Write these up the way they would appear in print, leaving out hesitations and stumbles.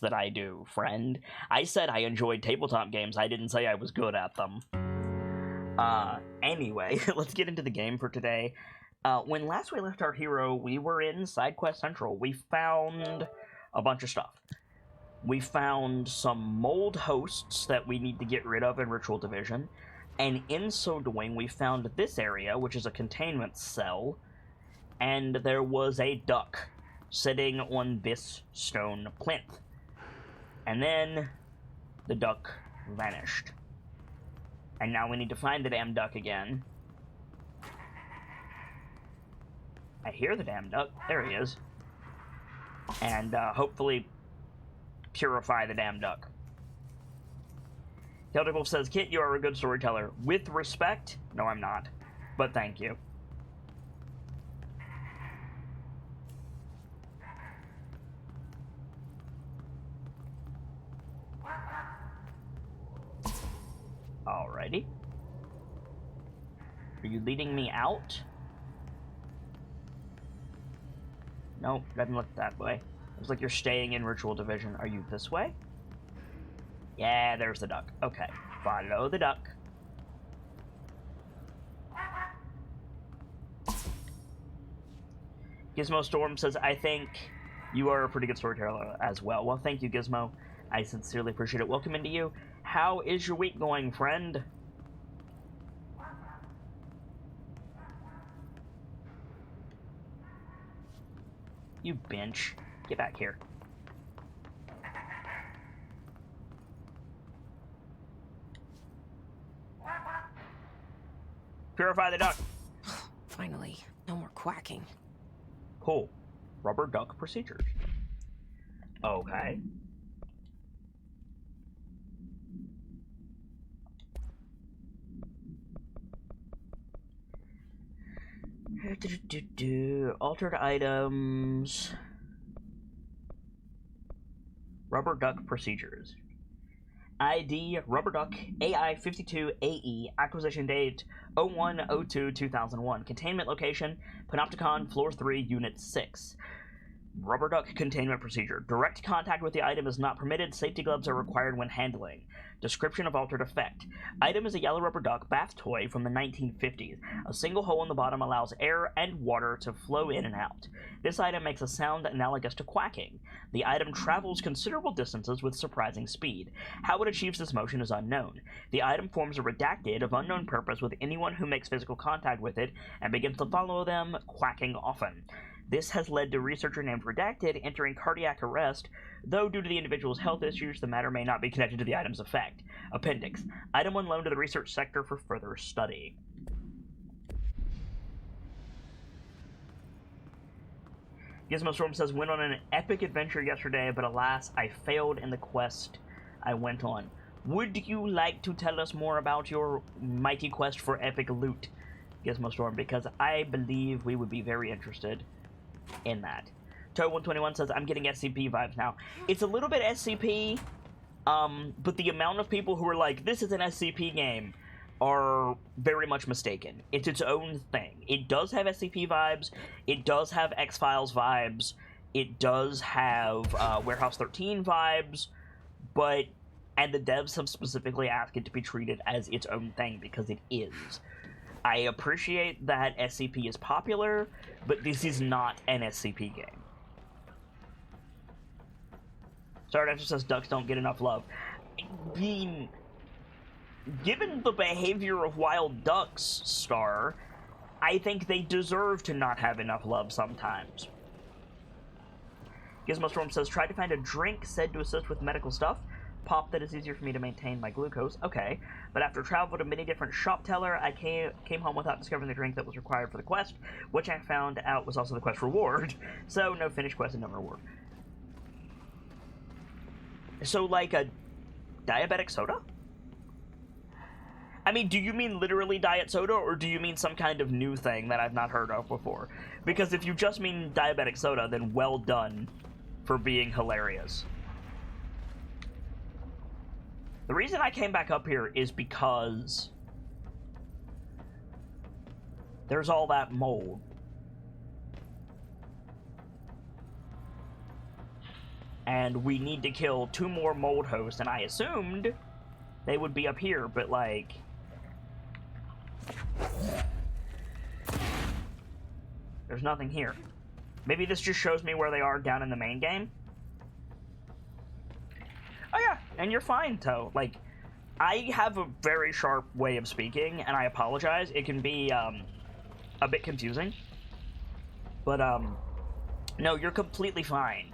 that I do, friend. I said I enjoyed tabletop games. I didn't say I was good at them. Anyway, let's get into the game for today. When last we left our hero, we were in Side Quest Central. We found a bunch of stuff. We found some mold hosts that we need to get rid of in Ritual Division, and in so doing, we found this area, which is a containment cell, and there was a duck sitting on this stone plinth. And then the duck vanished. And now we need to find the damn duck again. I hear the damn duck. There he is. And hopefully purify the damn duck. Celtic Wolf says, Kit, you are a good storyteller. With respect? No, I'm not. But thank you. Alrighty. Are you leading me out? Nope, doesn't look that way. Looks like you're staying in Ritual Division. Are you this way? Yeah, there's the duck. Okay, follow the duck. Gizmo Storm says, I think you are a pretty good storyteller as well. Well, thank you, Gizmo. I sincerely appreciate it. Welcome into you. How is your week going, friend? You bench. Get back here. Purify the duck. Finally, no more quacking. Cool. Rubber duck procedures. Okay. Altered items. Rubber duck procedures. ID Rubber Duck AI52AE. Acquisition date 01/02/2001. Containment location Panopticon Floor 3 Unit 6. Rubber Duck containment procedure. Direct contact with the item is not permitted. Safety gloves are required when handling. Description of altered effect. Item is a yellow rubber duck bath toy from the 1950s. A single hole in the bottom allows air and water to flow in and out. This item makes a sound analogous to quacking. The item travels considerable distances with surprising speed. How it achieves this motion is unknown. The item forms a redacted of unknown purpose with anyone who makes physical contact with it and begins to follow them, quacking often. This has led to a researcher named Redacted entering cardiac arrest, though due to the individual's health issues, the matter may not be connected to the item's effect. Appendix. Item on loan to the research sector for further study. Gizmo Storm says, went on an epic adventure yesterday, but alas, I failed in the quest I went on. Would you like to tell us more about your mighty quest for epic loot, Gizmo Storm? Because I believe we would be very interested in that. Toe121 says, I'm getting SCP vibes now. It's a little bit SCP, but the amount of people who are like, this is an SCP game, are very much mistaken. It's its own thing. It does have SCP vibes, it does have X-Files vibes, it does have Warehouse 13 vibes, but, and the devs have specifically asked it to be treated as its own thing, because it is. I appreciate that SCP is popular, but this is not an SCP game. Stardust says ducks don't get enough love. I mean, given the behavior of wild ducks, Star, I think they deserve to not have enough love sometimes. Gizmo Storm says, try to find a drink said to assist with medical stuff. Pop that is easier for me to maintain my glucose. Okay, but after travel to many different shop teller, I came home without discovering the drink that was required for the quest, which I found out was also the quest reward. So no finished quest and no reward. So like a diabetic soda? I mean, do you mean literally diet soda, or do you mean some kind of new thing that I've not heard of before? Because if you just mean diabetic soda, then well done for being hilarious. The reason I came back up here is because there's all that mold. and we need to kill 2 more mold hosts, and I assumed they would be up here, but like... there's nothing here. Maybe this just shows me where they are down in the main game? Oh yeah, and you're fine, Toe. Like, I have a very sharp way of speaking, and I apologize. It can be, a bit confusing. But, no, you're completely fine.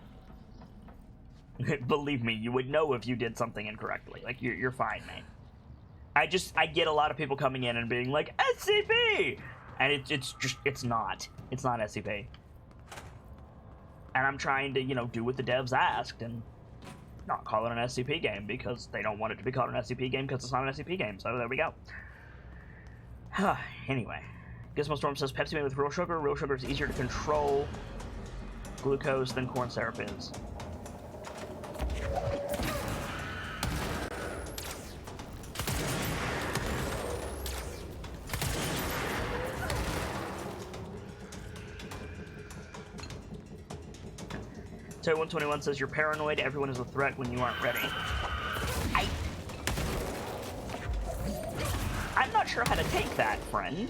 Believe me, you would know if you did something incorrectly. Like, you're fine, man. I get a lot of people coming in and being like, SCP! And it's not. It's not SCP. And I'm trying to, you know, do what the devs asked and not call it an SCP game because they don't want it to be called an SCP game because it's not an SCP game. So there we go. Anyway, Gizmo Storm says Pepsi made with real sugar. Real sugar is easier to control glucose than corn syrup is. So 121 says you're paranoid. Everyone is a threat when you aren't ready. I'm not sure how to take that, friend.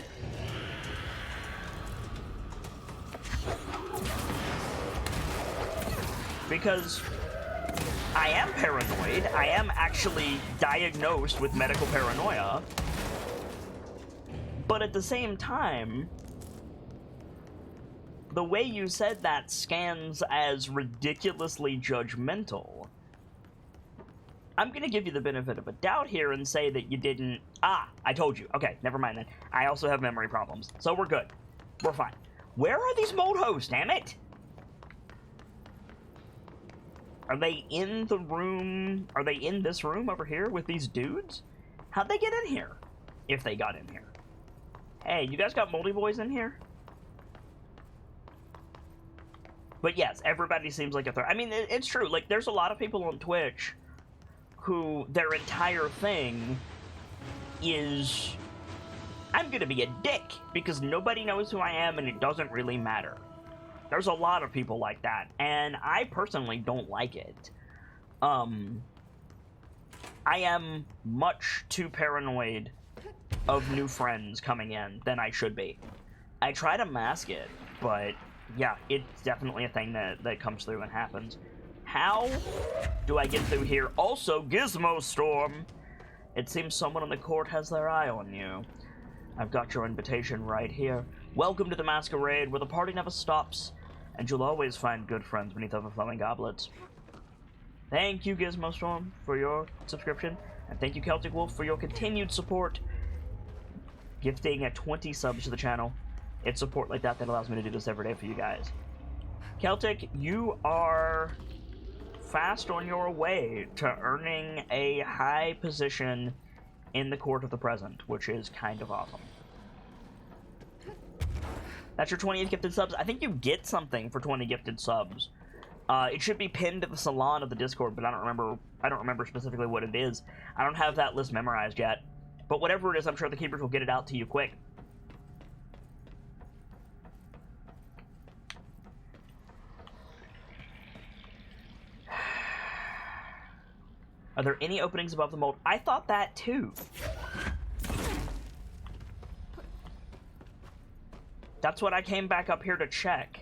Because I am paranoid. I am actually diagnosed with medical paranoia. But at the same time, the way you said that scans as ridiculously judgmental. I'm gonna give you the benefit of a doubt here and say that you didn't... Ah, I told you. Okay, never mind then. I also have memory problems, so we're good. We're fine. Where are these mold hosts, damn it? Are they in the room? Are they in this room over here with these dudes? How'd they get in here? If they got in here. Hey, you guys got moldy boys in here? But yes, everybody seems like a threat. I mean, it's true. Like, there's a lot of people on Twitch who their entire thing is, I'm gonna be a dick because nobody knows who I am and it doesn't really matter. There's a lot of people like that, and I personally don't like it. I am much too paranoid of new friends coming in than I should be. I try to mask it, but yeah, it's definitely a thing that comes through and happens. How do I get through here? Also, Gizmo Storm! It seems someone in the court has their eye on you. I've got your invitation right here. Welcome to the masquerade, where the party never stops, and you'll always find good friends beneath overflowing goblets. Thank you, Gizmo Storm, for your subscription, and thank you, Celtic Wolf, for your continued support, gifting at 20 subs to the channel. It's support like that that allows me to do this every day for you guys. Celtic, you are fast on your way to earning a high position in the Court of the Present, which is kind of awesome. That's your 20th gifted subs. I think you get something for 20 gifted subs. It should be pinned to the salon of the Discord, but I don't remember specifically what it is. I don't have that list memorized yet. But whatever it is, I'm sure the keepers will get it out to you quick. Are there any openings above the mold? I thought that too. That's what I came back up here to check.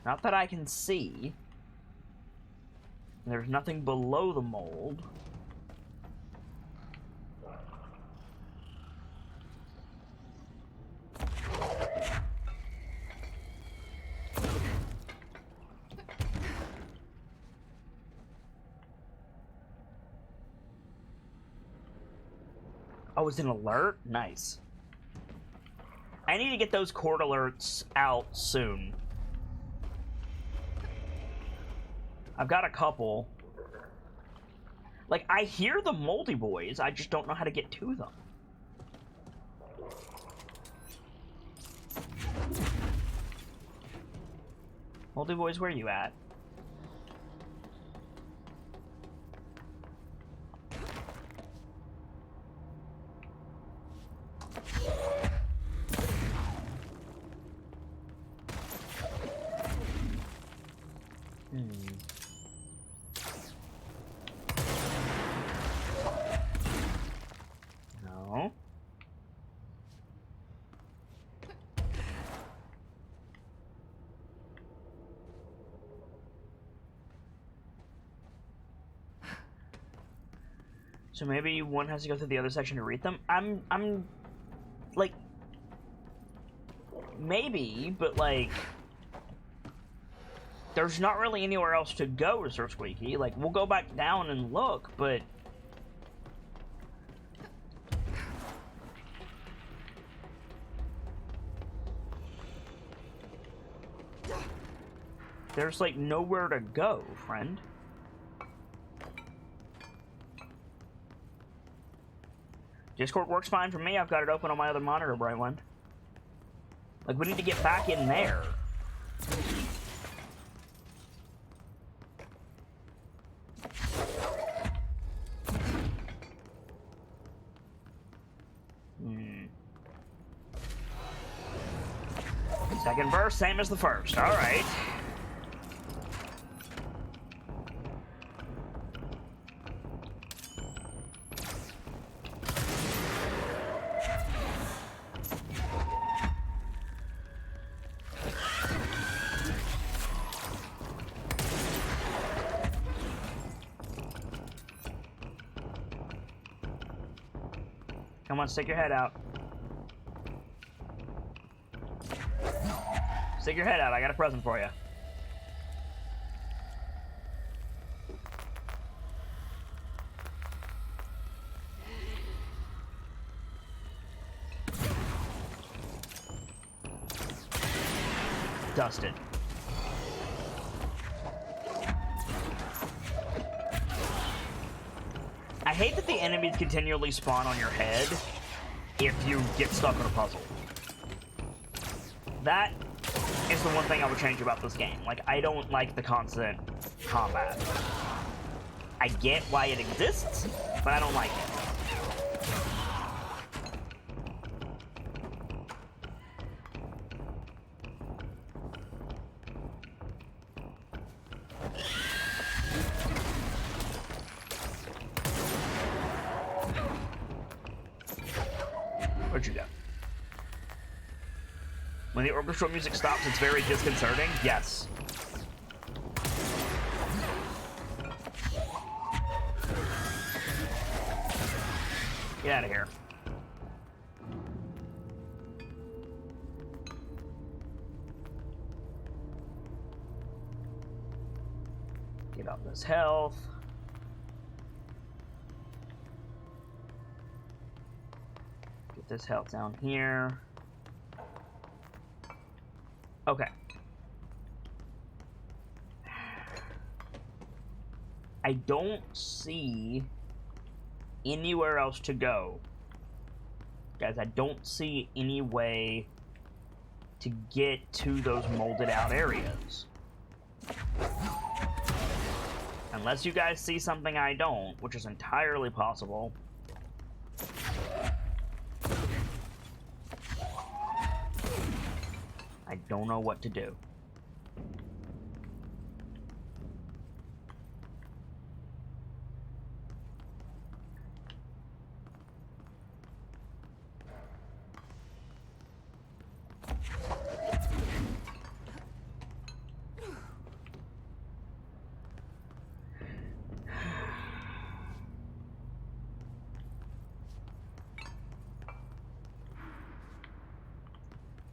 Not that I can see. There's nothing below the mold. Oh, it's an alert? Nice. I need to get those court alerts out soon. I've got a couple. Like, I hear the moldy boys, I just don't know how to get to them. Moldy boys, where are you at? So maybe one has to go through the other section to read them? I'm like, maybe, but like, there's not really anywhere else to go, Sir Squeaky. Like, we'll go back down and look, but... there's, like, nowhere to go, friend. Discord works fine for me. I've got it open on my other monitor, Brightwind. Like, we need to get back in there. Second verse, same as the first. All right. Come on, stick your head out. Stick your head out. I got a present for you. Dusted. I hate that the enemies continually spawn on your head if you get stuck on a puzzle. That is the one thing I would change about this game. Like, I don't like the constant combat. I get why it exists, but I don't like it. Where'd you go? When the orchestral music stops, it's very disconcerting. Yes. Get out of here. Get up this health. Get this health down here. Okay. I don't see anywhere else to go. Guys, I don't see any way to get to those molded out areas. Unless you guys see something I don't, which is entirely possible. I don't know what to do.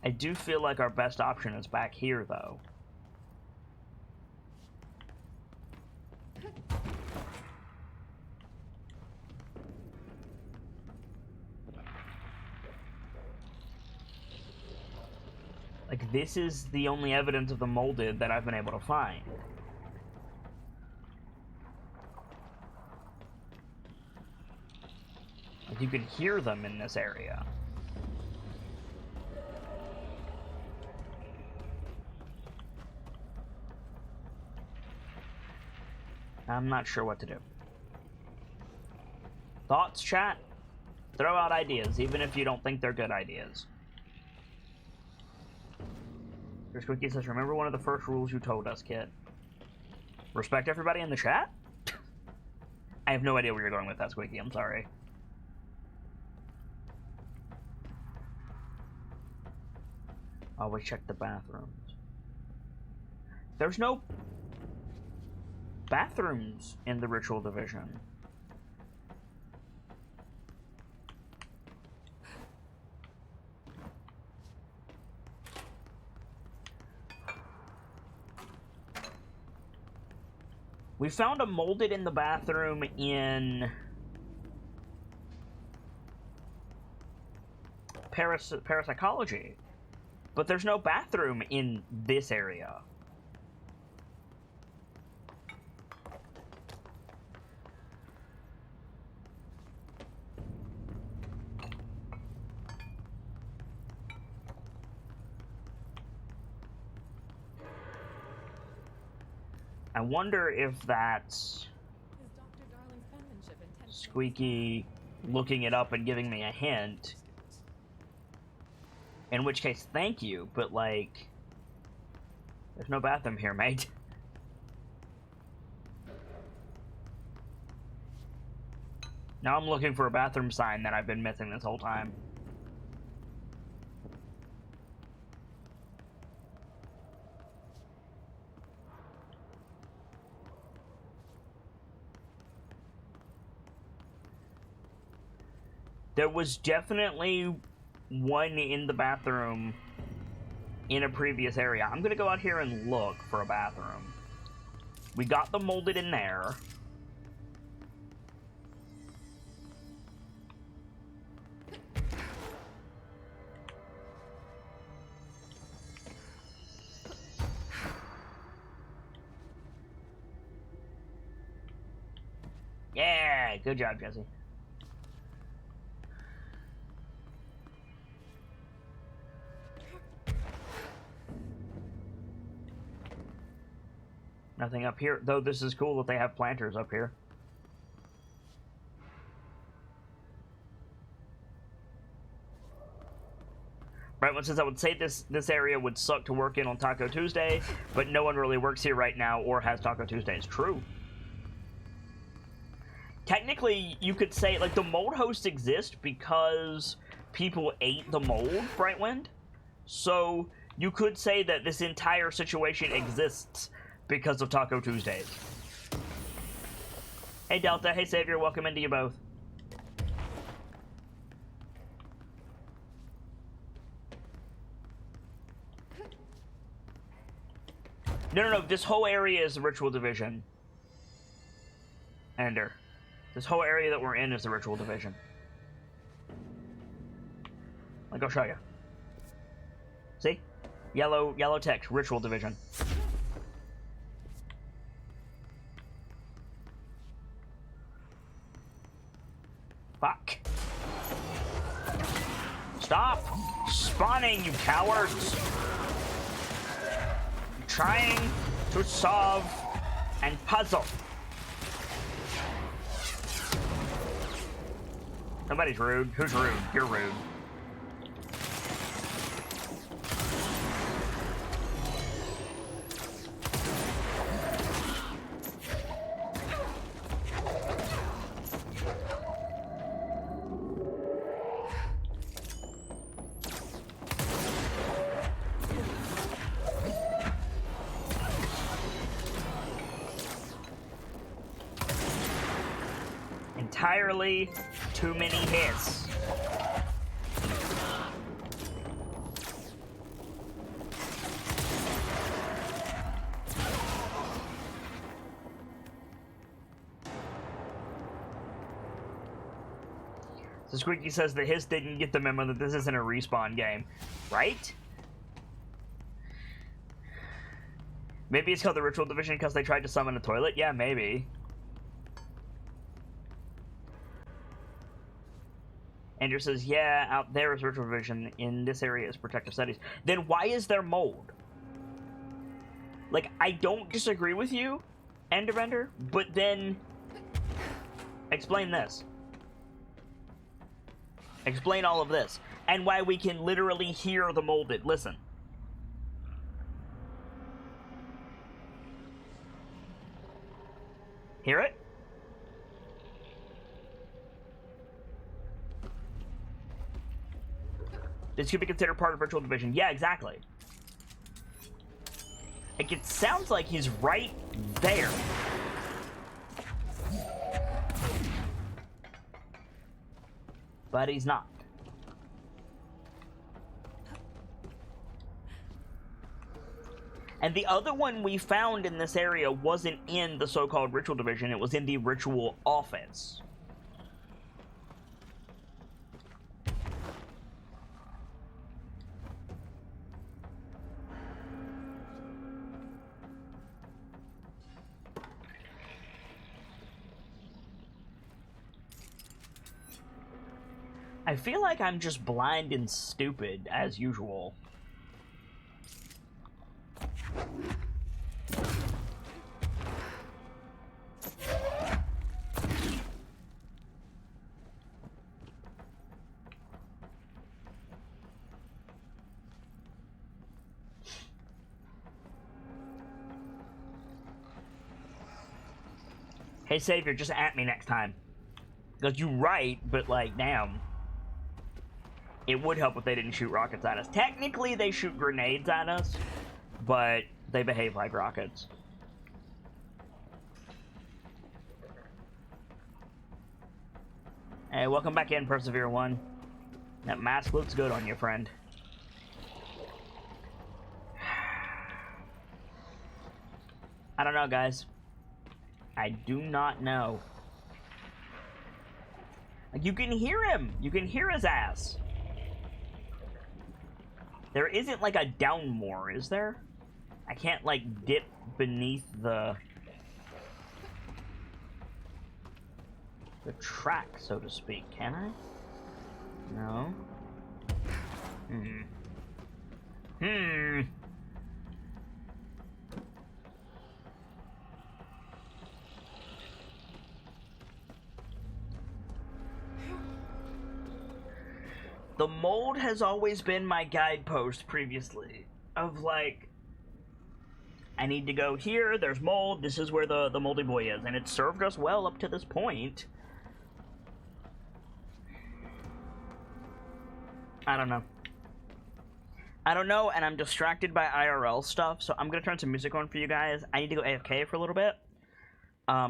I do feel like our best option is back here, though. Like, this is the only evidence of the molded that I've been able to find. Like, you can hear them in this area. I'm not sure what to do. Thoughts, chat? Throw out ideas, even if you don't think they're good ideas. Squeaky says, remember one of the first rules you told us, Kit? Respect everybody in the chat? I have no idea where you're going with that, Squeaky. I'm sorry. Always check the bathrooms. There's no bathrooms in the Ritual Division. We found a molded in the bathroom in parapsychology, but there's no bathroom in this area. I wonder if that's Squeaky looking it up and giving me a hint. In which case, thank you, but like, there's no bathroom here, mate. Now I'm looking for a bathroom sign that I've been missing this whole time. There was definitely one in the bathroom in a previous area. I'm gonna go out here and look for a bathroom. We got the molded in there. Yeah, good job, Jesse. Nothing up here, though. This is cool that they have planters up here. Right, one says, I would say this area would suck to work in on Taco Tuesday, but no one really works here right now or has Taco Tuesdays. True. Technically, you could say, like, the mold hosts exist because people ate the mold, Brightwind. So, you could say that this entire situation exists because of Taco Tuesdays. Hey Delta, hey Savior, welcome into you both. No, this whole area is the Ritual Division. Ender. This whole area that we're in is the Ritual Division. Like, I'll show you. See? Yellow text, Ritual Division. Fuck. Stop spawning, you cowards! I'm trying to solve and puzzle. Nobody's rude. Who's rude? You're rude. Entirely too many hits. So Squeaky says that his didn't get the memo that this isn't a respawn game, right? Maybe it's called the Ritual Division because they tried to summon a toilet? Yeah, maybe. Andrew says, yeah, out there is Ritual Division. In this area is Protective Studies. Then why is there mold? Like, I don't disagree with you, Enderbender, but then explain this. Explain all of this. And why we can literally hear the molded. Listen. Hear it? This could be considered part of Ritual Division. Yeah, exactly. Like, it sounds like he's right there. But he's not. And the other one we found in this area wasn't in the so-called Ritual Division, it was in the Ritual Office. I feel like I'm just blind and stupid, as usual. Hey, Savior, just at me next time. Because you're right, but, like, damn. It would help if they didn't shoot rockets at us. Technically, they shoot grenades at us, but they behave like rockets. Hey, welcome back in, Persevere 1. That mask looks good on you, friend. I don't know, guys. I do not know. Like, you can hear him. You can hear his ass. There isn't, like, a down more, is there? I can't, like, dip beneath the track, so to speak, can I? No. The mold has always been my guidepost previously. Of like, I need to go here, there's mold, this is where the moldy boy is. And it served us well up to this point. I don't know. I don't know, and I'm distracted by IRL stuff, so I'm gonna turn some music on for you guys. I need to go AFK for a little bit. I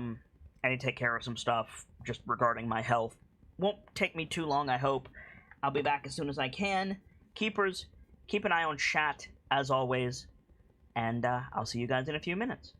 need to take care of some stuff just regarding my health. Won't take me too long, I hope. I'll be back as soon as I can. Keepers, keep an eye on chat, as always. And I'll see you guys in a few minutes.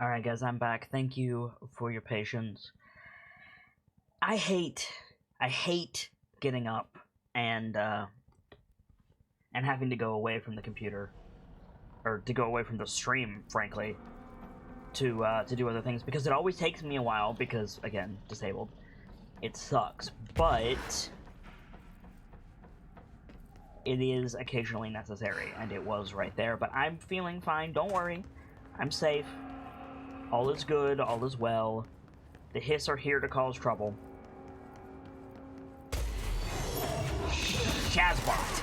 Alright guys, I'm back. Thank you for your patience. I hate getting up and having to go away from the computer. Or to go away from the stream, frankly. To do other things, because it always takes me a while, because, again, disabled. It sucks, but it is occasionally necessary, and it was right there. But I'm feeling fine, don't worry. I'm safe. All is good, all is well. The Hiss are here to cause trouble. Shazbot.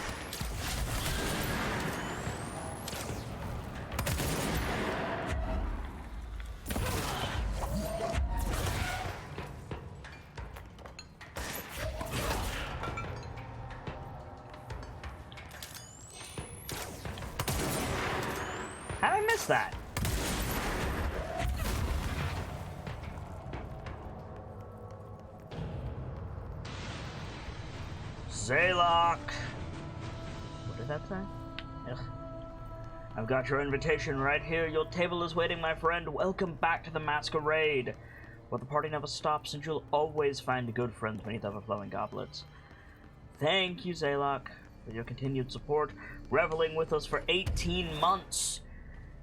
How'd I miss that? Zaylock! What did that say? Ugh. I've got your invitation right here. Your table is waiting, my friend. Welcome back to the masquerade, where the party never stops and you'll always find good friends beneath overflowing goblets. Thank you, Zaylock, for your continued support, reveling with us for 18 months.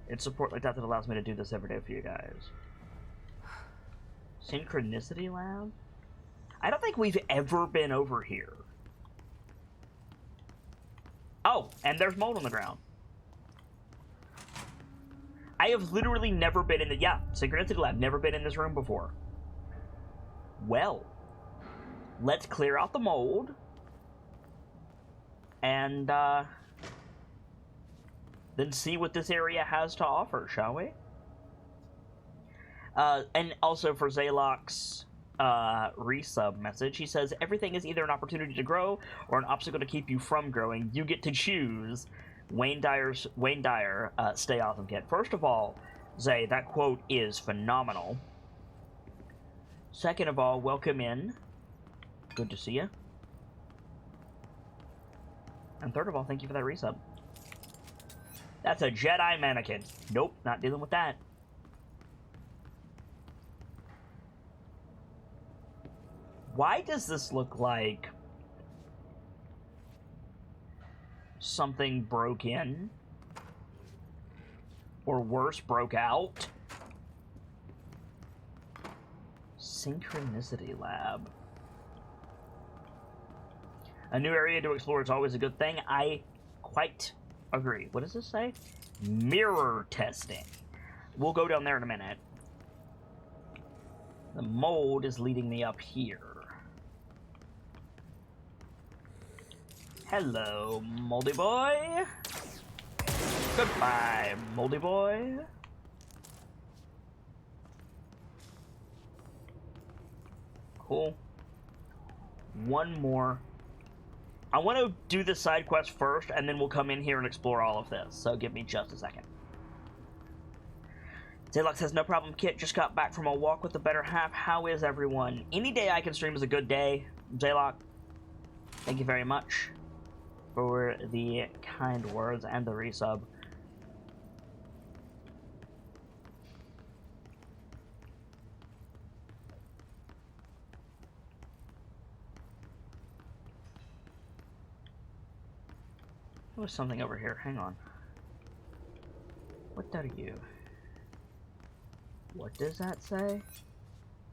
It's support like that that allows me to do this every day for you guys. Synchronicity Lab? I don't think we've ever been over here. Oh, and there's mold on the ground. I have literally never been in the... Yeah, Synchronicity Lab. Never been in this room before. Well, let's clear out the mold. And, then see what this area has to offer, shall we? And also for Zaylock's resub message, he says, everything is either an opportunity to grow or an obstacle to keep you from growing. You get to choose. Wayne Dyer, stay awesome, kid. First of all, Zay, that quote is phenomenal. Second of all, welcome in. Good to see you. And third of all, thank you for that resub. That's a Jedi mannequin. Nope, not dealing with that. Why does this look like something broke in? Or worse, broke out? Synchronicity Lab. A new area to explore is always a good thing. I quite agree. What does this say? Mirror testing. We'll go down there in a minute. The mold is leading me up here. Hello, moldy boy. Goodbye, moldy boy. Cool. One more. I want to do the side quest first, and then we'll come in here and explore all of this. So give me just a second. Zaylock says, no problem, Kit. Just got back from a walk with the better half. How is everyone? Any day I can stream is a good day. Zaylock, thank you very much for the kind words and the resub. There was something over here. Hang on. What are you? What does that say?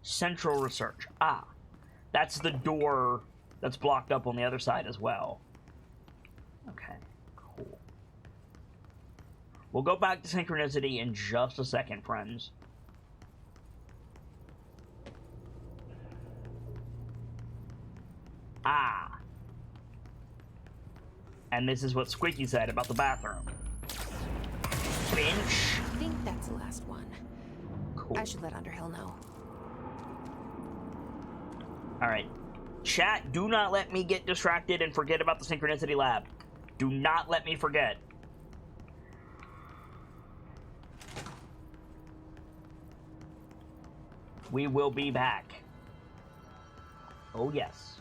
Central Research. Ah, that's the door that's blocked up on the other side as well. Okay, cool. We'll go back to Synchronicity in just a second, friends. Ah. And this is what Squeaky said about the bathroom. Bench. I think that's the last one. Cool. I should let Underhill know. Alright. Chat, do not let me get distracted and forget about the Synchronicity Lab. Do not let me forget. We will be back. Oh, yes.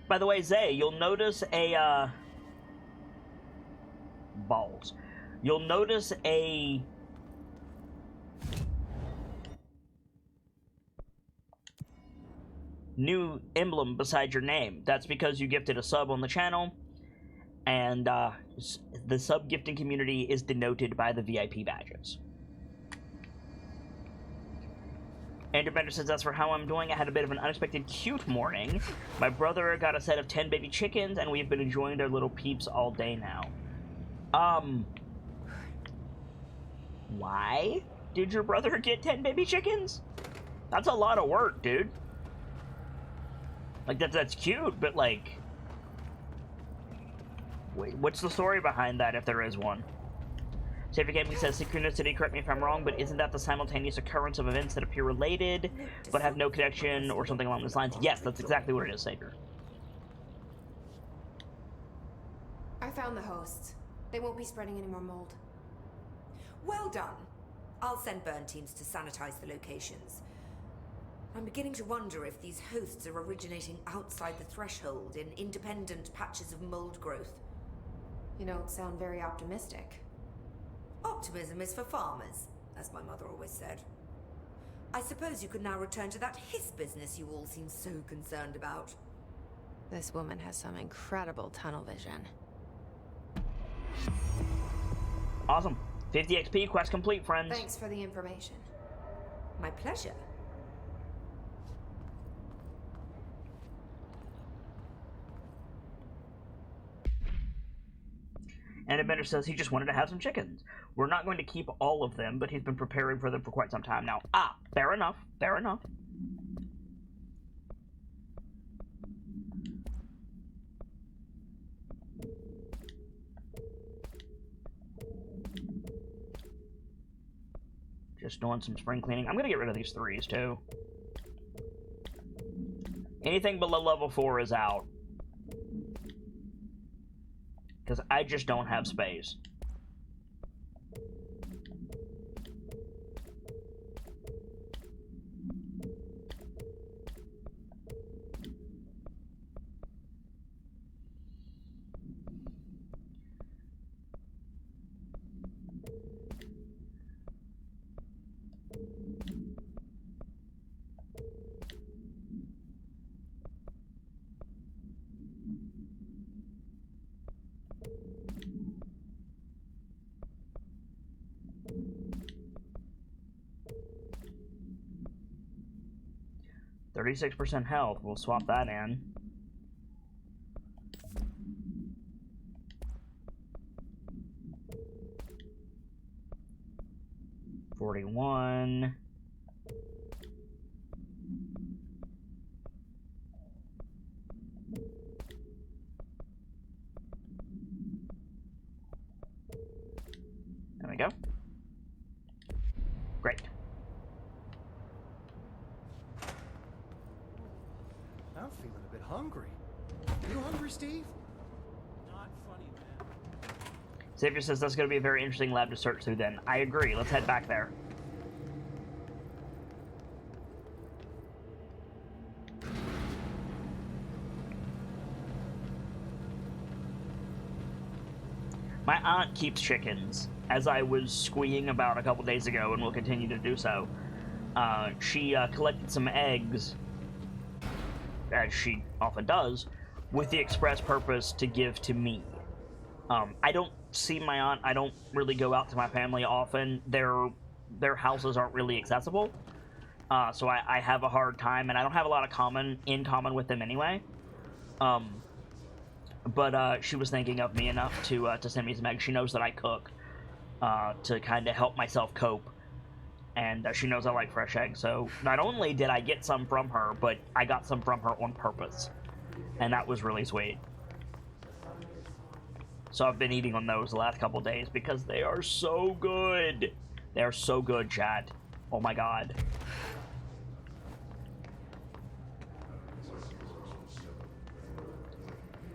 By the way, Zay, you'll notice a, balls. You'll notice a new emblem beside your name. That's because you gifted a sub on the channel, and the sub gifting community is denoted by the VIP badges. Andrew Bender says, as for how I'm doing, I had a bit of an unexpected cute morning. My brother got a set of 10 baby chickens, and we've been enjoying their little peeps all day now. Why did your brother get 10 baby chickens? That's a lot of work, dude. Like, that's cute, but, like... Wait, what's the story behind that, if there is one? Safer Gaming says, synchronicity, correct me if I'm wrong, but isn't that the simultaneous occurrence of events that appear related, but have no connection, or something along those lines? Yes, that's exactly what it is, Safer. I found the hosts. They won't be spreading any more mold. Well done. I'll send burn teams to sanitize the locations. I'm beginning to wonder if these hosts are originating outside the threshold in independent patches of mold growth. You don't sound very optimistic. Optimism is for farmers, as my mother always said. I suppose you could now return to that hiss business you all seem so concerned about. This woman has some incredible tunnel vision. Awesome. 50 XP, quest complete, friends. Thanks for the information. My pleasure. And Bender says he just wanted to have some chickens. We're not going to keep all of them, but he's been preparing for them for quite some time now. Ah, fair enough. Fair enough. Just doing some spring cleaning. I'm gonna get rid of these 3s too. Anything below level 4 is out. Because I just don't have space. %36 health. We'll swap that in. $41. There we go. Great. I'm feeling a bit hungry. You hungry, Steve? Not funny, man. Xavier says that's going to be a very interesting lab to search through then. I agree. Let's head back there. My aunt keeps chickens, as I was squeeing about a couple days ago and will continue to do so. She collected some eggs, as she often does, with the express purpose to give to me. I don't see my aunt. I don't really go out to my family often. Their houses aren't really accessible, so I have a hard time, and I don't have a lot of in common with them anyway. But she was thinking of me enough to send me some eggs. She knows that I cook to kind of help myself cope, and she knows I like fresh eggs. So not only did I get some from her, but I got some from her on purpose, and that was really sweet. So I've been eating on those the last couple days because they are so good. They are so good, chat. Oh my god.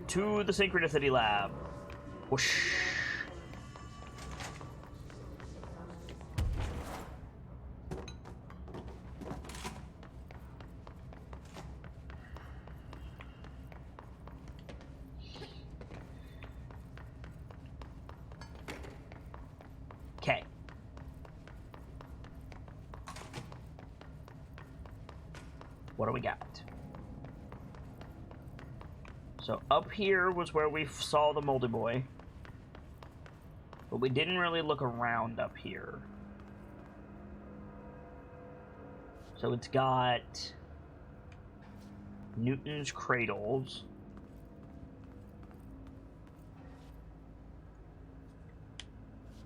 To the Synchronicity Lab. Whoosh. What do we got? So up here was where we saw the Moldy Boy. But we didn't really look around up here. So it's got Newton's cradles.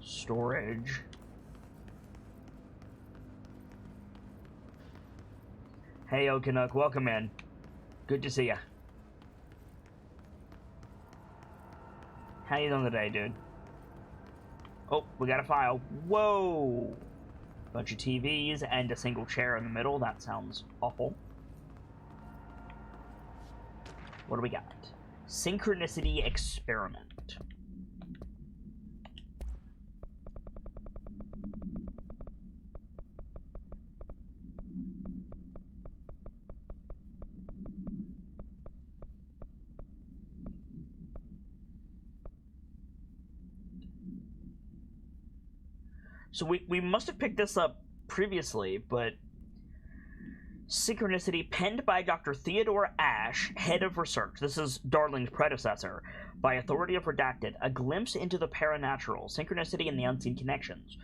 Storage. Hey, Okanuk, welcome in. Good to see ya. How you doing today, dude? Oh, we got a file. Whoa! Bunch of TVs and a single chair in the middle. That sounds awful. What do we got? Synchronicity experiment. So we must have picked this up previously, but Synchronicity, penned by Dr. Theodore Ash, head of research. This is Darling's predecessor. By authority of Redacted, a glimpse into the paranatural, synchronicity, and the unseen connections.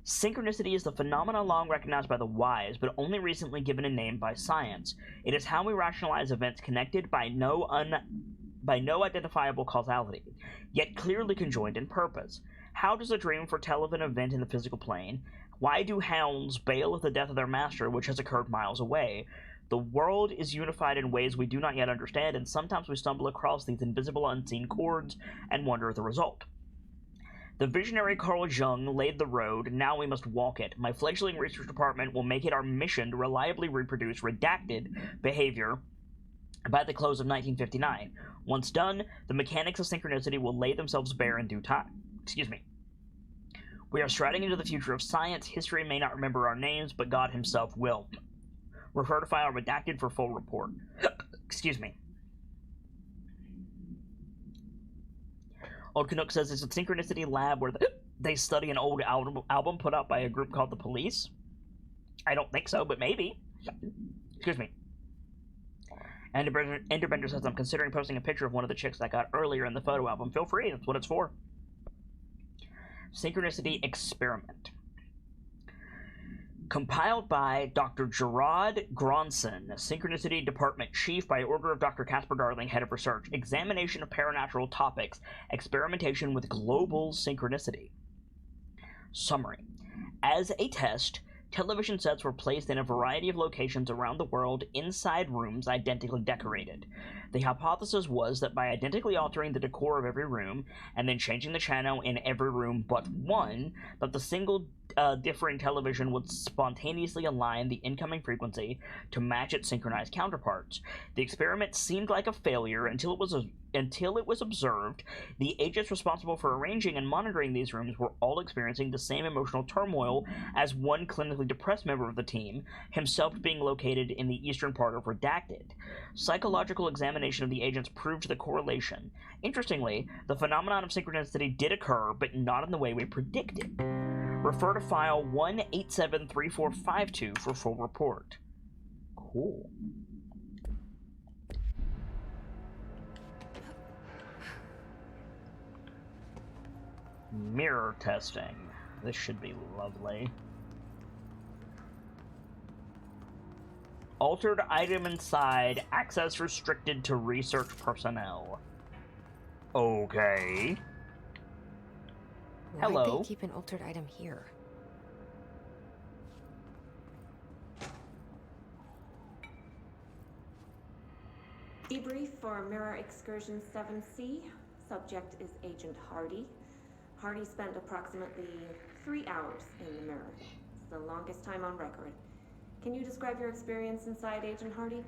Synchronicity is the phenomenon long recognized by the wise, but only recently given a name by science. It is how we rationalize events connected by no identifiable causality, yet clearly conjoined in purpose. How does a dream foretell of an event in the physical plane? Why do hounds bail at the death of their master, which has occurred miles away? The world is unified in ways we do not yet understand, and sometimes we stumble across these invisible, unseen chords and wonder at the result. The visionary Carl Jung laid the road, now we must walk it. My fledgling research department will make it our mission to reliably reproduce redacted behavior by the close of 1959. Once done, the mechanics of synchronicity will lay themselves bare in due time. Excuse me. We are striding into the future of science. History may not remember our names, but God himself will. Refer to file redacted for full report. Excuse me. Old Canuck says it's a Synchronicity lab where they study an old album put out by a group called The Police. I don't think so, but maybe. Excuse me. Enderbender says, I'm considering posting a picture of one of the chicks I got earlier in the photo album. Feel free, that's what it's for. Synchronicity experiment. Compiled by Dr. Gerard Gronson, Synchronicity Department Chief by order of Dr. Casper Darling, Head of Research. Examination of paranatural topics. Experimentation with global synchronicity. Summary. As a test, television sets were placed in a variety of locations around the world inside rooms identically decorated. The hypothesis was that by identically altering the decor of every room and then changing the channel in every room but one, that the single differing television would spontaneously align the incoming frequency to match its synchronized counterparts. The experiment seemed like a failure until it was observed the agents responsible for arranging and monitoring these rooms were all experiencing the same emotional turmoil as one clinically depressed member of the team, himself being located in the eastern part of Redacted. Psychological examination of the agents proved the correlation. Interestingly, the phenomenon of synchronicity did occur, but not in the way we predicted. Refer to file 1873452 for full report. Cool. Mirror testing. This should be lovely. Altered item inside. Access restricted to research personnel. Okay. Hello. Why'd they keep an altered item here? Debrief for Mirror Excursion 7C. Subject is Agent Hardy. Hardy spent approximately 3 hours in the mirror. It's the longest time on record. Can you describe your experience inside, Agent Hardy?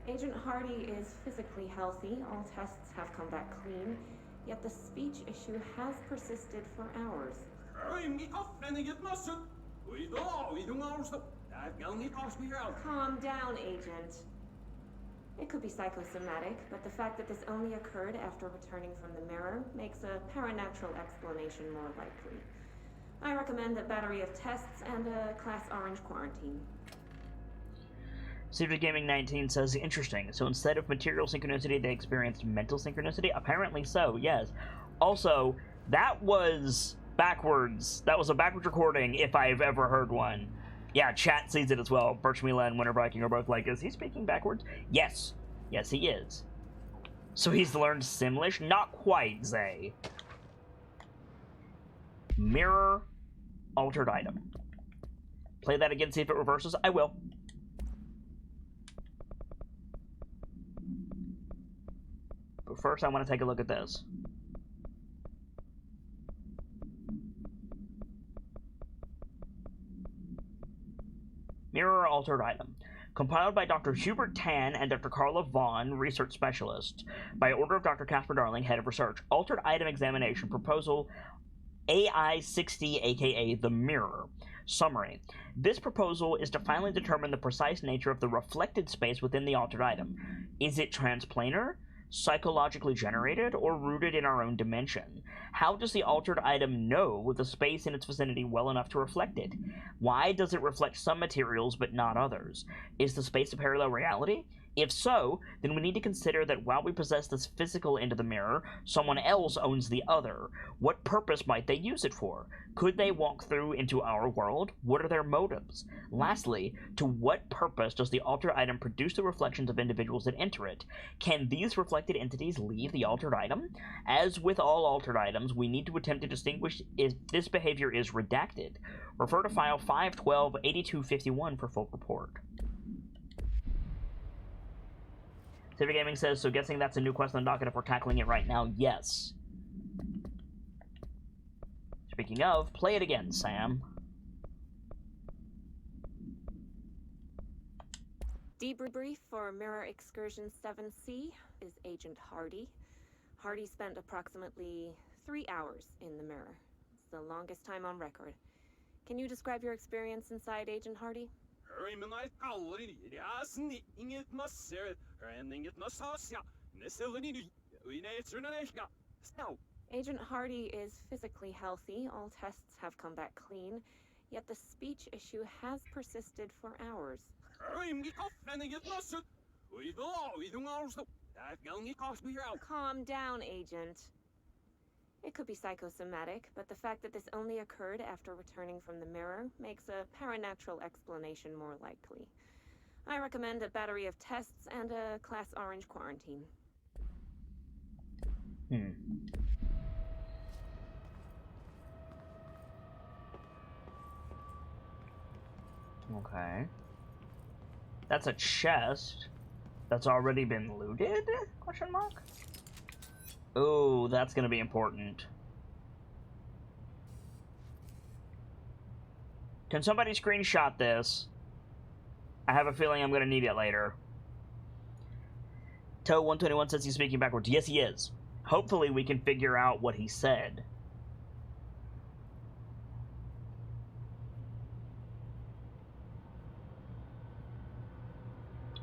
Agent Hardy is physically healthy. All tests have come back clean. Yet the speech issue has persisted for hours. Calm down, Agent. It could be psychosomatic, but the fact that this only occurred after returning from the mirror makes a paranatural explanation more likely. I recommend a battery of tests and a Class Orange quarantine. Secret Gaming 19 says, interesting. So instead of material synchronicity, they experienced mental synchronicity? Apparently so, yes. Also, that was backwards. That was a backwards recording, if I've ever heard one. Yeah, chat sees it as well. Birch Mila and Winter Viking are both like, is he speaking backwards? Yes. Yes, he is. So he's learned Simlish? Not quite, Zay. Mirror, altered item. Play that again, see if it reverses? I will. But first, I want to take a look at this. Mirror altered item. Compiled by Dr. Hubert Tan and Dr. Carla Vaughn, research specialist, by order of Dr. Casper Darling, head of research. Altered item examination proposal AI-60, aka the Mirror. Summary. This proposal is to finally determine the precise nature of the reflected space within the altered item. Is it transplanar, psychologically generated, or rooted in our own dimension? How does the altered item know the space in its vicinity well enough to reflect it? Why does it reflect some materials but not others? Is the space a parallel reality? If so, then we need to consider that while we possess this physical end of the mirror, someone else owns the other. What purpose might they use it for? Could they walk through into our world? What are their motives? Lastly, to what purpose does the altered item produce the reflections of individuals that enter it? Can these reflected entities leave the altered item? As with all altered items, we need to attempt to distinguish if this behavior is redacted. Refer to file 512-8251 for full report. Civic Gaming says, so guessing that's a new quest on the docket if we're tackling it right now? Yes. Speaking of, play it again, Sam. Debrief for Mirror Excursion 7C is Agent Hardy. Hardy spent approximately 3 hours in the mirror. It's the longest time on record. Can you describe your experience inside, Agent Hardy? Agent Hardy is physically healthy. All tests have come back clean, yet the speech issue has persisted for hours. Calm down, Agent. It could be psychosomatic, but the fact that this only occurred after returning from the mirror makes a paranatural explanation more likely. I recommend a battery of tests and a Class Orange quarantine. Okay. That's a chest that's already been looted? Question mark? Oh, that's gonna be important. Can somebody screenshot this? I have a feeling I'm gonna need it later. Toe121 says he's speaking backwards. Yes, he is. Hopefully we can figure out what he said.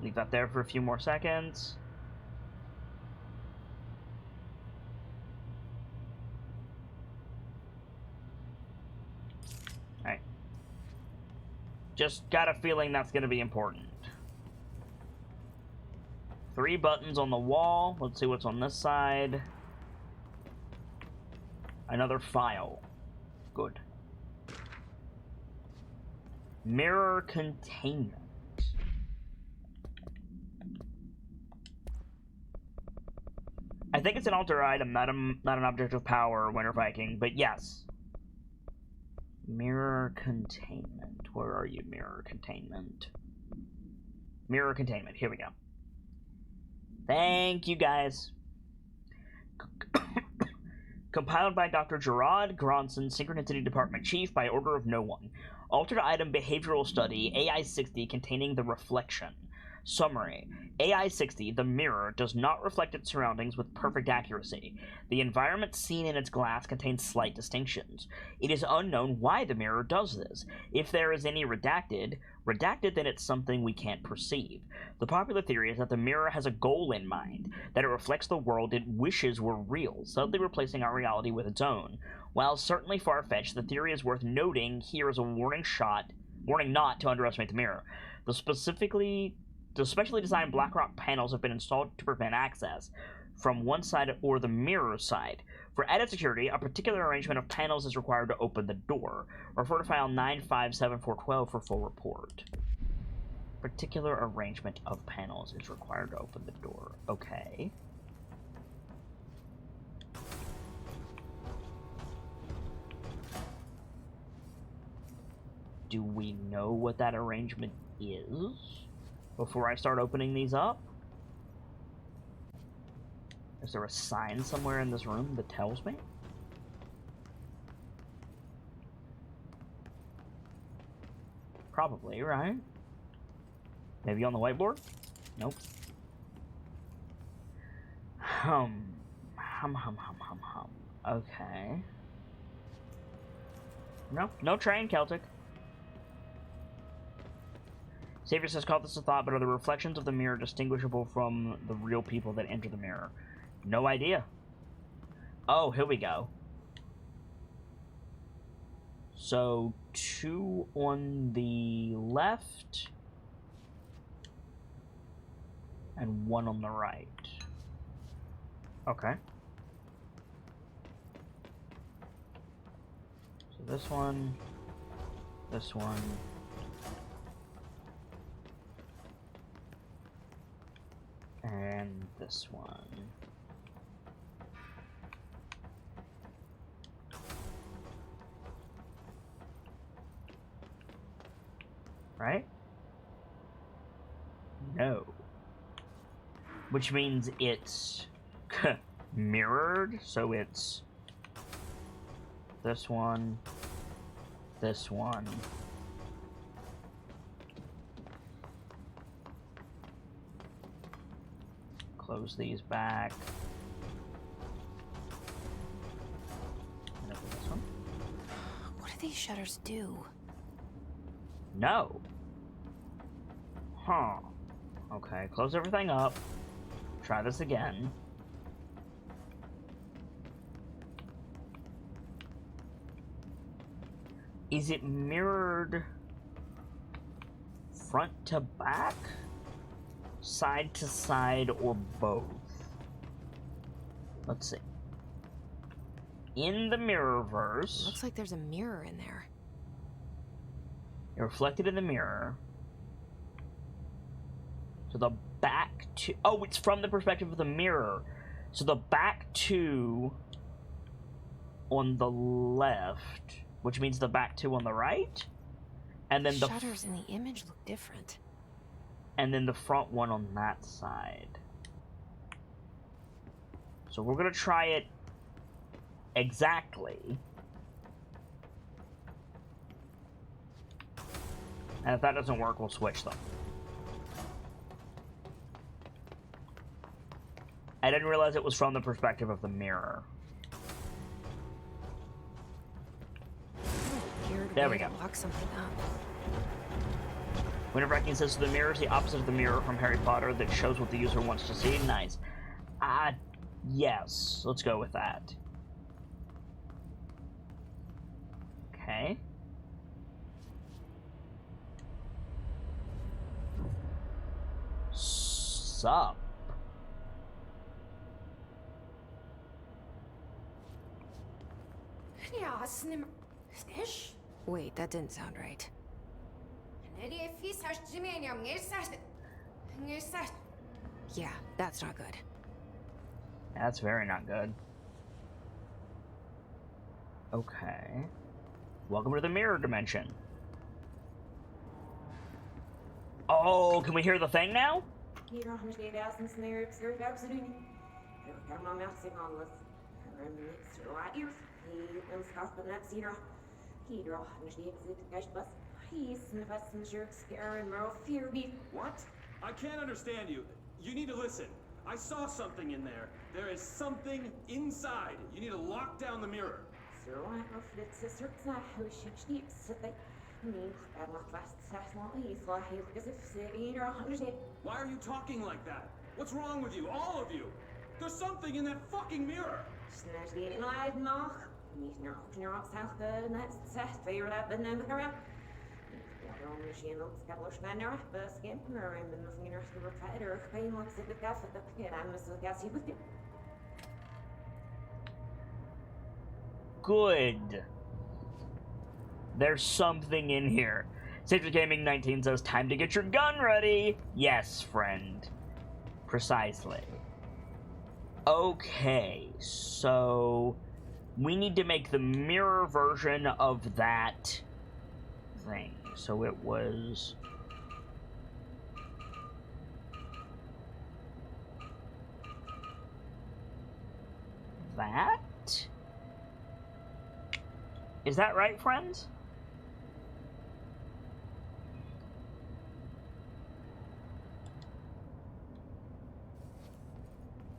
Leave that there for a few more seconds. Alright. Just got a feeling that's going to be important. 3 buttons on the wall. Let's see what's on this side. Another file. Good. Mirror containment. I think it's an alter item, not an object of power, Winter Viking, but yes. Mirror containment. Where are you, mirror containment? Mirror containment. Here we go. Thank you, guys. Compiled by Dr. Gerard Gronson, Synchronicity Department Chief, by order of no one. Altered item behavioral study, AI-60, containing the reflection. Summary. AI-60, the mirror, does not reflect its surroundings with perfect accuracy. The environment seen in its glass contains slight distinctions. It is unknown why the mirror does this. If there is any redacted, then it's something we can't perceive. The popular theory is that the mirror has a goal in mind, that it reflects the world it wishes were real, subtly replacing our reality with its own. While certainly far-fetched, the theory is worth noting here as a warning not to underestimate the mirror. The specially designed BlackRock panels have been installed to prevent access from one side or the mirror side. For added security, a particular arrangement of panels is required to open the door. Refer to file 957-412 for full report. Particular arrangement of panels is required to open the door. Okay. Do we know what that arrangement is before I start opening these up? Is there a sign somewhere in this room that tells me? Probably, right? Maybe on the whiteboard? Nope. Okay. No train, Celtic. Savior says, call this a thought, but are the reflections of the mirror distinguishable from the real people that enter the mirror? No idea. Oh, here we go. So, 2 on the left, and 1 on the right. Okay. So this one, and this one. Right? No. Which means it's mirrored, so it's this one, this one. Close these back. And open this one. What do these shutters do? No. Huh. Okay, close everything up. Try this again. Is it mirrored front to back? Side to side, or both? Let's see. In the Mirrorverse, Looks like there's a mirror in there. you're reflected in the mirror. So the back to... Oh, it's from the perspective of the mirror. So the back two on the left, which means the back two on the right, and then the shutters in the image look different. and then the front one on that side. So we're gonna try it exactly. And if that doesn't work, we'll switch them. I didn't realize it was from the perspective of the mirror. Weird There way we to go. lock something up. Winter Viking says, so the mirror is the opposite of the mirror from Harry Potter that shows what the user wants to see. Nice. Yes. Let's go with that. Okay. Sup? Yeah, Snish? Wait, that didn't sound right. Yeah, that's not good. That's very not good. Okay. Welcome to the mirror dimension. Oh, can we hear the thing now? What? I can't understand you. You need to listen. I saw something in there. There is something inside. You need to lock down the mirror. Why are you talking like that? What's wrong with you? All of you? There's something in that fucking mirror. Good. There's something in here. Citrus Gaming 19 says, time to get your gun ready. Yes, friend. Precisely. Okay, so we need to make the mirror version of that thing. So it was... that? Is that right, friends?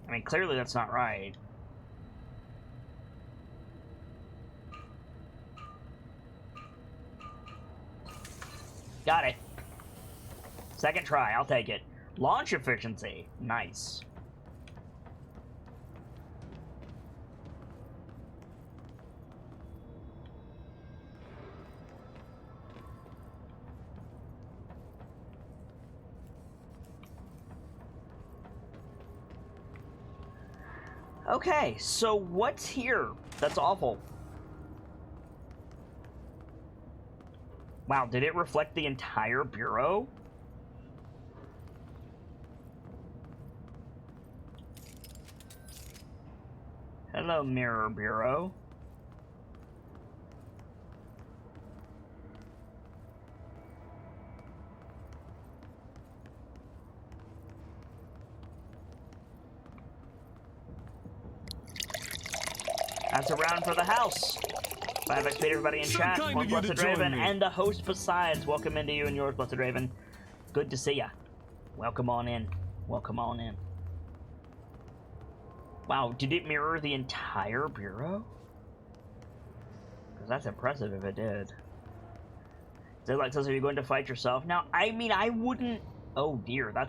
I mean, clearly that's not right. Got it. Second try, I'll take it. Launch efficiency. Nice. Okay, so what's here? That's awful. Wow, did it reflect the entire bureau? Hello, Mirror Bureau. That's a round for the house. 5x Peter, everybody in chat. One Blessed Raven, and the host besides. Welcome into you and yours, Blessed Raven. Good to see ya. Welcome on in. Welcome on in. Wow, did it mirror the entire bureau? Because that's impressive if it did. Daylight says, are you going to fight yourself? Now, I mean, I wouldn't... Oh, dear, that...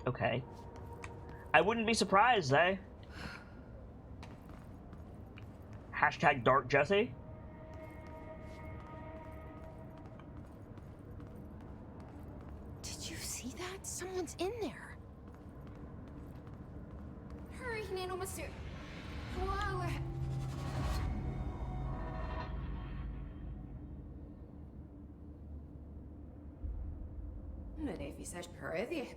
Okay. I wouldn't be surprised, eh? Hashtag Dark Jesse. Did you see that? Someone's in there. Hurry, Nano Monsieur. Whoa. Nereye visage previe?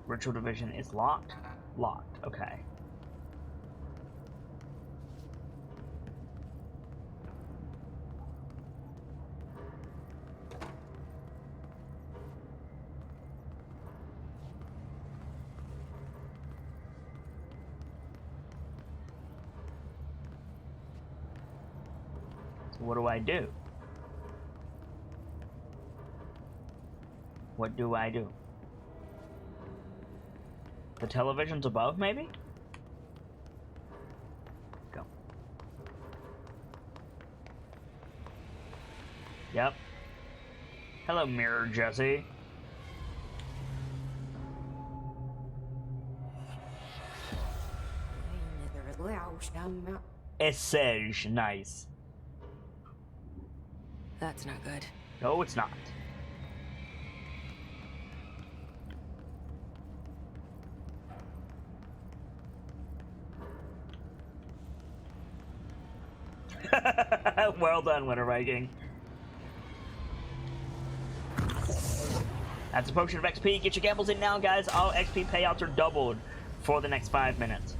Ritual division is locked. Locked. Okay. So what do I do? What do I do? The television's above, maybe? Go. Yep. Hello, Mirror Jesse. Essage, nice. That's not good. No, it's not. Well done, Winter Viking. That's a potion of XP. Get your gambles in now, guys. All XP payouts are doubled for the next 5 minutes.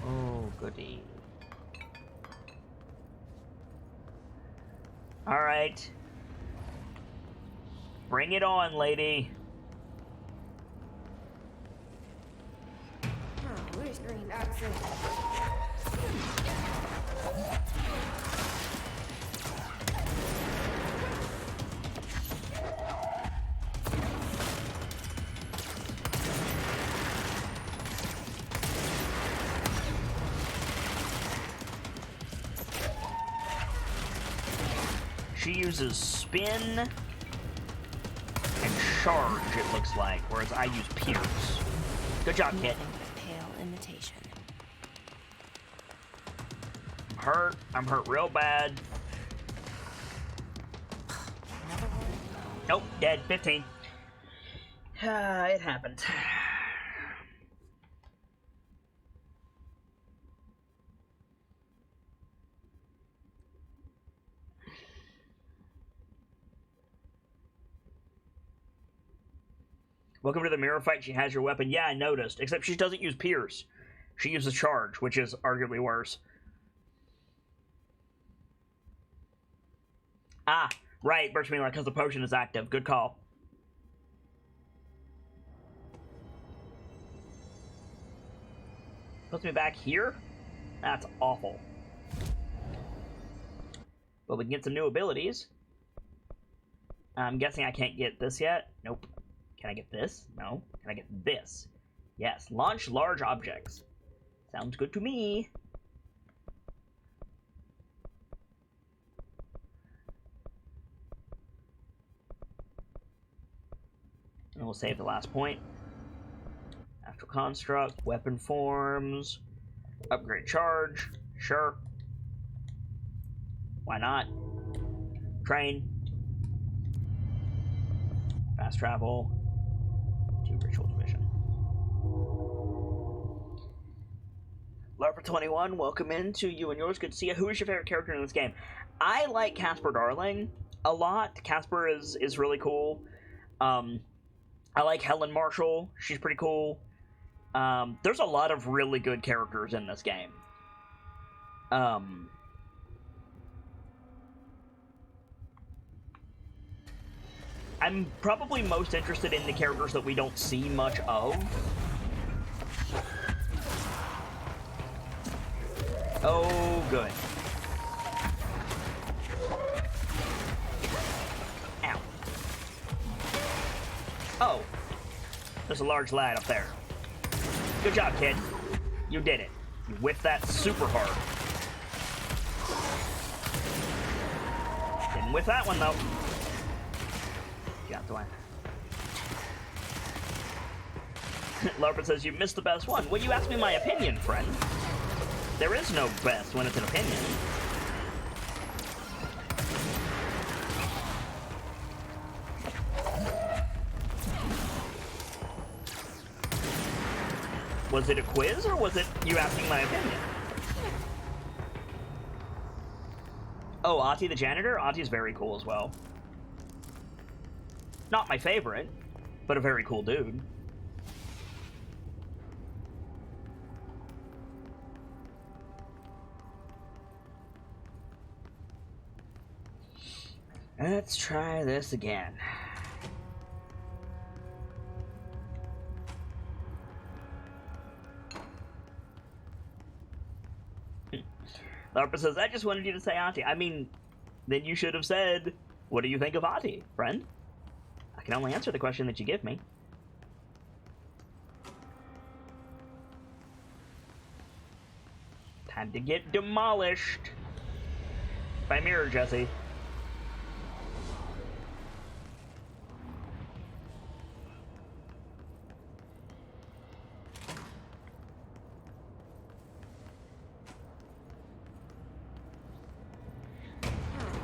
Oh, goody. All right. Bring it on, lady. Where's green accent? She uses spin and charge, it looks like, whereas I use pierce. Good job, kid. Nothing but pale imitation. I'm hurt. I'm hurt real bad. Another one? Nope, dead. 15. It happened. Welcome to the mirror fight. She has your weapon. Yeah, I noticed. Except she doesn't use pierce. She uses charge, which is arguably worse. Ah, right. Burst me like because the potion is active. Good call. Puts me back here? That's awful. But we can get some new abilities. I'm guessing I can't get this yet. Nope. Can I get this? No. Can I get this? Yes. Launch large objects. Sounds good to me. And we'll save the last point. Astral construct, weapon forms, upgrade charge. Sure. Why not? Train. Fast travel. To ritual division. Larper21, welcome into you and yours. Good to see you. Who is your favorite character in this game? I like Casper Darling a lot. Casper is really cool. I like Helen Marshall. She's pretty cool. There's a lot of really good characters in this game. I'm probably most interested in the characters that we don't see much of. Oh, good. Ow. Oh. There's a large lad up there. Good job, kid. You did it. You whiffed that super hard. Didn't whiff that one, though. Get out the way. Larper says, you missed the best one. Well, you asked me my opinion, friend. There is no best when it's an opinion. Was it a quiz, or was it you asking my opinion? Oh, Ahti the janitor? Ahti's very cool as well. Not my favorite, but a very cool dude. Let's try this again. Larpa says, I just wanted you to say Ahti. I mean, then you should have said, what do you think of Ahti, friend? I can only answer the question that you give me. Time to get demolished by Mirror Jesse.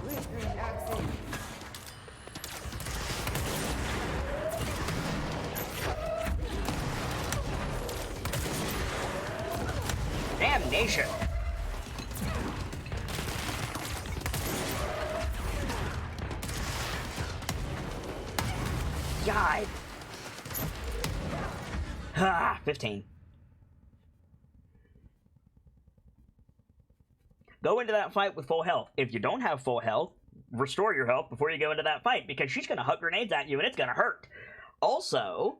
Where's green accent? Damnation! God! Ah, 15. Go into that fight with full health. If you don't have full health, restore your health before you go into that fight, because she's going to huck grenades at you and it's going to hurt. Also,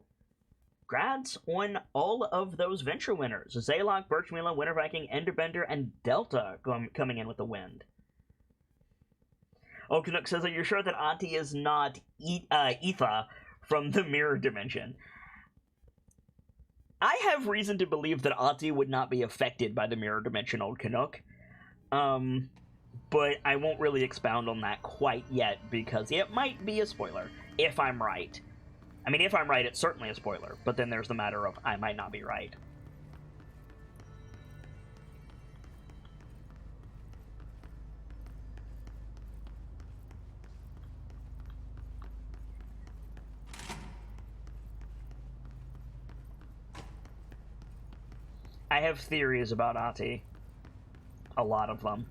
Congrats on all of those venture winners. Zaylok, Birchmila, Winter Viking, Enderbender, and Delta coming in with the wind. Oh, Canuck says that you're sure that Auntie is not Etha from the mirror dimension. I have reason to believe that Auntie would not be affected by the mirror dimension, old Canuck. But I won't really expound on that quite yet, because it might be a spoiler, if I'm right. I mean, if I'm right, it's certainly a spoiler, but then there's the matter of I might not be right. I have theories about Ahti. A lot of them.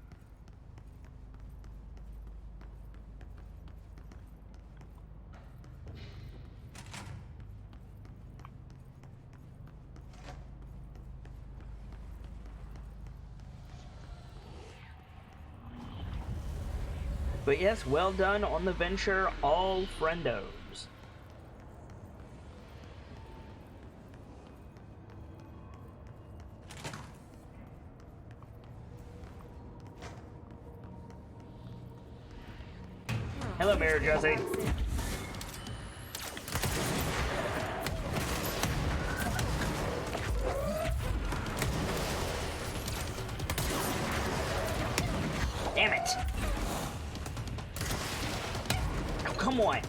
But yes, well done on the venture, all friendos. Hello, Mayor Jesse. Damn it! Oh, come on!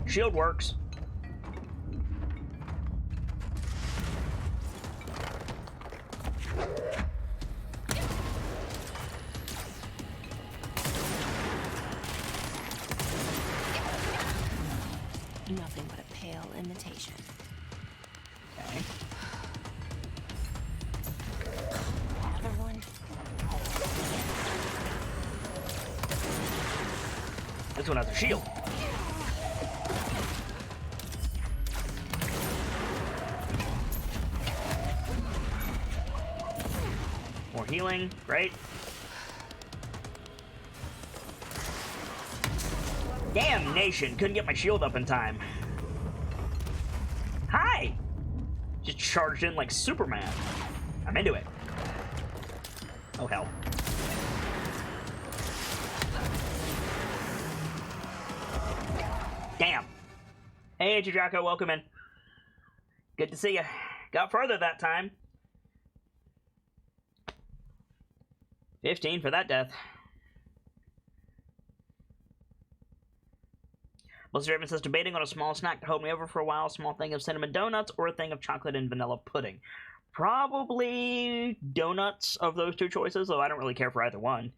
Shield works. Nothing but a pale imitation. Okay. Another one. This one has a shield. More healing, great. Damnation! Couldn't get my shield up in time. Hi! Just charged in like Superman. I'm into it. Oh, hell. Damn. Hey, Draco, welcome in. Good to see you. Got further that time. 15 for that death. Melissa Raven says, debating on a small snack to hold me over for a while, a small thing of cinnamon donuts or a thing of chocolate and vanilla pudding. Probably donuts of those two choices, though I don't really care for either one.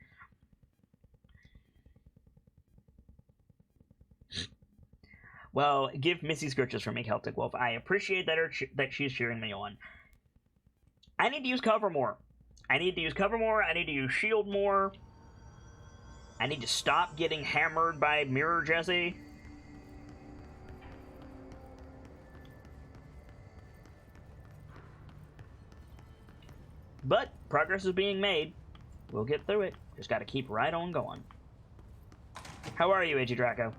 Well, give Missy Scourges for me, Celtic Wolf. I appreciate that she's cheering me on. I need to use cover more. I need to use cover more. I need to use shield more. I need to stop getting hammered by Mirror Jesse. But progress is being made. We'll get through it. Just gotta keep right on going. How are you, AG Draco?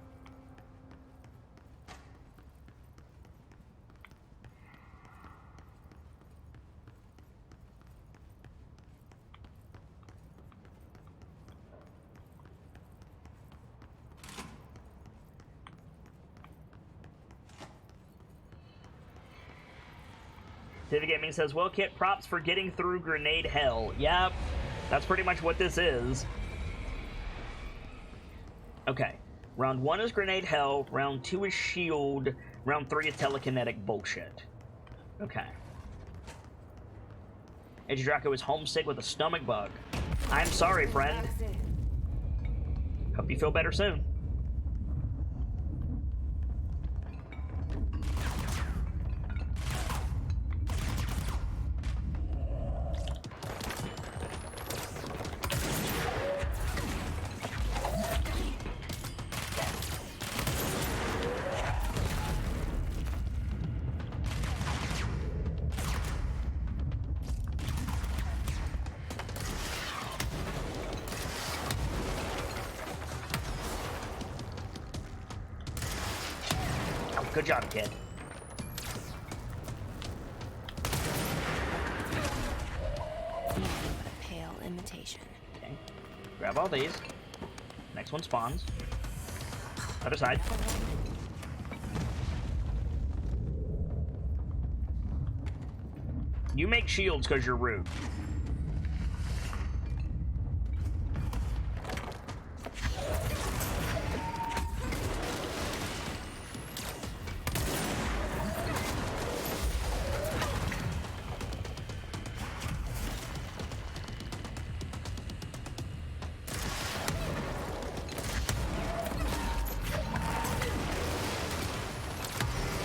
David Gaming says, well, Kit, props for getting through grenade hell. Yep, that's pretty much what this is. Okay, round 1 is grenade hell, round 2 is shield, round 3 is telekinetic bullshit. Okay. Edge Draco is homesick with a stomach bug. I'm sorry, friend. Hope you feel better soon. Good job, kid. Nothing but a pale imitation. Okay. Grab all these. Next one spawns. Other side. You make shields because you're rude.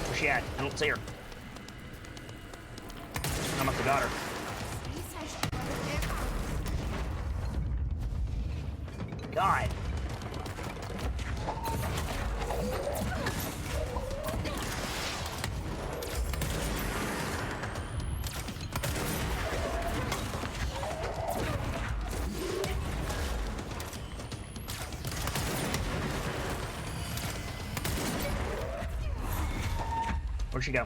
Where's she at? I don't see her. I must have got her. God. Where'd she go?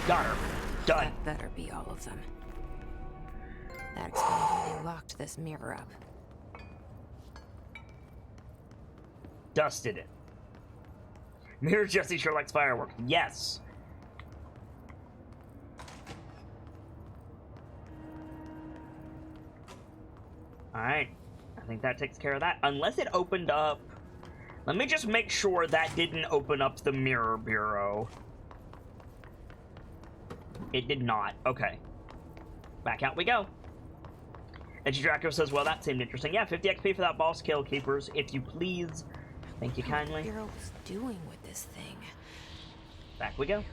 Got her. Done. That better be all of them. That explains why they locked this mirror up. Dusted it. Mirror Jesse sure likes fireworks. Yes. Alright. I think that takes care of that. Unless it opened up... Let me just make sure that didn't open up the Mirror Bureau. It did not. Okay. Back out we go. Edgy Draco says, well, that seemed interesting. Yeah, 50 XP for that boss kill, keepers, if you please. Thank you kindly. What the Bureau was doing with this thing? Back we go.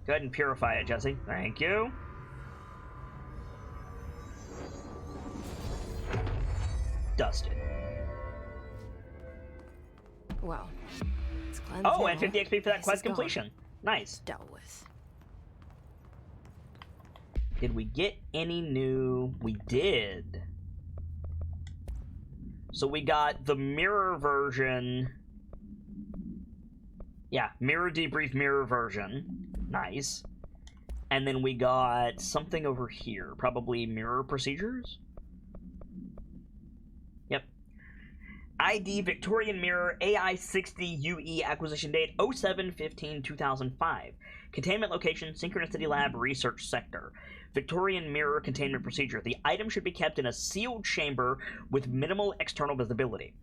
Go ahead and purify it, Jesse. Thank you. Dusted. Well, it's cleansed Oh, now. and 50 XP for that This quest is gone. completion. Nice. Dealt with. Did we get any new... We did. So we got the mirror version. Yeah, mirror debrief mirror version. Nice. And then we got something over here. Probably mirror procedures? Yep. ID Victorian Mirror AI60 UE acquisition date 07/15/2005. Containment location Synchronicity Lab Research Sector. Victorian Mirror containment procedure. The item should be kept in a sealed chamber with minimal external visibility.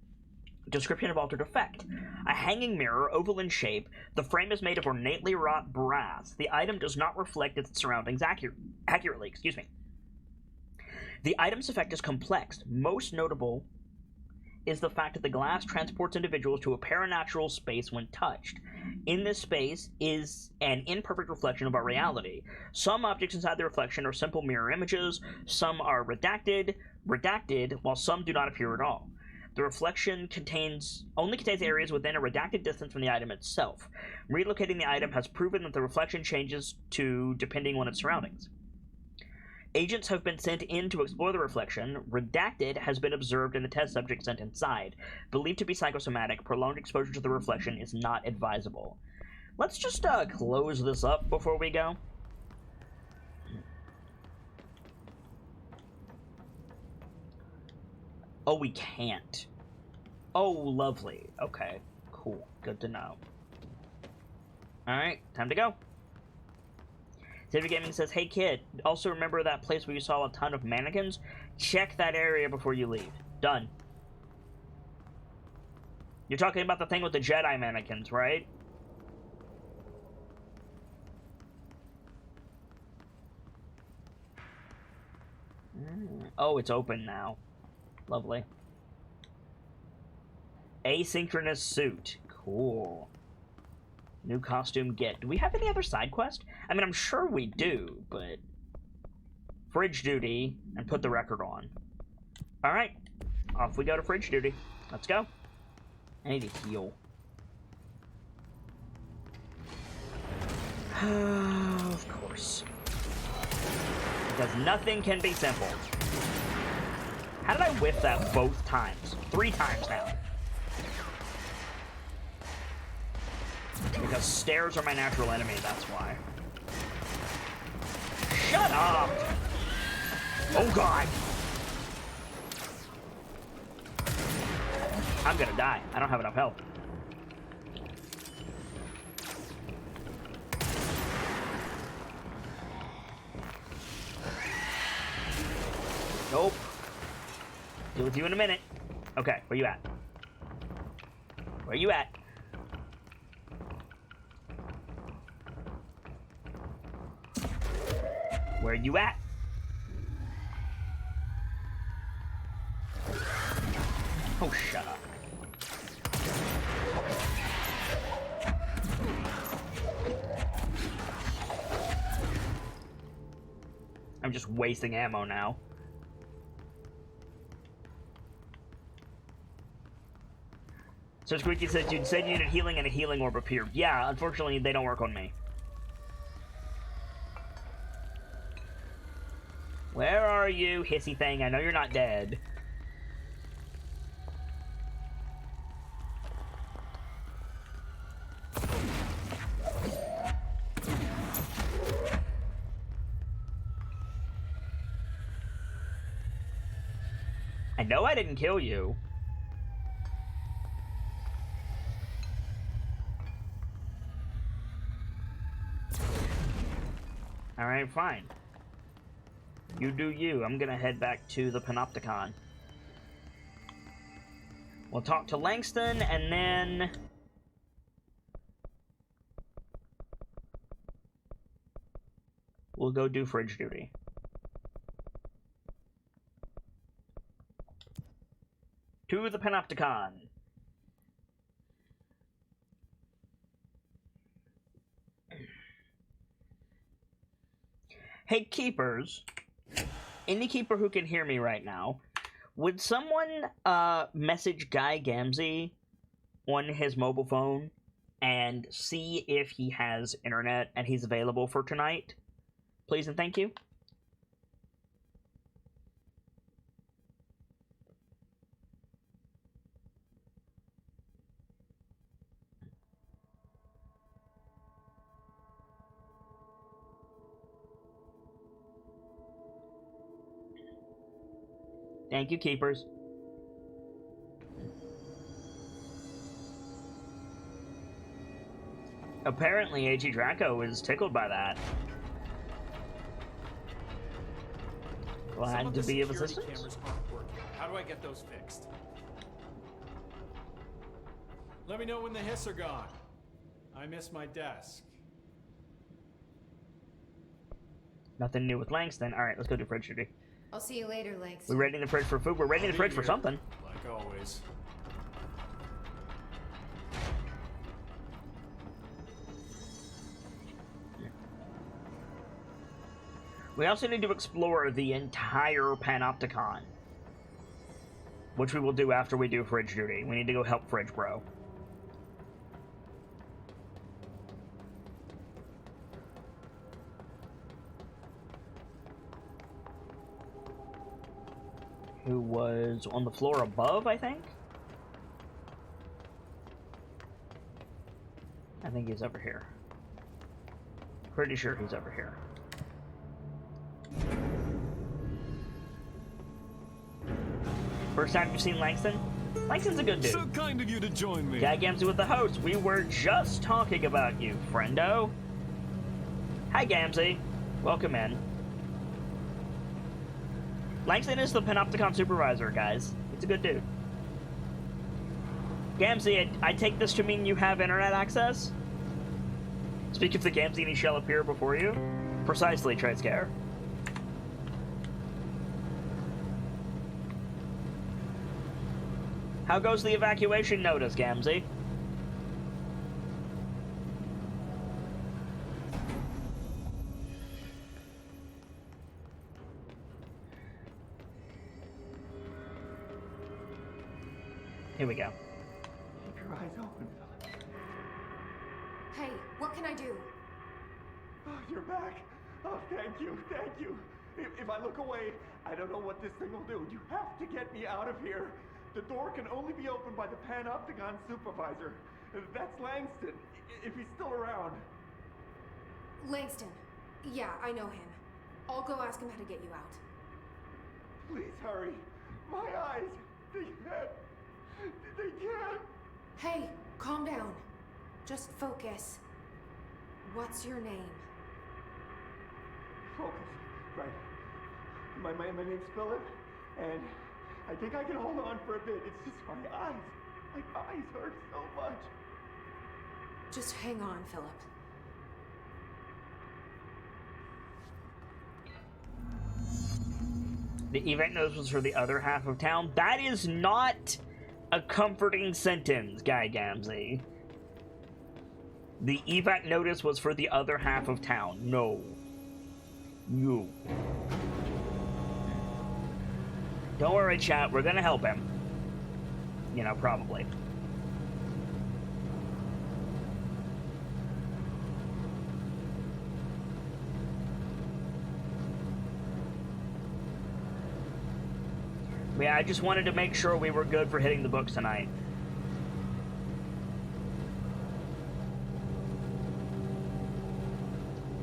Description of altered effect. A hanging mirror, oval in shape. The frame is made of ornately wrought brass. The item does not reflect its surroundings accurately. Excuse me. The item's effect is complex. Most notable is the fact that the glass transports individuals to a paranatural space when touched. In this space is an imperfect reflection of our reality. Some objects inside the reflection are simple mirror images, some are redacted, while some do not appear at all. The reflection only contains areas within a redacted distance from the item itself. Relocating the item has proven that the reflection changes depending on its surroundings. Agents have been sent in to explore the reflection. Redacted has been observed in the test subject sent inside. Believed to be psychosomatic, prolonged exposure to the reflection is not advisable. Let's just close this up before we go. Oh, we can't. Oh, lovely. Okay, cool. Good to know. Alright, time to go. Xavier Gaming says, hey kid, also remember that place where you saw a ton of mannequins? Check that area before you leave. Done. You're talking about the thing with the Jedi mannequins, right? Oh, it's open now. Lovely. Asynchronous suit. Cool. New costume get. Do we have any other side quest? I mean, I'm sure we do, but... Fridge duty, and put the record on. Alright, off we go to fridge duty. Let's go. I need to heal. Of course. Because nothing can be simple. How did I whiff that both times? 3 times now. Because stairs are my natural enemy, that's why. Shut up! Oh god! I'm gonna die. I don't have enough health. Nope. Deal with you in a minute. Okay, where you at? Where you at? Where you at? Oh, shut up. I'm just wasting ammo now. So Squeaky says, you said you needed healing and a healing orb appeared. Yeah, unfortunately, they don't work on me. Where are you, hissy thing? I know you're not dead. I know I didn't kill you. Alright, fine. You do you. I'm gonna head back to the Panopticon. We'll talk to Langston, and then... we'll go do fridge duty. To the Panopticon. Hey, keepers. Any keeper who can hear me right now, would someone message Guy Gamzee on his mobile phone and see if he has internet and he's available for tonight? Please and thank you. Thank you, keepers. Apparently, A.G. Draco is tickled by that. Glad to be of assistance. Cameras aren't working. How do I get those fixed? Let me know when the hiss are gone. I miss my desk. Nothing new with Langston. Alright, let's go do fridge duty. I'll see you later, Langston. We're raiding the fridge for food. We're raiding the fridge for something. Like always. We also need to explore the entire Panopticon, which we will do after we do fridge duty. We need to go help Fridge Bro. Who was on the floor above, I think? I think he's over here. Pretty sure he's over here. First time you've seen Langston? Langston's a good dude. So kind of you to join me. Guy Gamzee with the host. We were just talking about you, friendo. Hi, Gamzee. Welcome in. Langston is the Panopticon supervisor, guys. He's a good dude. Gamzee, I take this to mean you have internet access? Speak if the Gamzini shall appear before you. Precisely, Triscare. How goes the evacuation notice, Gamzee? Here we go. Keep your eyes open, Philip. Hey, what can I do? Oh, you're back. Oh, thank you, thank you. If I look away, I don't know what this thing will do. You have to get me out of here. The door can only be opened by the Panopticon supervisor. That's Langston, if he's still around. Langston. Yeah, I know him. I'll go ask him how to get you out. Please hurry. My eyes, they can't. Hey, calm down. Just focus. What's your name? Focus. Right. My name's Philip, and I think I can hold on for a bit. It's just my eyes. My eyes hurt so much. Just hang on, Philip. The evac notice was for the other half of town. That is not a comforting sentence, Guy Gamzee. The evac notice was for the other half of town. No. You. Don't worry, chat. We're gonna help him. You know, probably. Yeah, I just wanted to make sure we were good for hitting the books tonight.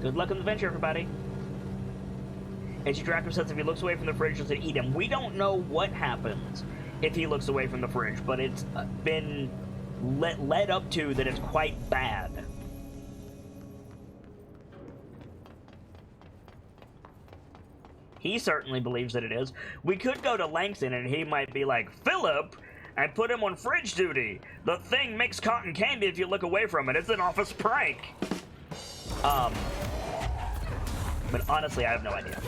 Good luck in the venture, everybody. Edgy Draco says if he looks away from the fridge, does it eat him? We don't know what happens if he looks away from the fridge, but it's been led up to that it's quite bad. He certainly believes that it is. We could go to Langston and he might be like, Philip, and put him on fridge duty. The thing makes cotton candy if you look away from it. It's an office prank. But honestly, I have no idea.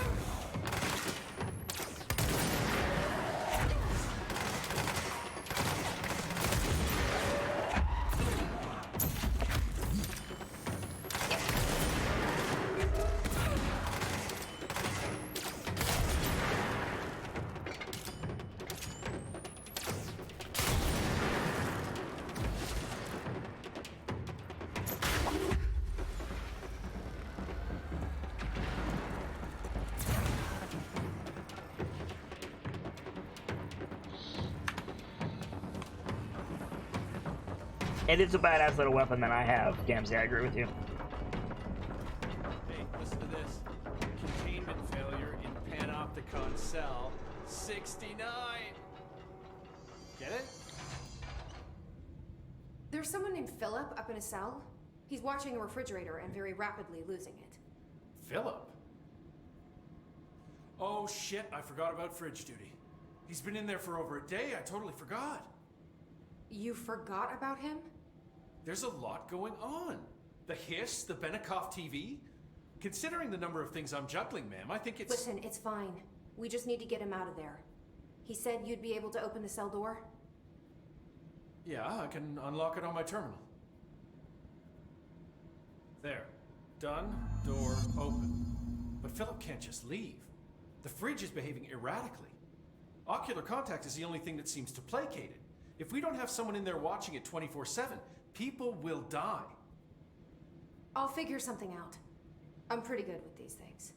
It is a badass little weapon that I have, Gamzee, I agree with you. Hey, listen to this. Containment failure in Panopticon cell 69. Get it? There's someone named Philip up in a cell. He's watching a refrigerator and very rapidly losing it. Philip? Oh shit, I forgot about fridge duty. He's been in there for over a day, I totally forgot. You forgot about him? There's a lot going on. The hiss, the Benikoff TV. Considering the number of things I'm juggling, ma'am, I think it's... Listen, it's fine. We just need to get him out of there. He said you'd be able to open the cell door? Yeah, I can unlock it on my terminal. There. Done. Door open. But Philip can't just leave. The fridge is behaving erratically. Ocular contact is the only thing that seems to placate it. If we don't have someone in there watching it 24/7, people will die. I'll figure something out. I'm pretty good with these things.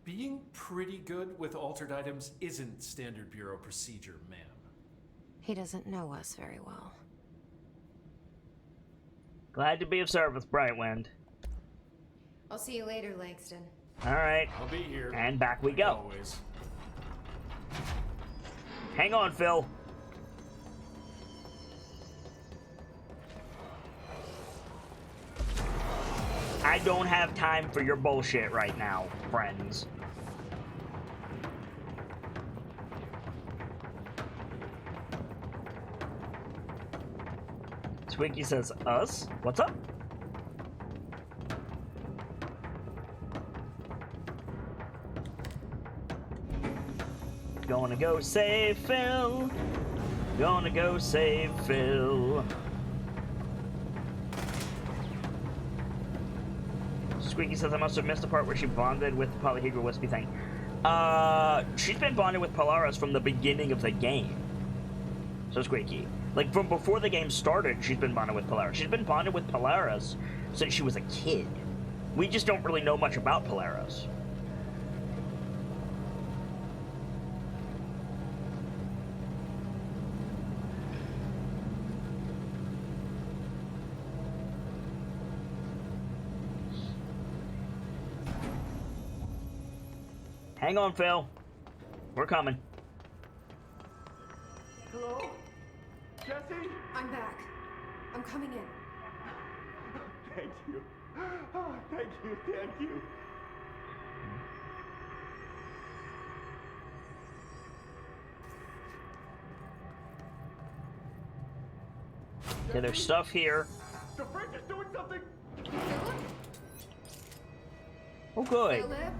Being pretty good with altered items isn't standard bureau procedure, ma'am. He doesn't know us very well. Glad to be of service, Brightwind. I'll see you later, Langston. Alright. I'll be here. And back we go. Always. Hang on, Phil. I don't have time for your bullshit right now, friends. Twinkie says, us? What's up? Gonna go save Phil. Gonna go save Phil. Squeaky says, I must have missed the part where she bonded with the polyhedral wispy thing. She's been bonded with Polaris from the beginning of the game. So Squeaky. Like, from before the game started, she's been bonded with Polaris. She's been bonded with Polaris since she was a kid. We just don't really know much about Polaris. Hang on, Phil. We're coming. Hello? Jesse? I'm back. I'm coming in. Thank you. Oh, thank you, thank you. Okay, there's stuff here. The fridge is doing something! Philip? Oh, good. Philip?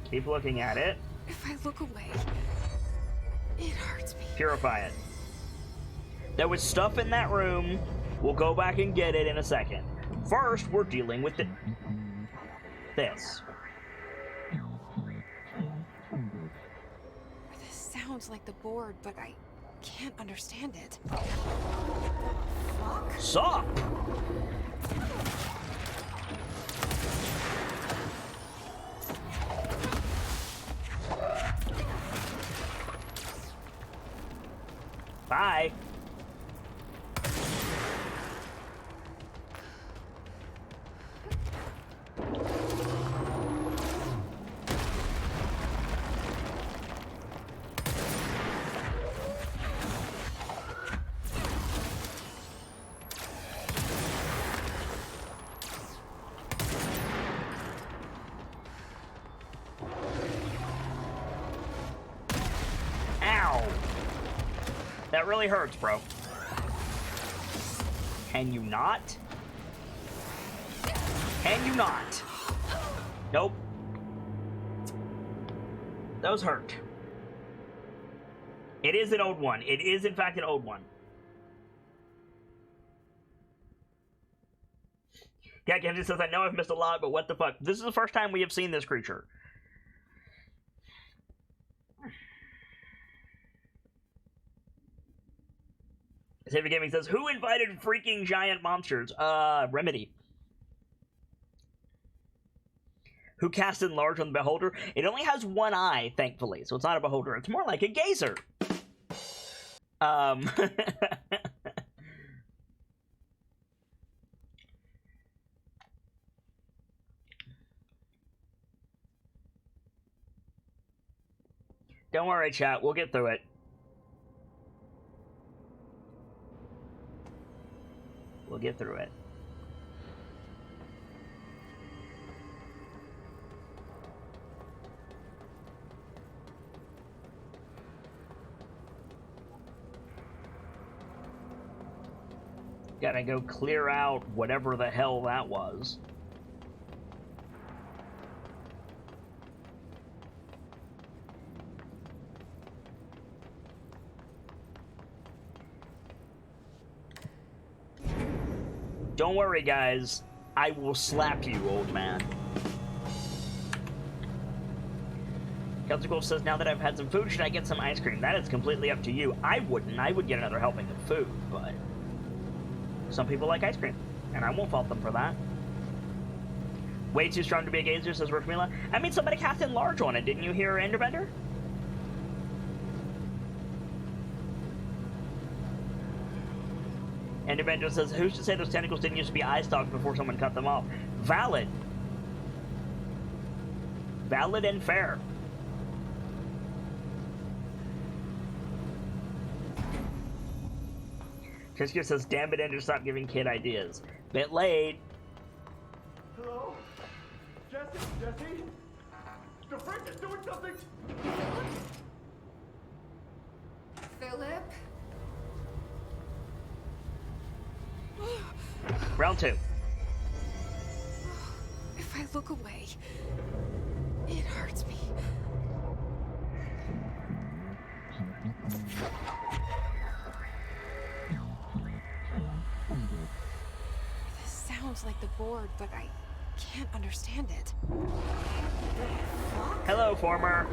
Keep looking at it. If I look away, it hurts me. Purify it. There was stuff in that room. We'll go back and get it in a second. First, we're dealing with this. This sounds like the board, but I can't understand it. Sup? Bye. Ow! That really hurts, bro. Can you not? Can you not? Nope. Those hurt. It is an old one. It is, in fact, an old one. Yeah, Kenji says, I know I've missed a lot, but what the fuck? This is the first time we have seen this creature. Saber Gaming says, who invited freaking giant monsters? Remedy. Who cast enlarge on the beholder? It only has one eye, thankfully, so it's not a beholder. It's more like a gazer. Don't worry, chat. We'll get through it. We'll get through it. Gotta go clear out whatever the hell that was. Don't worry, guys. I will slap you, old man. Celtic Wolf says, now that I've had some food, should I get some ice cream? That is completely up to you. I wouldn't. I would get another helping of food, but some people like ice cream, and I won't fault them for that. Way too strong to be a gazer, says Rishmila. I mean, somebody cast enlarge on it. Didn't you hear Enderbender? Enderbender says, who's to say those tentacles didn't used to be eye stalks before someone cut them off? Valid. Valid and fair. Trisker says, damn it, Ender, stop giving kid ideas. Bit late. Hello? Jesse? Jesse? The fridge is doing something! Philip? Round 2. If I look away, it hurts me. This sounds like the board, but I can't understand it. Hello, former.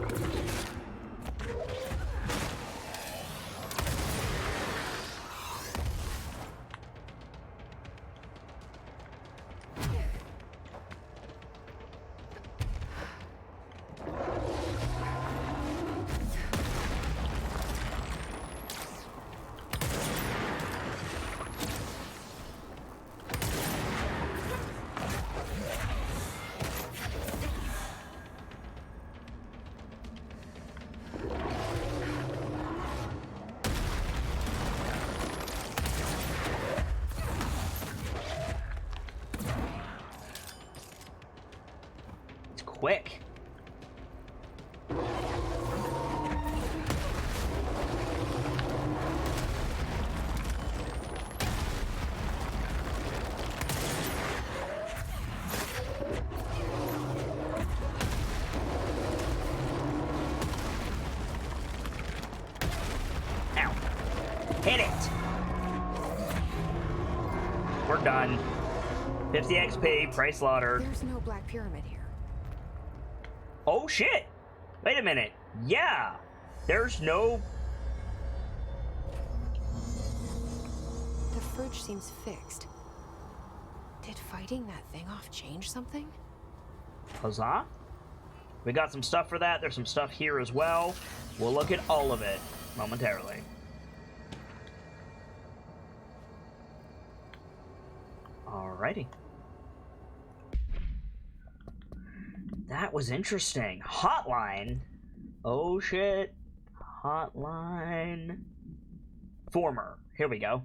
quick. Ow. Hit it! We're done. 50 XP, price slaughter. There's no Black Pyramid here. Oh shit! Wait a minute. Yeah! There's no... The fridge seems fixed. Did fighting that thing off change something? Huzzah. We got some stuff for that. There's some stuff here as well. We'll look at all of it momentarily. Alrighty. That was interesting. Hotline? Oh shit. Hotline. Former. Here we go.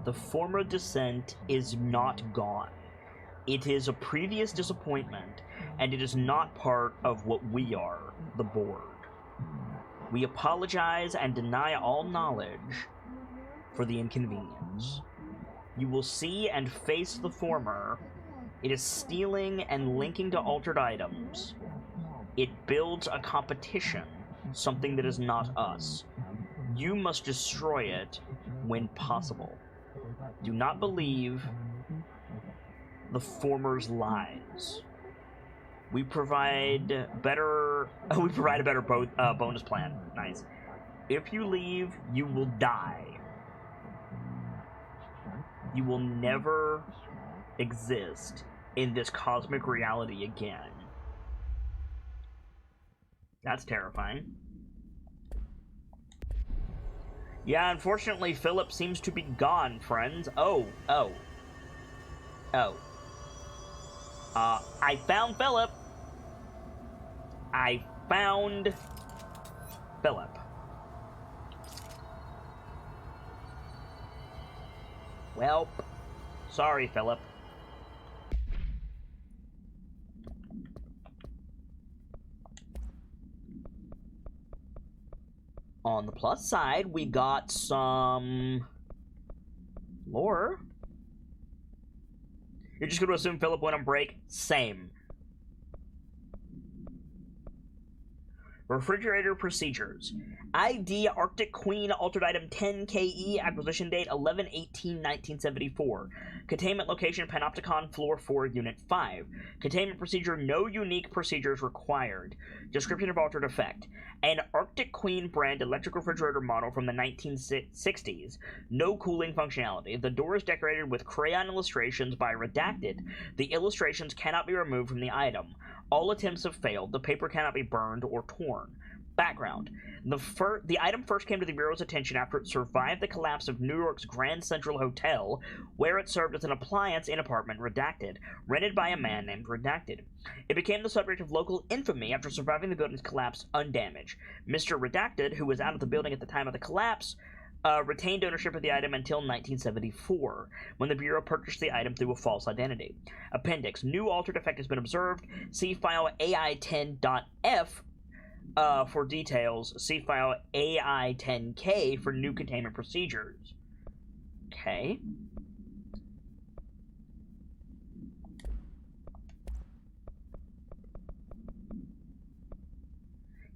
The former descent is not gone. It is a previous disappointment, and it is not part of what we are, the board. We apologize and deny all knowledge for the inconvenience. You will see and face the former. It is stealing and linking to altered items. It builds a competition, something that is not us. You must destroy it when possible. Do not believe the former's lies. We provide a better bonus plan. Nice. If you leave, you will die. You will never exist in this cosmic reality again. That's terrifying. Yeah, unfortunately, Philip seems to be gone, friends. Oh. I found Philip. I found Philip. Welp. Sorry, Philip. On the plus side, we got some lore. You're just going to assume Philip went on break? Same. Refrigerator procedures. ID Arctic Queen altered item 10KE, acquisition date 11/18/1974. Containment location Panopticon floor 4 unit 5. Containment procedure no unique procedures required. Description of altered effect. An Arctic Queen brand electric refrigerator model from the 1960s. No cooling functionality. The door is decorated with crayon illustrations by Redacted. The illustrations cannot be removed from the item. All attempts have failed. The paper cannot be burned or torn. Background. The item first came to the Bureau's attention after it survived the collapse of New York's Grand Central Hotel, where it served as an appliance in apartment Redacted, rented by a man named Redacted. It became the subject of local infamy after surviving the building's collapse undamaged. Mr. Redacted, who was out of the building at the time of the collapse, retained ownership of the item until 1974, when the Bureau purchased the item through a false identity. Appendix. New altered effect has been observed. See file AI10.f for details. See file AI10K for new containment procedures. Okay.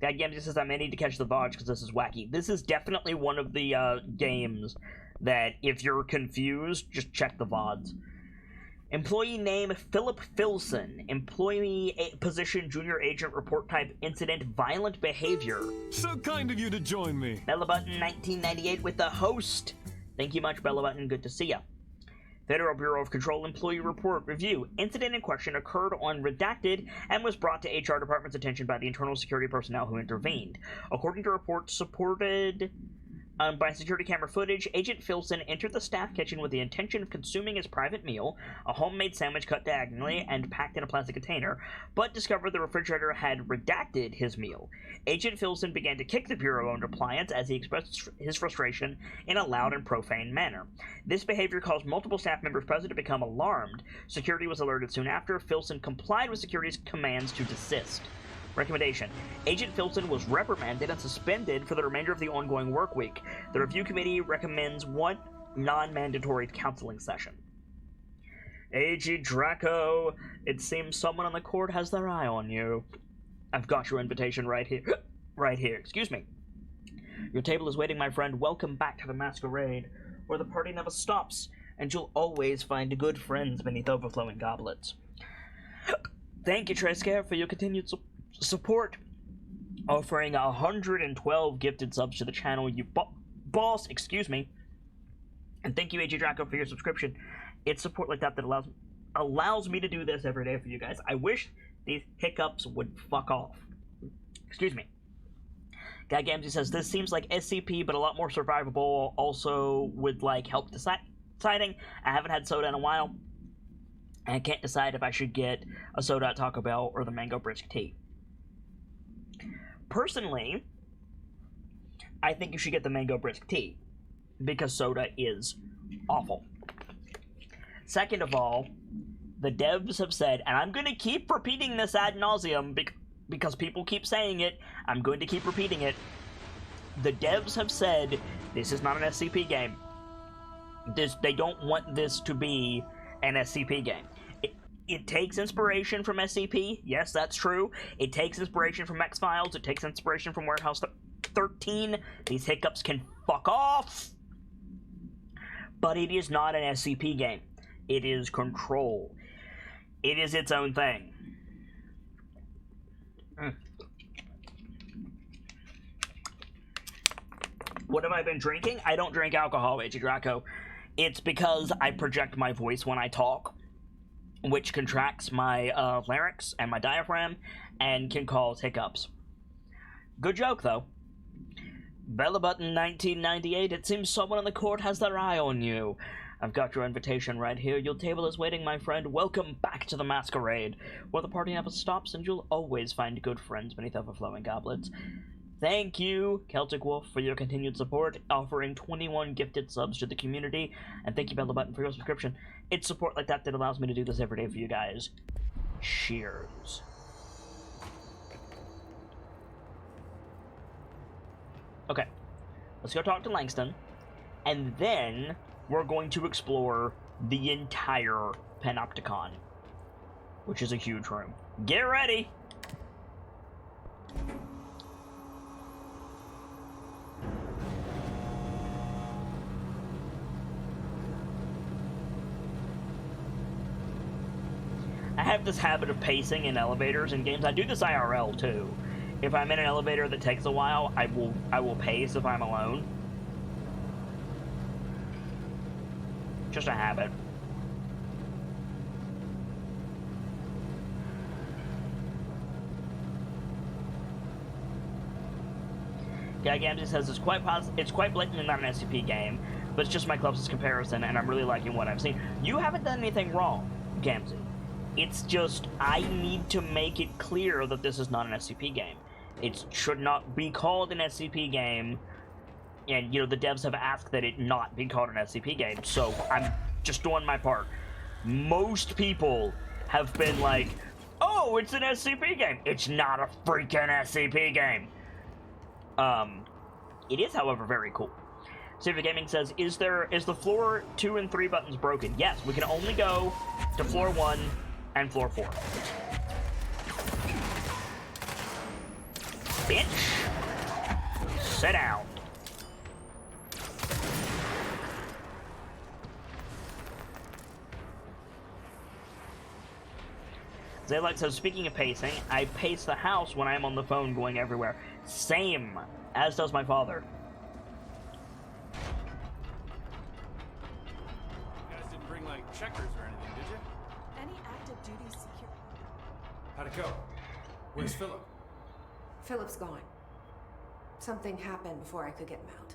That game just says I may need to catch the VODs because this is wacky. This is definitely one of the games that if you're confused, just check the VODs. Employee name Philip Filson. Employee position Junior Agent. Report type Incident Violent Behavior. So kind of you to join me. Bella Button 1998 with the host. Thank you much, Bella Button. Good to see ya. Federal Bureau of Control Employee Report Review. Incident in question occurred on Redacted and was brought to HR Department's attention by the internal security personnel who intervened. According to reports supported By security camera footage, Agent Filson entered the staff kitchen with the intention of consuming his private meal, a homemade sandwich cut diagonally and packed in a plastic container, but discovered the refrigerator had redacted his meal. Agent Filson began to kick the Bureau-owned appliance as he expressed his frustration in a loud and profane manner. This behavior caused multiple staff members present to become alarmed. Security was alerted soon after. Filson complied with security's commands to desist. Recommendation. Agent Filson was reprimanded and suspended for the remainder of the ongoing work week. The review committee recommends one non-mandatory counseling session. Agent Draco, it seems someone on the court has their eye on you. I've got your invitation right here. Right here, excuse me. Your table is waiting, my friend. Welcome back to the masquerade, where the party never stops, and you'll always find good friends beneath overflowing goblets. Thank you, Trescare, for your continued support, offering 112 gifted subs to the channel, you boss, excuse me. And thank you, AJ Draco, for your subscription. It's support like that that allows me to do this every day for you guys. I wish these hiccups would fuck off. Excuse me. Guy Gamsey says, this seems like SCP, but a lot more survivable, also with, like, help deciding. I haven't had soda in a while, and I can't decide if I should get a soda at Taco Bell or the mango brisk tea. Personally, I think you should get the mango brisk tea, because soda is awful. Second of all, the devs have said, and I'm going to keep repeating this ad nauseum because people keep saying it, I'm going to keep repeating it. The devs have said, this is not an SCP game. They don't want this to be an SCP game. It takes inspiration from SCP. Yes, that's true. It takes inspiration from X-Files. It takes inspiration from Warehouse 13. These hiccups can fuck off. But it is not an SCP game. It is Control. It is its own thing. What have I been drinking? I don't drink alcohol, AJ Draco. It's because I project my voice when I talk, which contracts my larynx and my diaphragm and can cause hiccups. Good joke, though. Bellabutton 1998, it seems someone on the court has their eye on you. I've got your invitation right here. Your table is waiting, my friend. Welcome back to the masquerade, where the party never stops and you'll always find good friends beneath overflowing goblets. Thank you, Celtic Wolf, for your continued support, offering 21 gifted subs to the community, and thank you, Bellabutton, for your subscription. It's support like that that allows me to do this every day for you guys. Cheers. Okay, let's go talk to Langston, and then we're going to explore the entire Panopticon, which is a huge room. Get ready! I have this habit of pacing in elevators in games. I do this IRL too. If I'm in an elevator that takes a while, I will pace if I'm alone. Just a habit. Guy Gamsey says it's quite blatantly not an SCP game, but it's just my closest comparison, and I'm really liking what I've seen. You haven't done anything wrong, Gamsey. It's just, I need to make it clear that this is not an SCP game. It should not be called an SCP game, and, you know, the devs have asked that it not be called an SCP game, so I'm just doing my part. Most people have been like, oh, it's an SCP game. It's not a freaking SCP game. It is, however, very cool. Civic Gaming says, is the floor 2 and 3 buttons broken? Yes, we can only go to floor 1 and floor 4. Bitch! Sit down. Zaylight says, speaking of pacing, I pace the house when I'm on the phone going everywhere. Same, as does my father. You guys didn't bring, like, checkers or anything, did you? Any active duty secure? How'd it go? Where's Philip? Philip's gone. Something happened before I could get him out.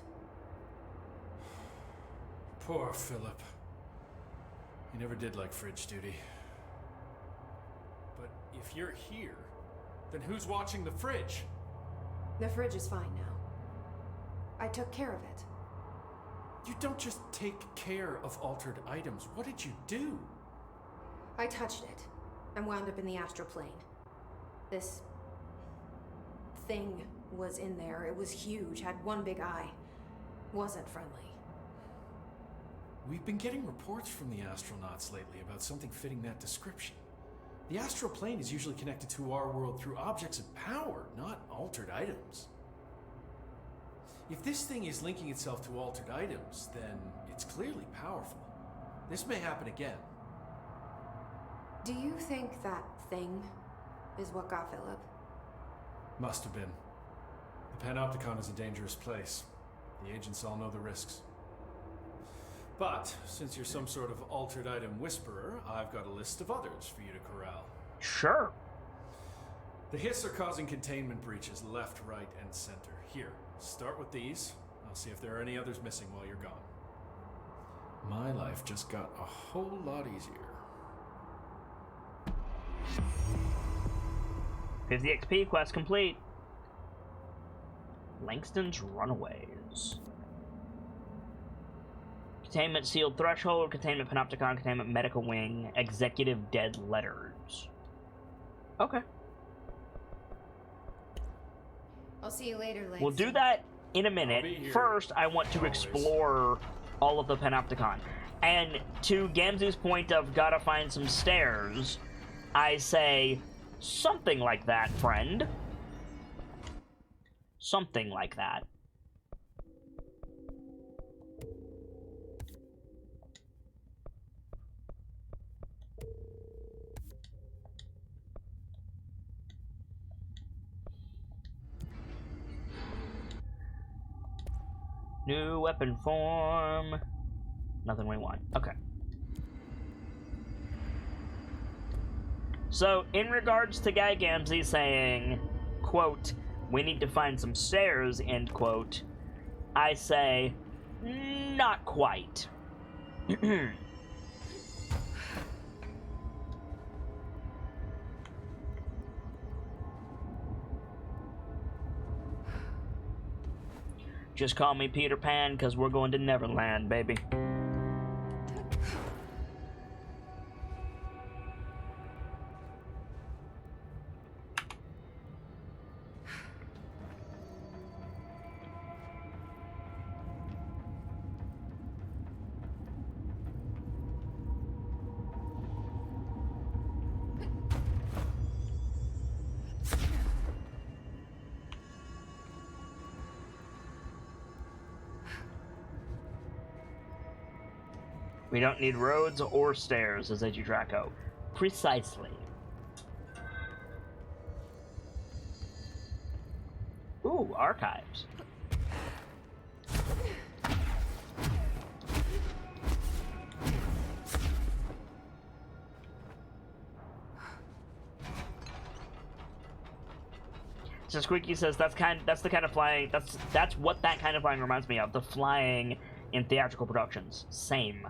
Poor Philip. He never did like fridge duty. But if you're here, then who's watching the fridge? The fridge is fine now. I took care of it. You don't just take care of altered items. What did you do? I touched it and wound up in the astral plane. This thing was in there. It was huge, had one big eye. Wasn't friendly. We've been getting reports from the astronauts lately about something fitting that description. The astral plane is usually connected to our world through objects of power, not altered items. If this thing is linking itself to altered items, then it's clearly powerful. This may happen again. Do you think that thing is what got Philip? Must have been. The Panopticon is a dangerous place. The agents all know the risks. But, since you're some sort of altered item whisperer, I've got a list of others for you to corral. Sure. The Hiss are causing containment breaches left, right, and center. Here, start with these. I'll see if there are any others missing while you're gone. My life just got a whole lot easier. 50 XP, quest complete. Langston's Runaways. Containment Sealed Threshold, Containment Panopticon, Containment Medical Wing, Executive Dead Letters. Okay. I'll see you later, Langston. We'll do that in a minute. First, I want to explore all of the Panopticon. And to Gamzu's point of gotta find some stairs, I say something like that, friend. Something like that. New weapon form. Nothing we want. Okay. So, in regards to Guy Gamzee saying, quote, we need to find some stairs, end quote, I say, not quite. Just call me Peter Pan, because we're going to Neverland, baby. We don't need roads or stairs, as Eiji Draco. Precisely. Ooh, archives. So Squeaky says that's the kind of flying that's what that kind of flying reminds me of. The flying in theatrical productions. Same.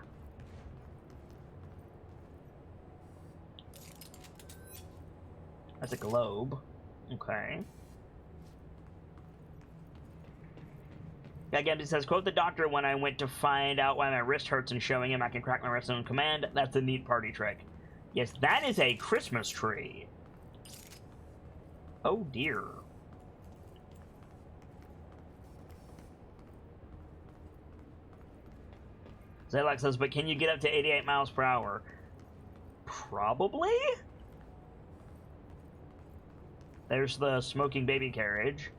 That's a globe. Okay. Gamzee says, quote the doctor when I went to find out why my wrist hurts and showing him I can crack my wrist on command. That's a neat party trick. Yes, that is a Christmas tree. Oh dear. Zaylac says, but can you get up to 88 miles per hour? Probably? There's the smoking baby carriage.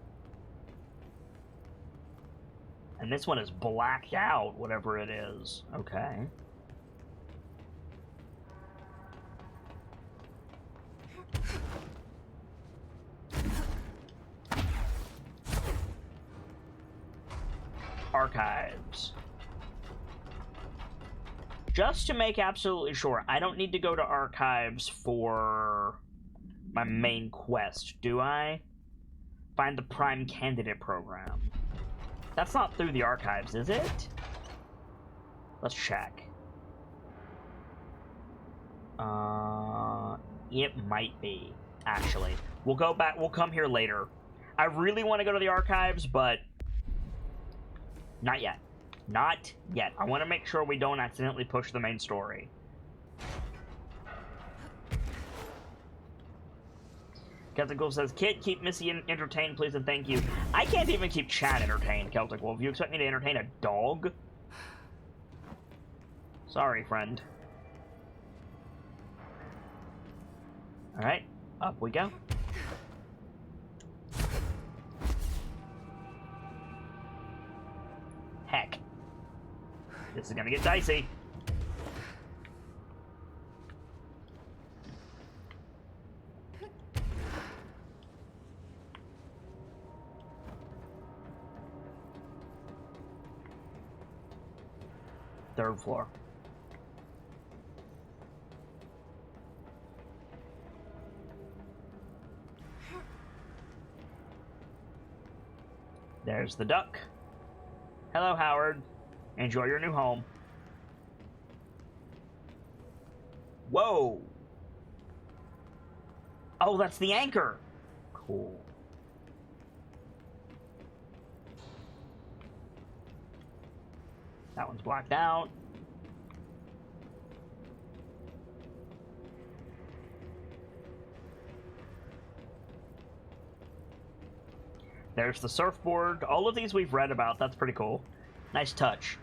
And this one is blacked out, whatever it is. Okay. Archives. Just to make absolutely sure, I don't need to go to archives for my main quest, do I? Find the Prime Candidate program. That's not through the archives, is it? Let's check. It might be, actually. We'll go back. We'll come here later. I really want to go to the archives, but not yet. Not yet. I want to make sure we don't accidentally push the main story. Celtic Wolf says, Kid, keep Missy entertained, please, and thank you. I can't even keep Chad entertained, Celtic Wolf. You expect me to entertain a dog? Sorry, friend. Alright, up we go. Heck. This is gonna get dicey. Third floor. There's the duck. Hello, Howard. Enjoy your new home. Whoa! Oh, that's the anchor! Cool. That one's blacked out. There's the surfboard. All of these we've read about. That's pretty cool. Nice touch.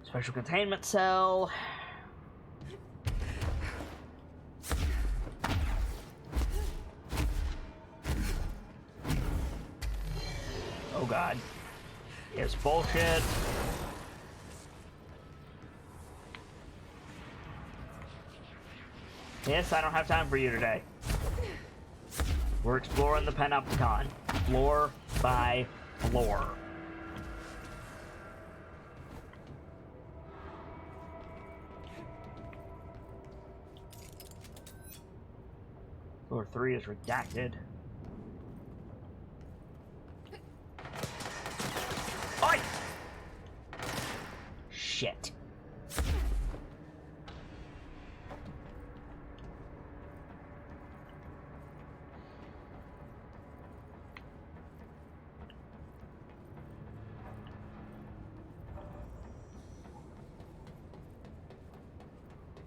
Special containment cell. Oh god. It's bullshit. Yes, I don't have time for you today. We're exploring the Panopticon. Floor by floor. Floor 3 is redacted. Oi! Shit.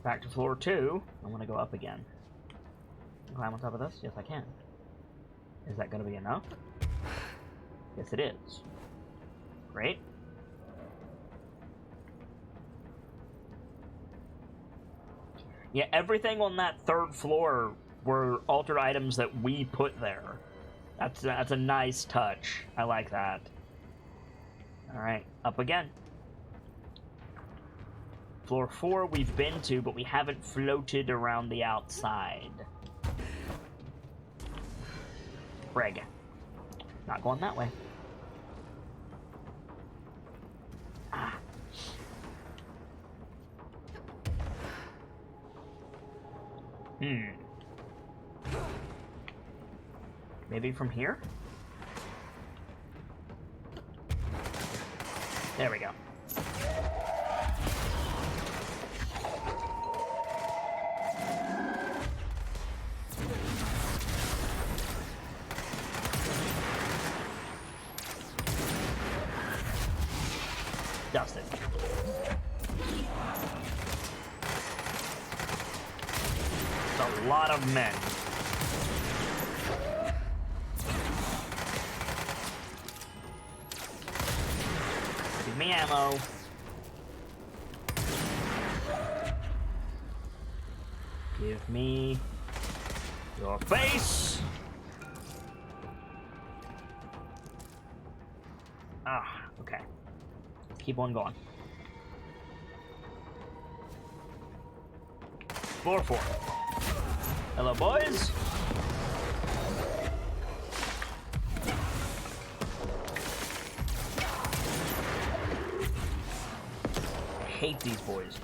Back to floor 2. I want to go up again. Climb on top of this? Yes, I can. Is that going to be enough? Yes, it is. Great. Yeah, everything on that third floor were altered items that we put there. That's a nice touch. I like that. Alright, up again. Floor 4 we've been to, but we haven't floated around the outside. Greg. Not going that way. Ah. Maybe from here? There we go. Dusted. It's a lot of men. Give me ammo. Give me your face. Ah, okay. Keep on going. Floor 4. Hello, boys. I hate these boys.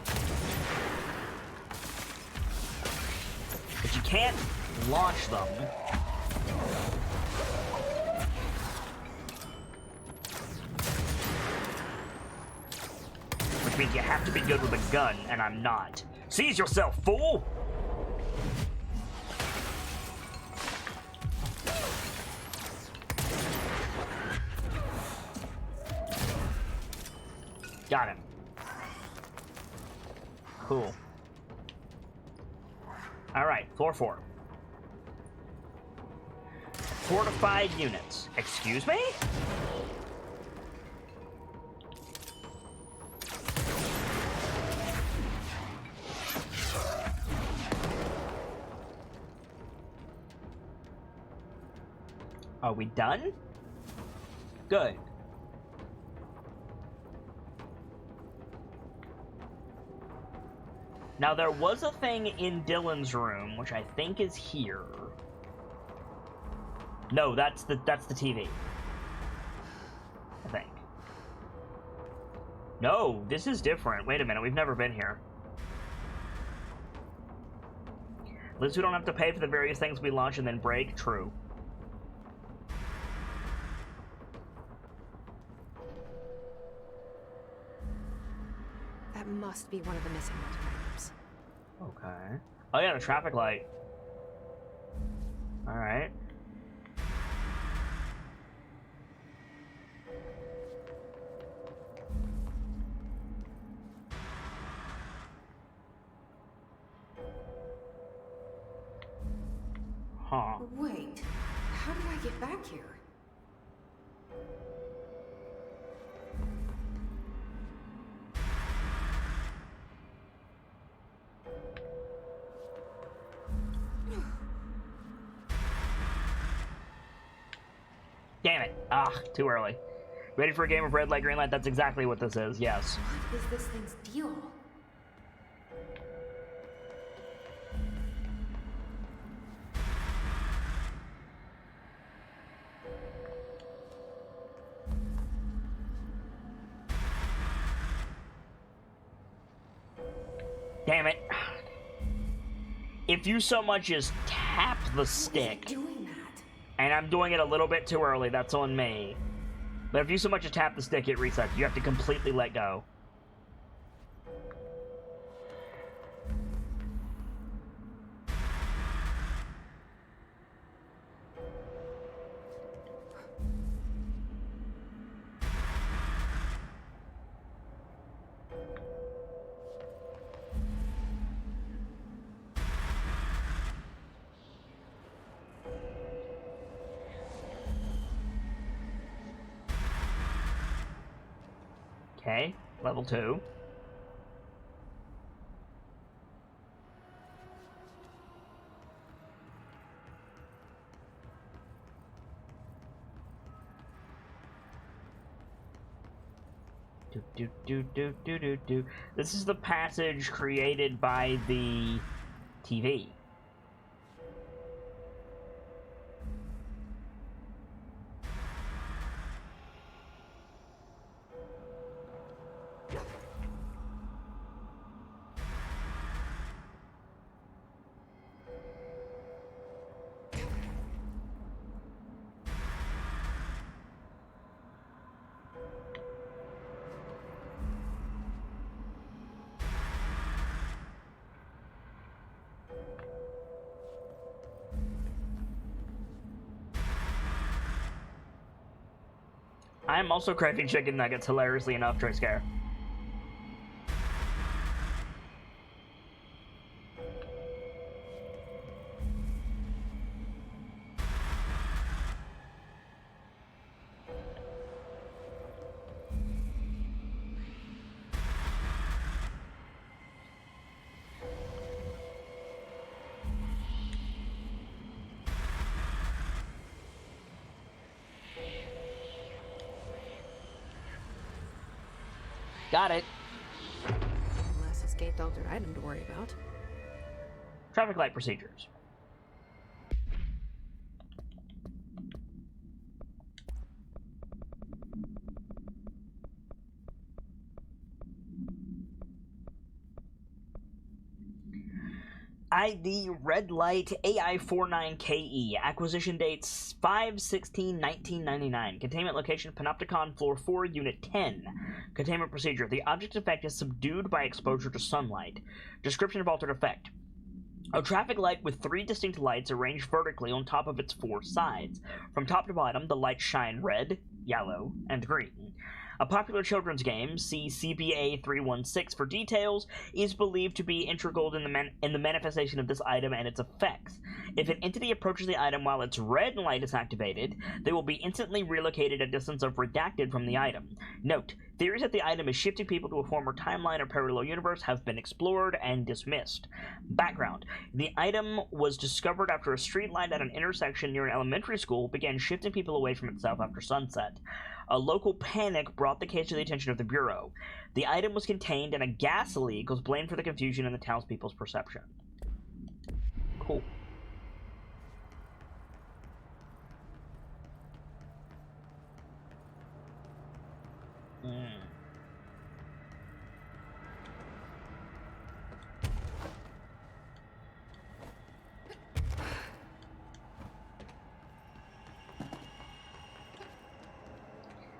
can't launch them. Which means you have to be good with a gun, and I'm not. Seize yourself, fool! Got him. Cool. Alright, floor 4. Fortified units. Excuse me? Are we done? Good. Now, there was a thing in Dylan's room, which I think is here. No, that's the TV. I think. No, this is different. Wait a minute, we've never been here. At least we don't have to pay for the various things we launch and then break. True. That must be one of the missing multimeters. Okay. Oh yeah, the traffic light. Alright. Huh. Wait, how did I get back here? Damn it. Ah, too early. Ready for a game of red light, green light? That's exactly what this is, yes. What is this thing's deal? Damn it. If you so much as tap the stick, Doing that? and I'm doing it a little bit too early, that's on me. But if you so much as tap the stick, it resets. You have to completely let go. Okay, level 2. Do. This is the passage created by the TV. I am also craving chicken nuggets, hilariously enough, Troy Scare. Got it. Less escaped altered item to worry about. Traffic light procedures. ID Red Light AI49KE. Acquisition dates 5/16/1999. Containment location Panopticon Floor 4, Unit 10. Containment procedure. The object effect is subdued by exposure to sunlight. Description of altered effect. A traffic light with 3 distinct lights arranged vertically on top of its 4 sides. From top to bottom, the lights shine red, yellow, and green. A popular children's game, see CBA 316 for details, is believed to be integral in the manifestation of this item and its effects. If an entity approaches the item while its red light is activated, they will be instantly relocated a distance of redacted from the item. Note, theories that the item is shifting people to a former timeline or parallel universe have been explored and dismissed. Background. The item was discovered after a street light at an intersection near an elementary school began shifting people away from itself after sunset. A local panic brought the case to the attention of the Bureau. The item was contained and a gas leak was blamed for the confusion in the townspeople's perception. Cool.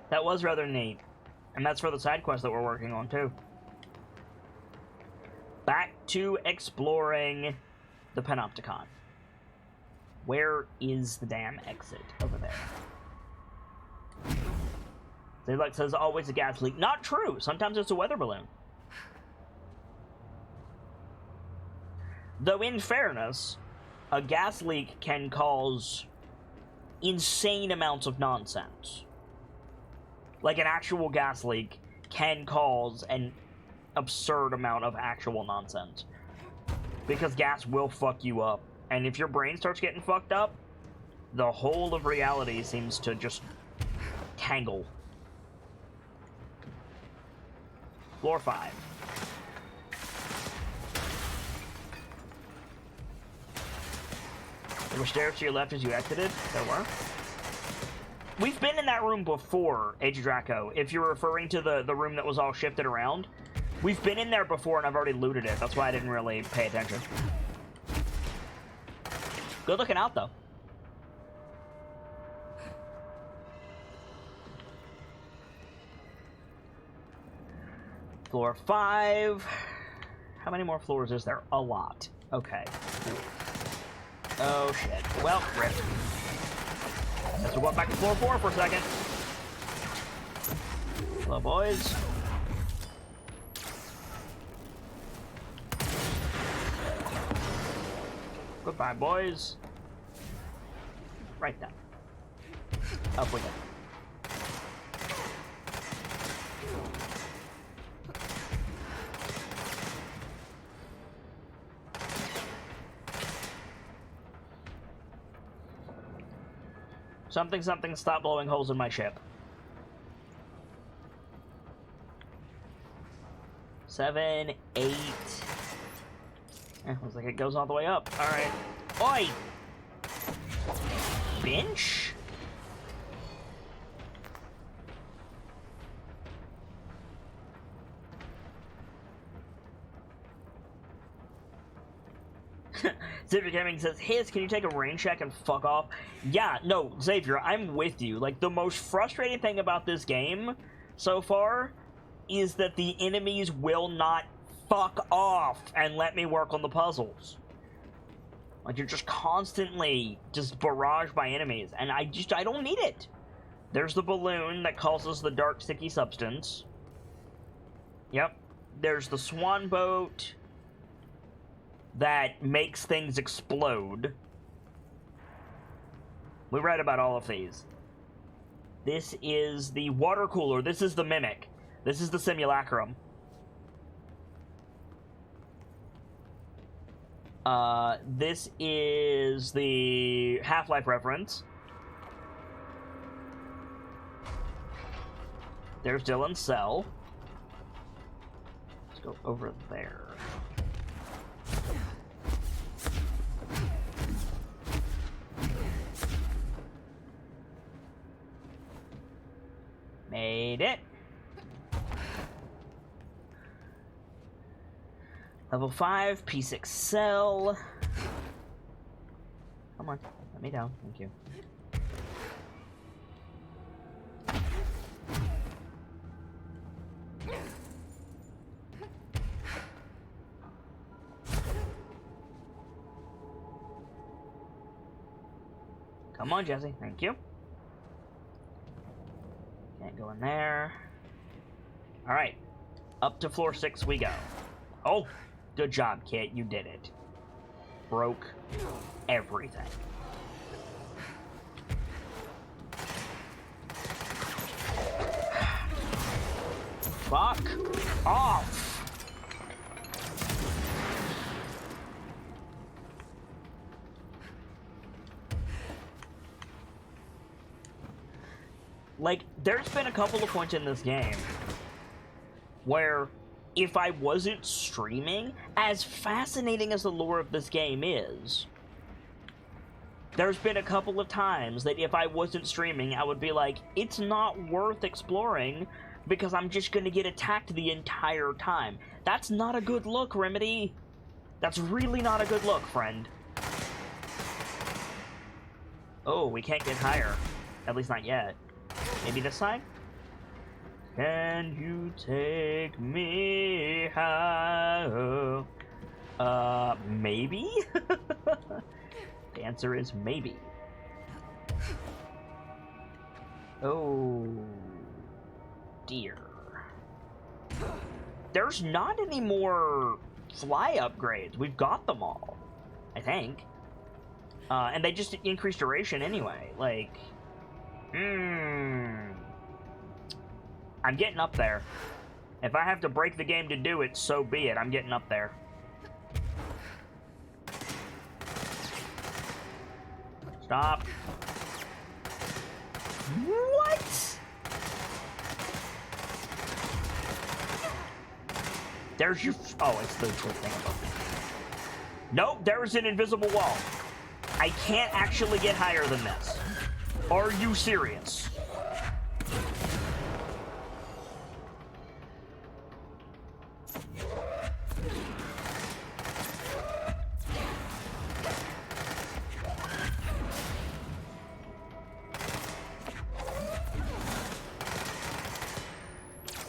That was rather neat. And that's for the side quest that we're working on, too. Back to exploring the Panopticon. Where is the damn exit? Over there. It says always a gas leak. Not true! Sometimes it's a weather balloon. Though in fairness, a gas leak can cause insane amounts of nonsense. Like, an actual gas leak can cause an absurd amount of actual nonsense. Because gas will fuck you up. And if your brain starts getting fucked up, the whole of reality seems to just tangle. Floor 5. There were stairs to your left as you exited? There were. We've been in that room before, Age of Draco, if you're referring to the room that was all shifted around. We've been in there before and I've already looted it. That's why I didn't really pay attention. Good looking out, though. Floor 5. How many more floors is there? A lot. Okay. Oh, shit. Well, rip. Let's go back to floor 4 for a second. Hello, boys. Goodbye, boys. Right down. Up we go. Something, something, stop blowing holes in my ship. 7, 8. Looks like it goes all the way up. Alright. Oi! Bench? Xavier Gaming says, Hiz, can you take a rain check and fuck off? Yeah, no, Xavier, I'm with you. Like, the most frustrating thing about this game so far is that the enemies will not fuck off and let me work on the puzzles. Like, you're just constantly just barraged by enemies, and I don't need it. There's the balloon that causes the dark sticky substance. Yep. There's the swan boat that makes things explode. We read about all of these. This is the water cooler. This is the mimic. This is the simulacrum. This is the Half-Life reference. There's Dylan's cell. Let's go over there. Made it. Level 5, P6 cell. Come on, let me down. Thank you. Come on, Jesse. Thank you. Can't go in there. Alright. Up to floor 6 we go. Oh! Good job, Kit. You did it. Broke everything. Fuck off! Like, there's been a couple of points in this game where if I wasn't streaming, as fascinating as the lore of this game is, there's been a couple of times that if I wasn't streaming, I would be like, it's not worth exploring because I'm just gonna get attacked the entire time. That's not a good look, Remedy. That's really not a good look, friend. Oh, we can't get higher. At least not yet. Maybe this side? Can you take me higher? Maybe? The answer is maybe. Oh, dear. There's not any more fly upgrades. We've got them all, I think. And they just increase duration anyway. Like, I'm getting up there. If I have to break the game to do it, so be it. I'm getting up there. Stop. What? There's your... Oh, it's the thing above me. Nope, there's an invisible wall. I can't actually get higher than this. Are you serious?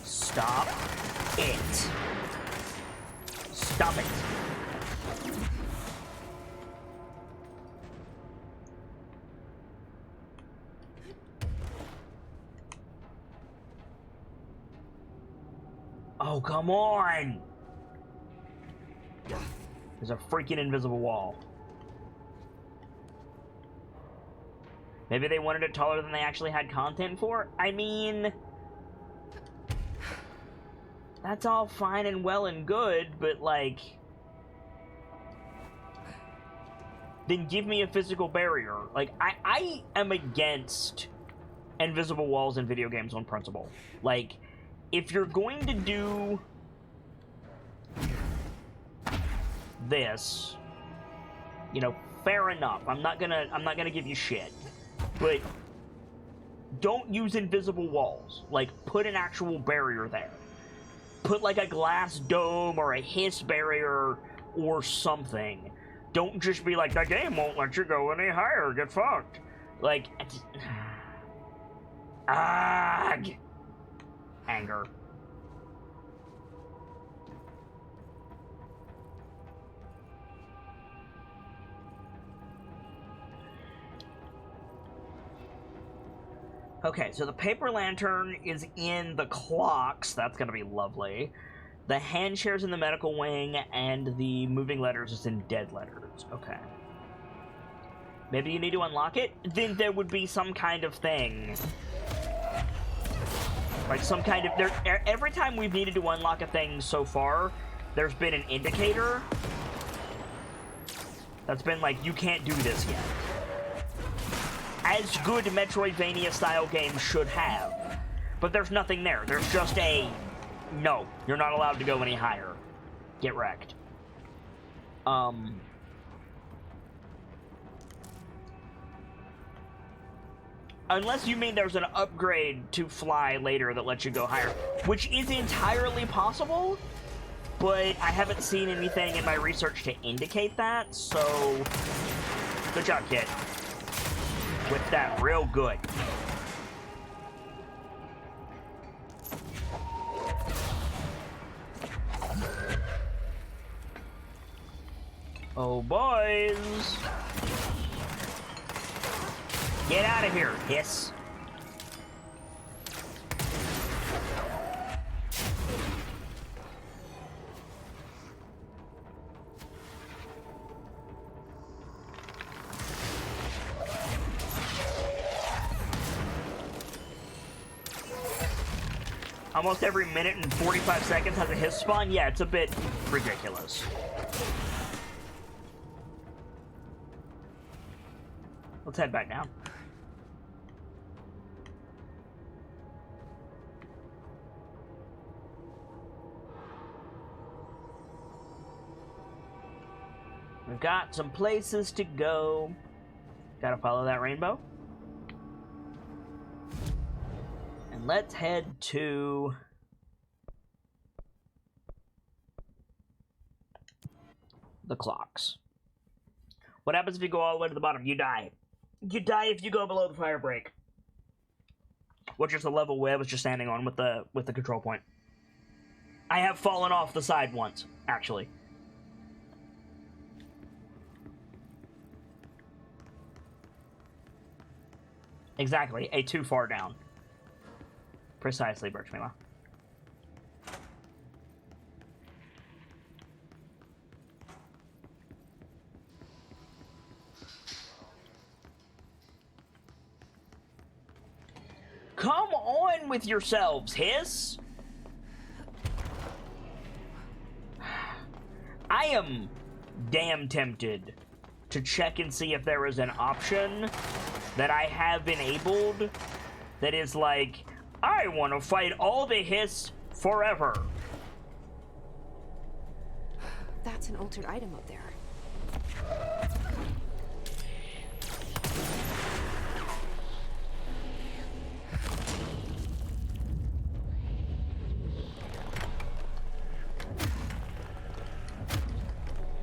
Stop it. Stop it. Oh, come on! There's a freaking invisible wall. Maybe they wanted it taller than they actually had content for? I mean... That's all fine and well and good, but like... Then give me a physical barrier. Like, I am against invisible walls in video games on principle. Like, if you're going to do this, you know, fair enough. I'm not gonna give you shit. But don't use invisible walls. Like, put an actual barrier there. Put like a glass dome or a hiss barrier or something. Don't just be like, the game won't let you go any higher, get fucked. Like, anger. Okay, so the paper lantern is in the clocks. That's gonna be lovely. The hand chair's in the medical wing, and the moving letters is in dead letters. Okay. Maybe you need to unlock it? Then there would be some kind of thing. Like some kind of... every time we've needed to unlock a thing so far, there's been an indicator that's been like, you can't do this yet. As good Metroidvania-style games should have. But there's nothing there. There's just a... No, you're not allowed to go any higher. Get wrecked. Unless you mean there's an upgrade to fly later that lets you go higher. Which is entirely possible. but I haven't seen anything in my research to indicate that, so good job, kid. With that, real good. Oh, boys. Get out of here, hiss. Almost every minute and 45 seconds has a hiss spawn? Yeah, it's a bit ridiculous. Let's head back down. We've got some places to go. Gotta follow that rainbow. And let's head to the clocks. What happens if you go all the way to the bottom? You die. You die if you go below the fire break. Which is the level where I was just standing on with the control point. I have fallen off the side once, actually. Exactly, a too far down. Precisely, Birchmila. Come on with yourselves, hiss! I am damn tempted to check and see if there is an option that I have enabled that is like, I want to fight all the hiss forever. That's an altered item up there.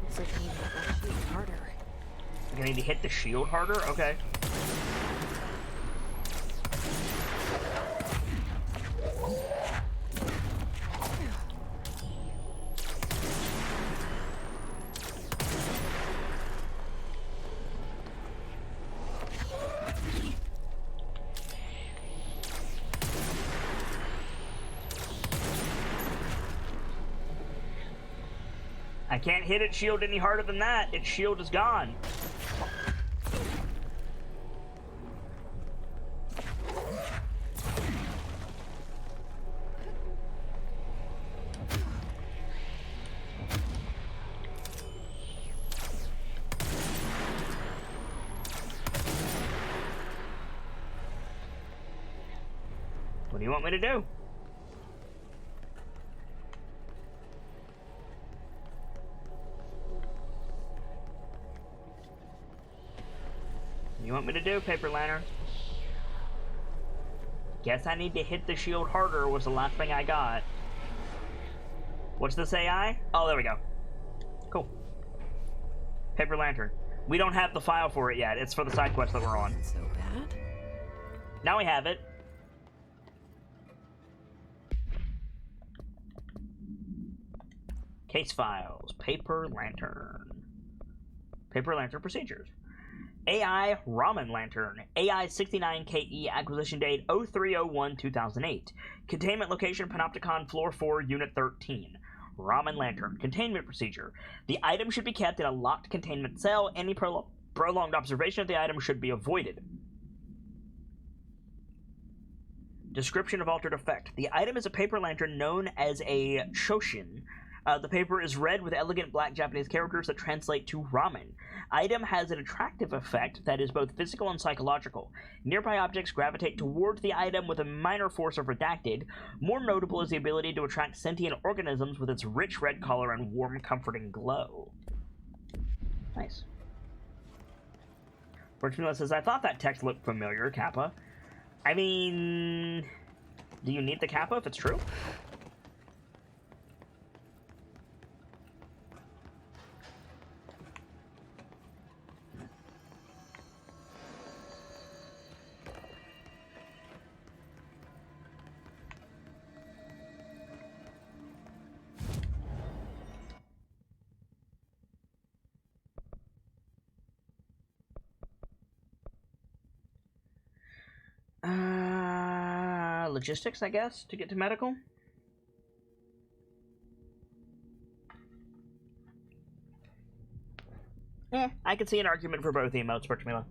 Looks like I need to hit that shield harder. I need to hit the shield harder? Okay. I can't hit its shield any harder than that. Its shield is gone. What do you want me to do? You want me to do, Paper Lantern? Guess I need to hit the shield harder was the last thing I got. What's this AI? Oh, there we go. Cool. Paper Lantern. We don't have the file for it yet. It's for the side quest that we're on. Not so bad. Now we have it. Case files. Paper Lantern. Paper Lantern procedures. AI Ramen Lantern, AI 69KE, acquisition date 03/01/2008. Containment location Panopticon Floor 4, Unit 13. Ramen Lantern, containment procedure. The item should be kept in a locked containment cell. Any prolonged observation of the item should be avoided. Description of altered effect. The item is a paper lantern known as a shoshin. The paper is red with elegant black Japanese characters that translate to ramen. Item has an attractive effect that is both physical and psychological. Nearby objects gravitate towards the item with a minor force of redacted. More notable is the ability to attract sentient organisms with its rich red color and warm, comforting glow. Nice. Virtuela says, I thought that text looked familiar, Kappa. I mean, do you need the Kappa if it's true? Logistics, I guess, to get to medical. I can see an argument for both emotes, Bertramila.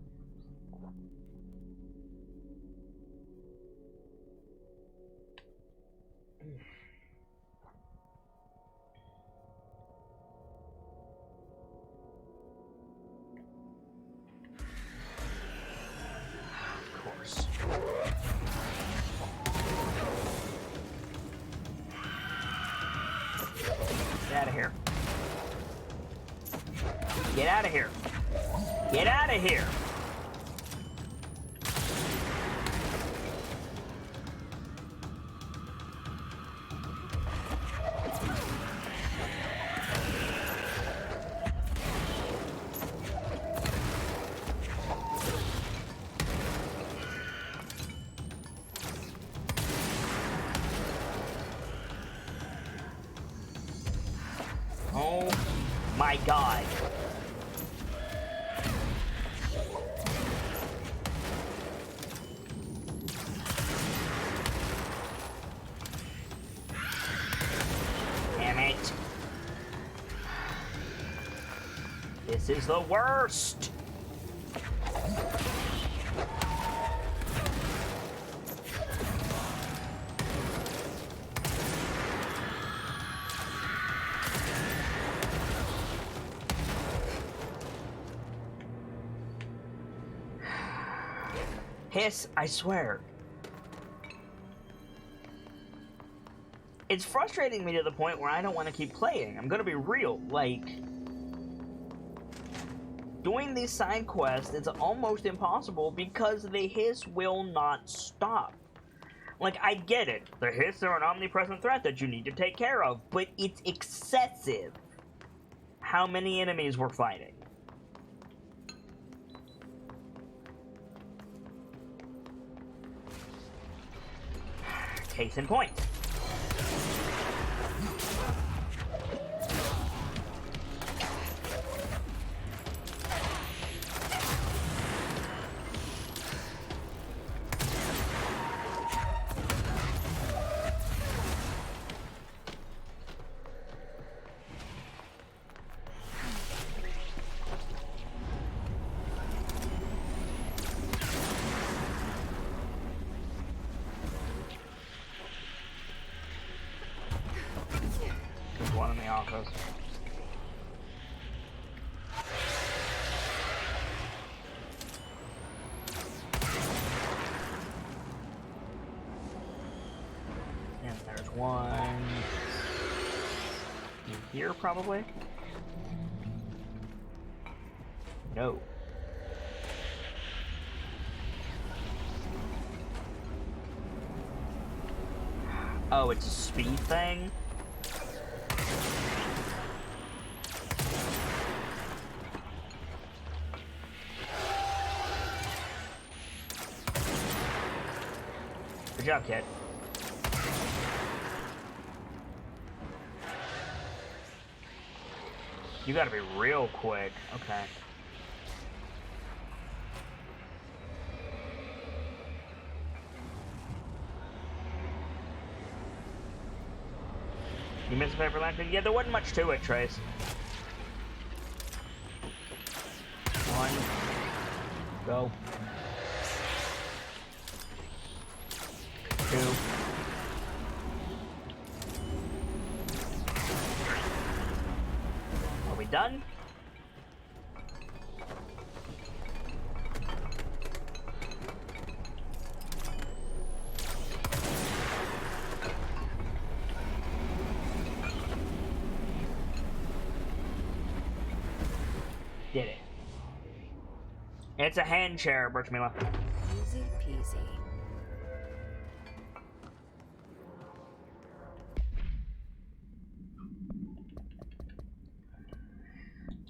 Of course. Get out of here. Get out of here. Get out of here. Oh my God. Damn it. This is the worst. Hiss, I swear. It's frustrating me to the point where I don't want to keep playing. I'm gonna be real, like... doing these side quests is almost impossible because the hiss will not stop. Like, I get it. The hiss are an omnipresent threat that you need to take care of, but it's excessive how many enemies we're fighting. Case in point. There's one in the office. And there's one in here, probably. No. Oh, it's a speed thing? Good job, kid. You gotta be real quick. Okay. You missed a paper lantern? Yeah, there wasn't much to it, Trace. One. Go. Two. Are we done? Did it. It's a hand chair, Bertramila. Easy peasy.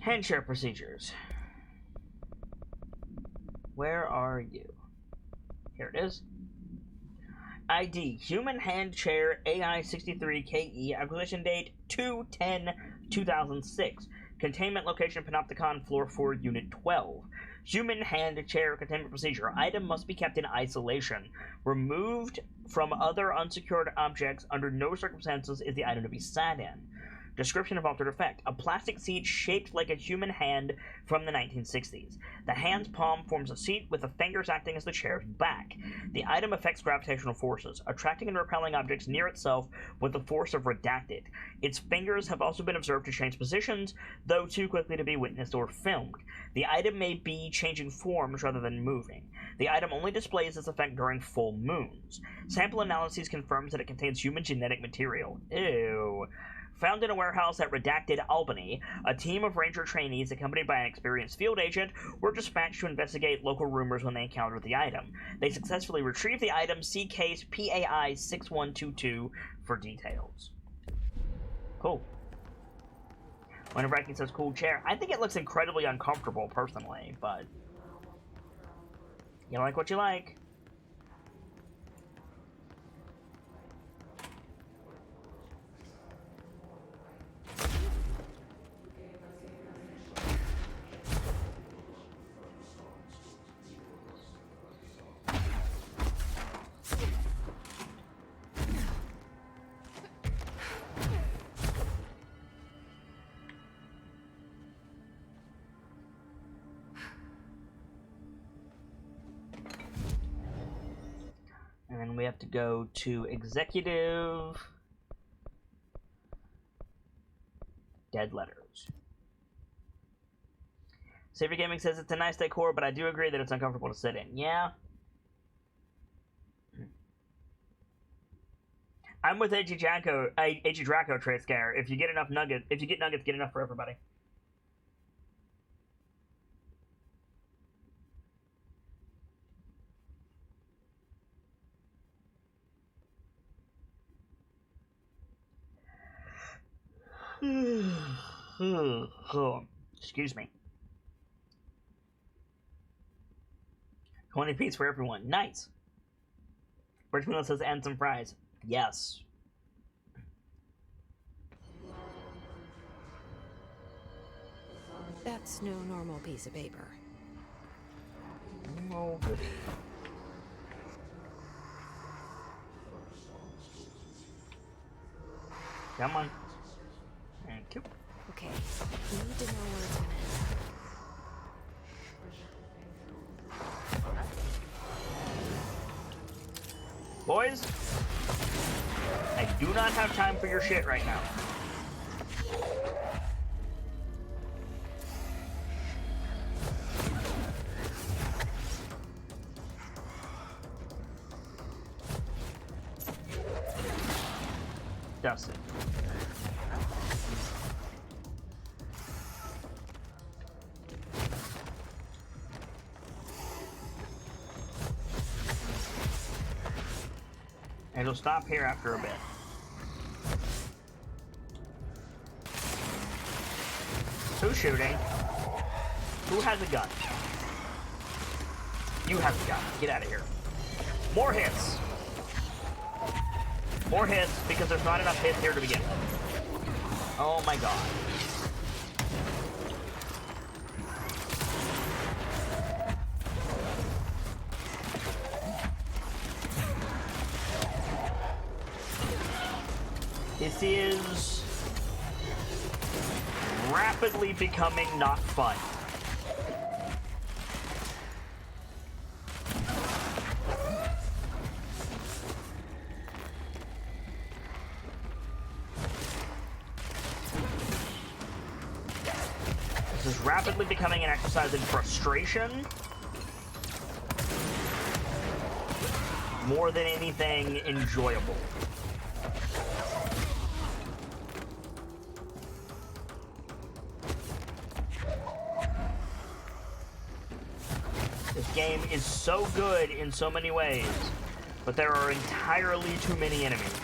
Hand chair procedures. Where are you? Here it is. ID, Human Hand Chair AI63KE, acquisition date 2/10/2006. Containment location, Panopticon, floor 4, unit 12. Human hand chair containment procedure. Item must be kept in isolation. Removed from other unsecured objects. Under no circumstances is the item to be sat in. Description of altered effect. A plastic seat shaped like a human hand from the 1960s. The hand's palm forms a seat with the fingers acting as the chair's back. The item affects gravitational forces, attracting and repelling objects near itself with the force of redacted. Its fingers have also been observed to change positions, though too quickly to be witnessed or filmed. The item may be changing forms rather than moving. The item only displays this effect during full moons. Sample analyses confirms that it contains human genetic material. Ew. Found in a warehouse at Redacted, Albany, a team of ranger trainees accompanied by an experienced field agent were dispatched to investigate local rumors when they encountered the item. They successfully retrieved the item. See case PAI 6122 for details. Cool. Whenever I can says cool chair. I think it looks incredibly uncomfortable personally, but you like what you like. And then we have to go to executive. Dead letters. Savior Gaming says it's a nice decor, but I do agree that it's uncomfortable to sit in. Yeah. I'm with AG Draco, Trade Scare. If you get enough nuggets, get enough for everybody. Excuse me. 20 piece for everyone. Nice. Richmond says, and some fries. Yes. That's no normal piece of paper. Oh, goody. Come on. Thank you. Okay, we need to know where it's gonna end. Boys, I do not have time for your shit right now. Dustin. And it'll stop here after a bit. Who's shooting? Who has a gun? You have a gun. Get out of here. More hits. More hits because there's not enough hits here to begin with. Oh my god. This is rapidly becoming not fun. This is rapidly becoming an exercise in frustration more than anything enjoyable. This game is so good in so many ways, but there are entirely too many enemies.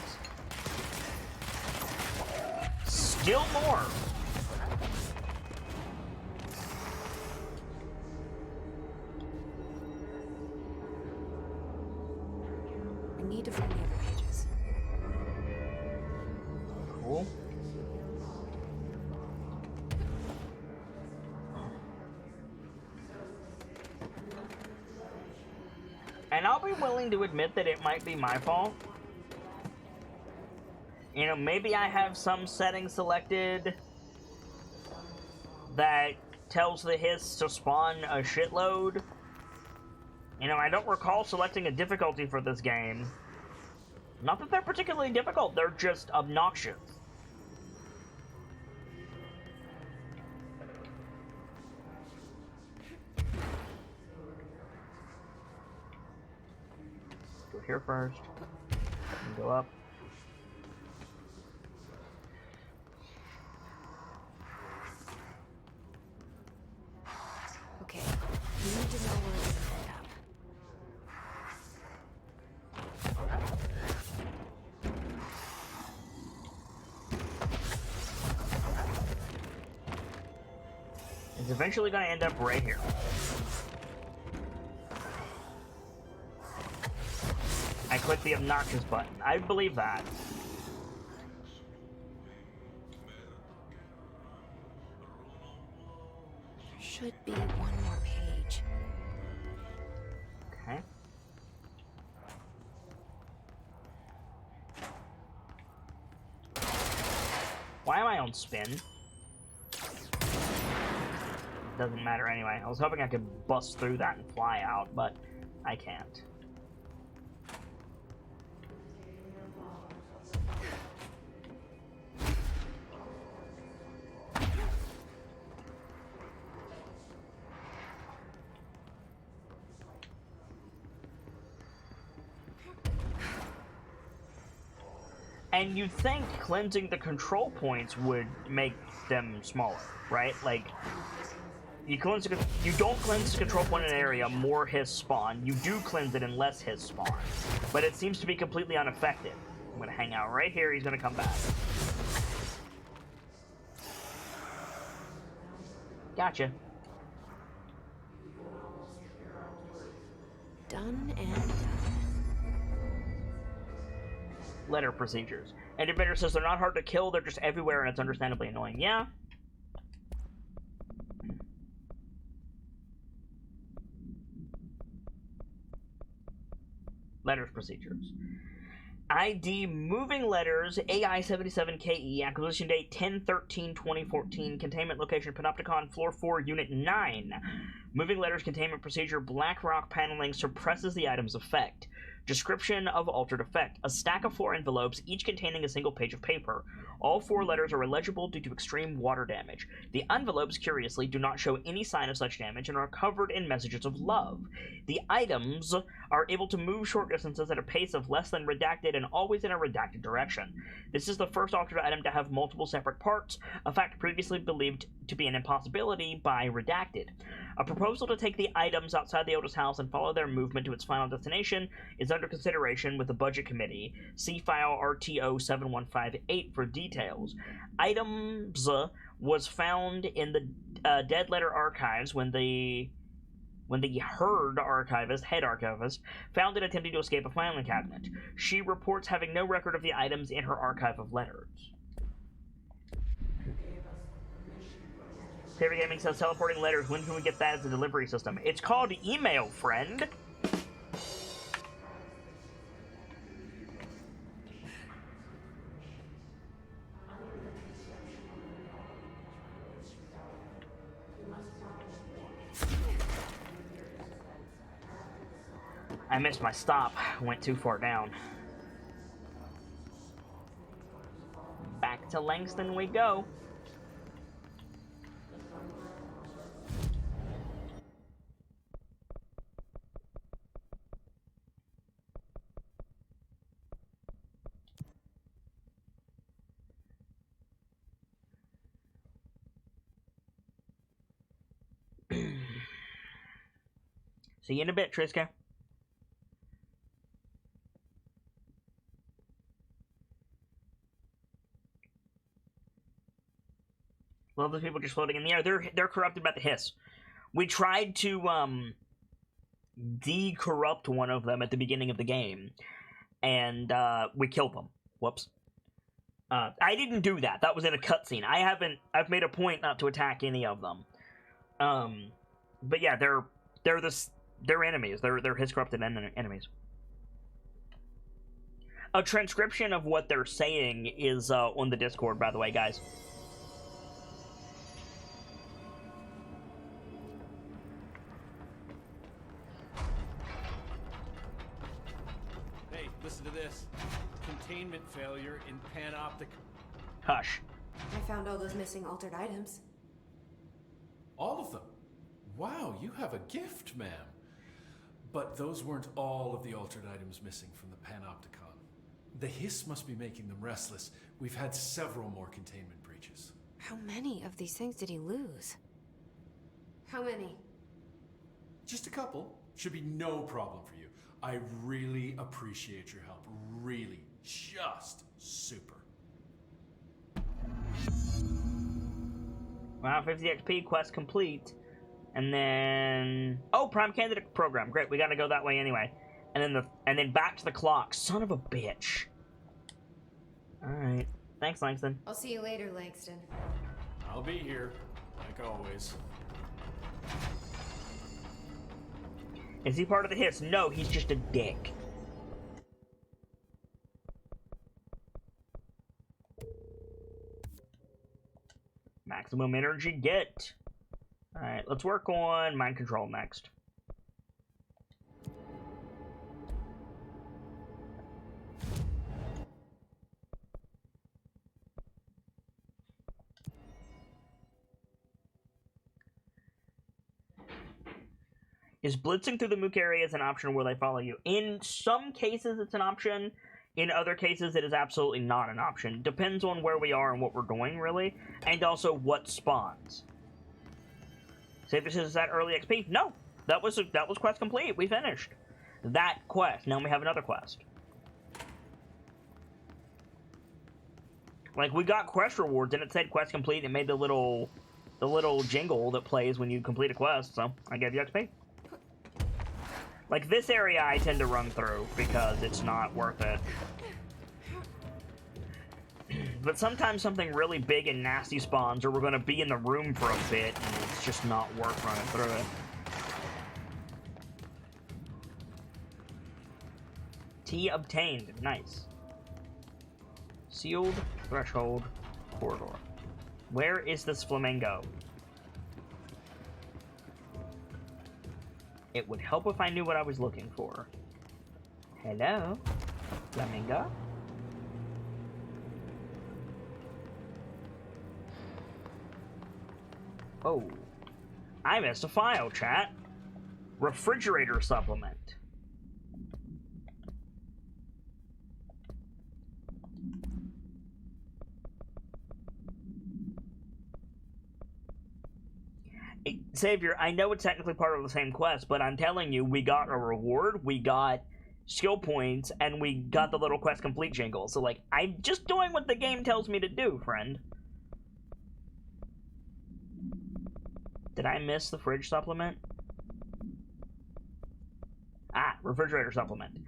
Still more. I need to find the other pages. Cool. And I'll be willing to admit that it might be my fault. You know, maybe I have some setting selected that tells the hiss to spawn a shitload. You know, I don't recall selecting a difficulty for this game. Not that they're particularly difficult, they're just obnoxious. Go here first. And go up. Okay, you need to know where to set up. It's eventually going to end up right here. I click the obnoxious button. I believe that. There should be one more page. Okay. Why am I on spin? Doesn't matter anyway. I was hoping I could bust through that and fly out, but I can't. And you'd think cleansing the control points would make them smaller, right? Like, you don't cleanse the control point in an area, more hiss spawn. You do cleanse it and less hiss spawn. But it seems to be completely unaffected. I'm gonna hang out right here, he's gonna come back. Gotcha. Done and done. Letter procedures. And Invader says they're not hard to kill, they're just everywhere and it's understandably annoying. Yeah. Letters procedures. ID moving letters AI-77KE, acquisition date 10/13/2014, containment location Panopticon, floor 4, unit 9. Moving letters containment procedure, black rock paneling suppresses the item's effect. Description of altered effect. A stack of 4 envelopes, each containing a single page of paper. All 4 letters are illegible due to extreme water damage. The envelopes, curiously, do not show any sign of such damage and are covered in messages of love. The items are able to move short distances at a pace of less than redacted and always in a redacted direction. This is the first altered item to have multiple separate parts, a fact previously believed to be an impossibility by redacted. A proposal to take the items outside the Otis house and follow their movement to its final destination is under consideration with the Budget Committee. See file RTO 7158 for details. Items was found in the Dead Letter Archives when the head archivist, found it attempting to escape a filing cabinet. She reports having no record of the items in her archive of letters. Favorite Gaming says, teleporting letters, when can we get that as a delivery system? It's called email, friend. I missed my stop. Went too far down. Back to Langston we go. See you in a bit, Triska. Love those people just floating in the air. They're corrupted by the hiss. We tried to decorrupt one of them at the beginning of the game, and we killed them. Whoops. I didn't do that. That was in a cutscene. I've made a point not to attack any of them. But yeah, they're They're enemies. They're his corrupted enemies. A transcription of what they're saying is on the Discord, by the way, guys. Hey, listen to this. Containment failure in Panopticon. Hush. I found all those missing altered items. All of them? Wow, you have a gift, ma'am. But those weren't all of the altered items missing from the Panopticon. The hiss must be making them restless. We've had several more containment breaches. How many of these things did he lose? How many? Just a couple. Should be no problem for you. I really appreciate your help. Really. Just super. Wow, 50 XP, quest complete. And then... Oh, Prime Candidate Program. Great, we gotta go that way anyway. And then back to the clock. Son of a bitch. Alright. Thanks, Langston. I'll see you later, Langston. I'll be here, like always. Is he part of the hiss? No, he's just a dick. Maximum energy get. Alright, let's work on mind control next. Is blitzing through the Mook areas an option where they follow you? In some cases, it's an option. In other cases, it is absolutely not an option. Depends on where we are and what we're doing, really. And also what spawns. Say this is that early XP? No! That was quest complete. We finished that quest. Now we have another quest. Like, we got quest rewards, and it said quest complete. It made the little jingle that plays when you complete a quest, so I gave you XP. Like, this area I tend to run through because it's not worth it. But sometimes something really big and nasty spawns, or we're going to be in the room for a bit, and it's just not worth running through it. Tea obtained. Nice. Sealed threshold corridor. Where is this flamingo? It would help if I knew what I was looking for. Hello? Flamingo? Oh. I missed a file, chat. Refrigerator supplement. Xavier, I know it's technically part of the same quest, but I'm telling you, we got a reward, we got skill points, and we got the little quest complete jingle. So, like, I'm just doing what the game tells me to do, friend. Did I miss the fridge supplement? Ah, refrigerator supplement.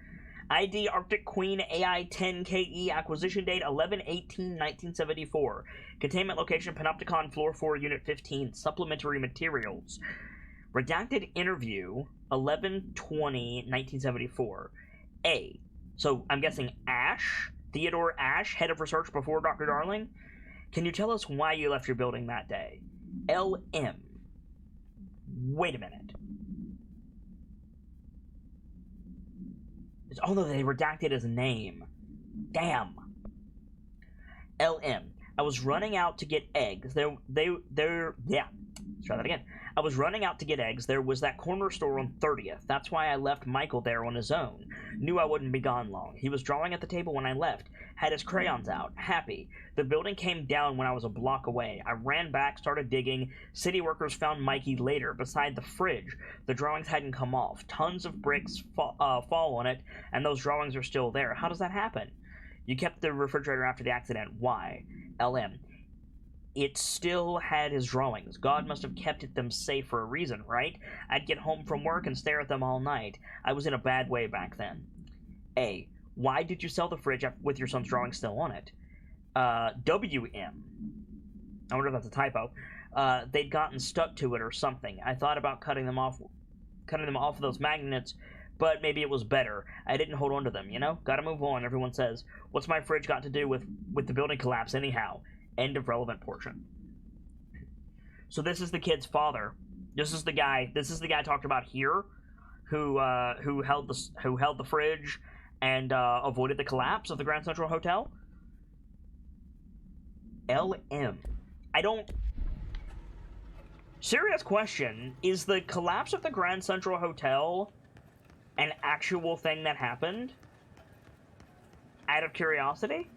ID Arctic Queen AI 10KE acquisition date 11/18/1974. Containment location Panopticon Floor 4 Unit 15. Supplementary materials. Redacted interview 11/20/1974. A. So I'm guessing Ash, Theodore Ash, head of research before Dr. Darling. Can you tell us why you left your building that day? LM. Wait a minute. Oh no, they redacted his name. Damn. LM. I was running out to get eggs. Yeah. Let's try that again. I was running out to get eggs. There was that corner store on 30th. That's why I left Michael there on his own. Knew I wouldn't be gone long. He was drawing at the table when I left. Had his crayons out. Happy. The building came down when I was a block away. I ran back, started digging. City workers found Mikey later, beside the fridge. The drawings hadn't come off. Tons of bricks fall on it, and those drawings are still there. How does that happen? You kept the refrigerator after the accident. Why? LM. It still had his drawings. God must have kept them safe for a reason, right? I'd get home from work and stare at them all night. I was in a bad way back then. A. Why did you sell the fridge with your son's drawings still on it? WM. I wonder if that's a typo. They'd gotten stuck to it or something. I thought about cutting them off cutting them off of those magnets, but maybe it was better. I didn't hold on to them, you know? Gotta move on, everyone says. What's my fridge got to do with the building collapse anyhow? End of relevant portion. So this is the kid's father. This is the guy talked about here, who held the fridge and avoided the collapse of the Grand Central Hotel. LM. Serious question, is the collapse of the Grand Central Hotel an actual thing that happened? Out of curiosity?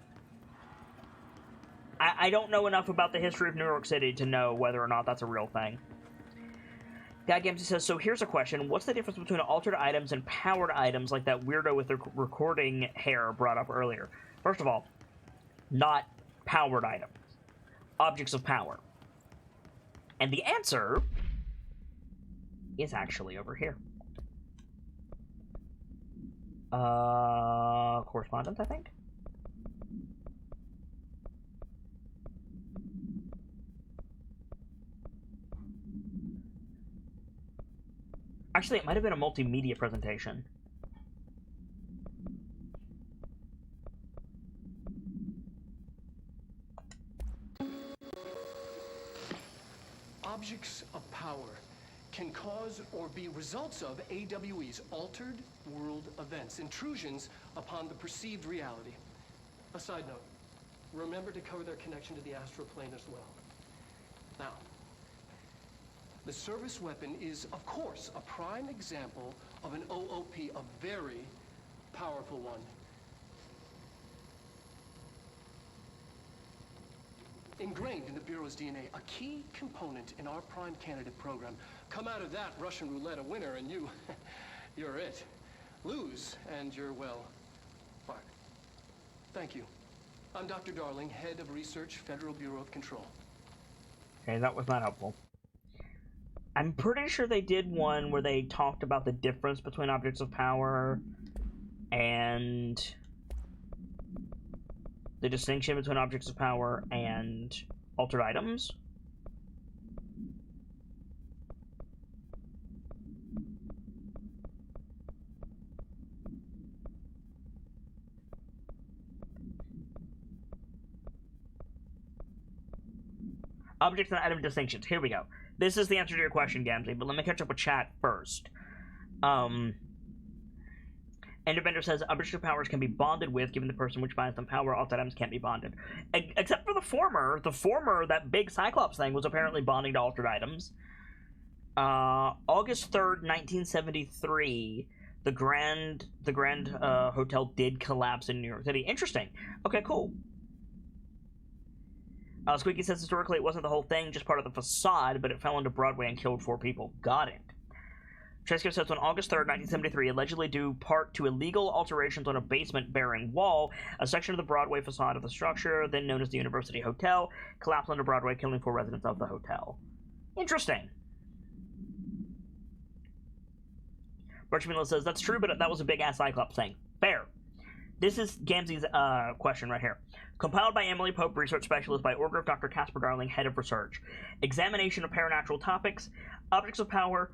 I don't know enough about the history of New York City to know whether or not that's a real thing. Guy Gamsey says, so here's a question. What's the difference between altered items and powered items like that weirdo with the recording hair brought up earlier? First of all, not powered items. Objects of power. And the answer is actually over here. Correspondence, I think? Actually, it might have been a multimedia presentation. Objects of power can cause or be results of AWE's altered world events, intrusions upon the perceived reality. A side note, remember to cover their connection to the astral plane as well. Now, the service weapon is, of course, a prime example of an OOP, a very powerful one. Ingrained in the Bureau's DNA, a key component in our prime candidate program. Come out of that Russian roulette a winner and you're it. Lose and you're, well, fired. Thank you. I'm Dr. Darling, Head of Research, Federal Bureau of Control. Okay, that was not helpful. I'm pretty sure they did one where they talked about the difference between objects of power and the distinction between objects of power and altered items. Objects and item distinctions. Here we go. This is the answer to your question, Gamzee, but let me catch up with chat first. Enderbender says objects of powers can be bonded with, given the person which binds them power. Altered items can't be bonded. Except for the former. The former, that big Cyclops thing, was apparently bonding to altered items. August 3rd, 1973, the Grand Hotel did collapse in New York City. Interesting. Okay, cool. Squeaky says historically it wasn't the whole thing, just part of the facade, but it fell into Broadway and killed 4 people. Got it. Tresco says on August 3rd, 1973, allegedly due part to illegal alterations on a basement-bearing wall, a section of the Broadway facade of the structure, then known as the University Hotel, collapsed under Broadway, killing 4 residents of the hotel. Interesting. Birchmiller says, that's true, but that was a big-ass Cyclops thing. Fair. This is Gamzee's question right here. Compiled by Emily Pope, research specialist, by order of Dr. Casper Darling, head of research. Examination of paranatural topics, objects of power,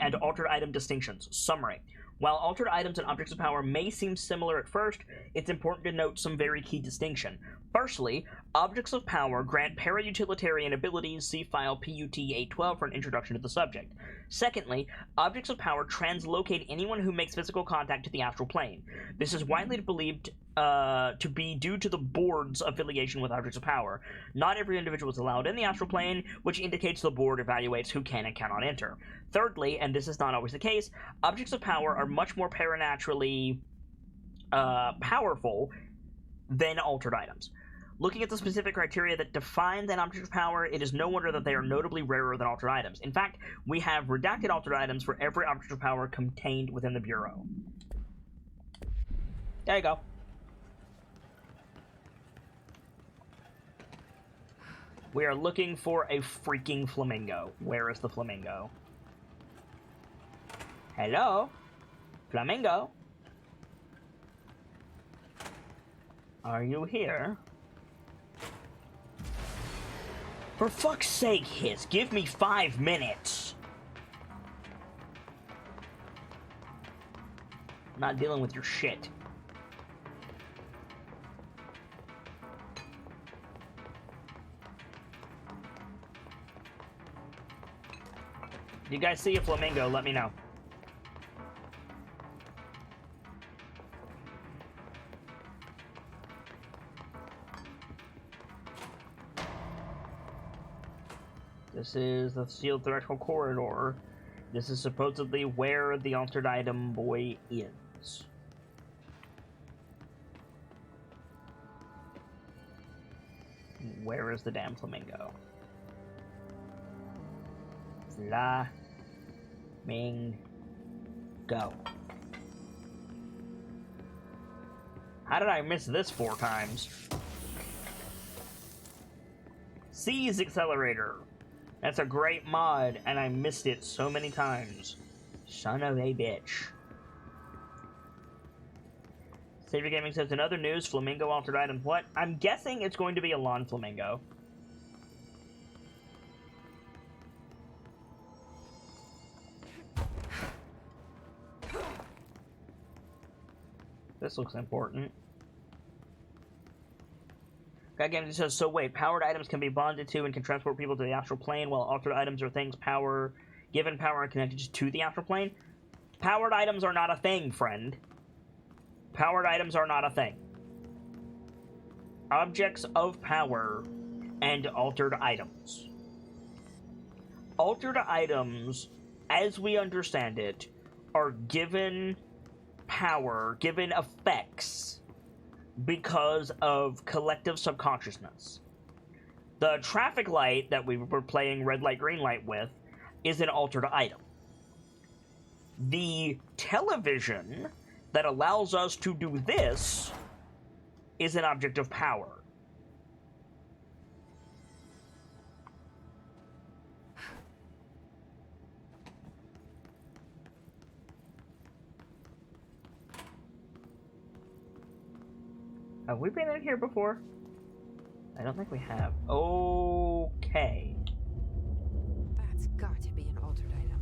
and altered item distinctions. Summary. While altered items and objects of power may seem similar at first, it's important to note some very key distinction. Firstly, objects of power grant para-utilitarian abilities, see file PUT-812 for an introduction to the subject. Secondly, objects of power translocate anyone who makes physical contact to the astral plane. This is widely believed to be due to the board's affiliation with objects of power. Not every individual is allowed in the astral plane, which indicates the board evaluates who can and cannot enter. Thirdly, and this is not always the case, objects of power are much more paranaturally powerful than altered items. Looking at the specific criteria that defines an object of power, it is no wonder that they are notably rarer than altered items. In fact, we have redacted altered items for every object of power contained within the Bureau. There you go. We are looking for a freaking flamingo. Where is the flamingo? Hello? Flamingo? Are you here? For fuck's sake, Hiss, give me 5 minutes! not dealing with your shit. You guys see a flamingo, let me know. This is the sealed theatrical corridor. This is supposedly where the altered item boy is. Where is the damn flamingo? Flamingo. How did I miss this 4 times? Seize Accelerator. That's a great mod, and I missed it so many times. Son of a bitch. Savior Gaming says, in other news, Flamingo altered item. What? I'm guessing it's going to be a lawn flamingo. This looks important. Godgame says, so wait, powered items can be bonded to and can transport people to the astral plane, while altered items are things given power and connected to the astral plane? Powered items are not a thing, friend. Powered items are not a thing. Objects of power and altered items. Altered items, as we understand it, are given power, given effects, because of collective subconsciousness. The traffic light that we were playing red light, green light with is an altered item. The television that allows us to do this is an object of power. Have we been in here before? I don't think we have. Okay. That's got to be an altered item.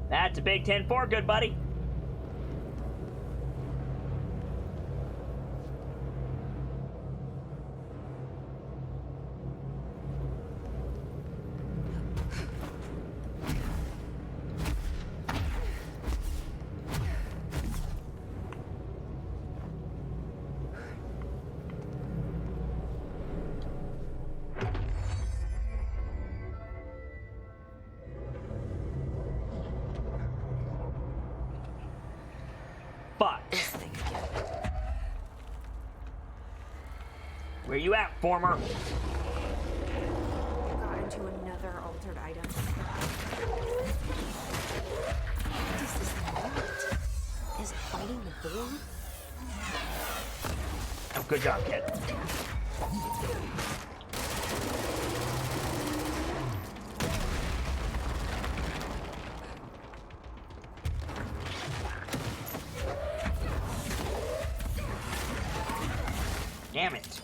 That's a big 10-4, good buddy. Where you at, former? Got into another altered item. What does this thing want? Is it fighting the board? Oh, good job, kid. Damn it.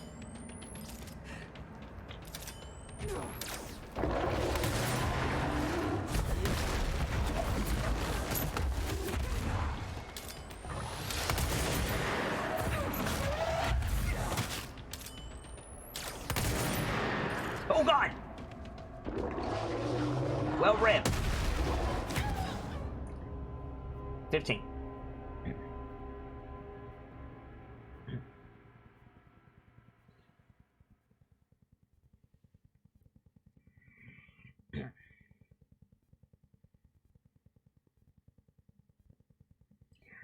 Oh god! Well read. 15.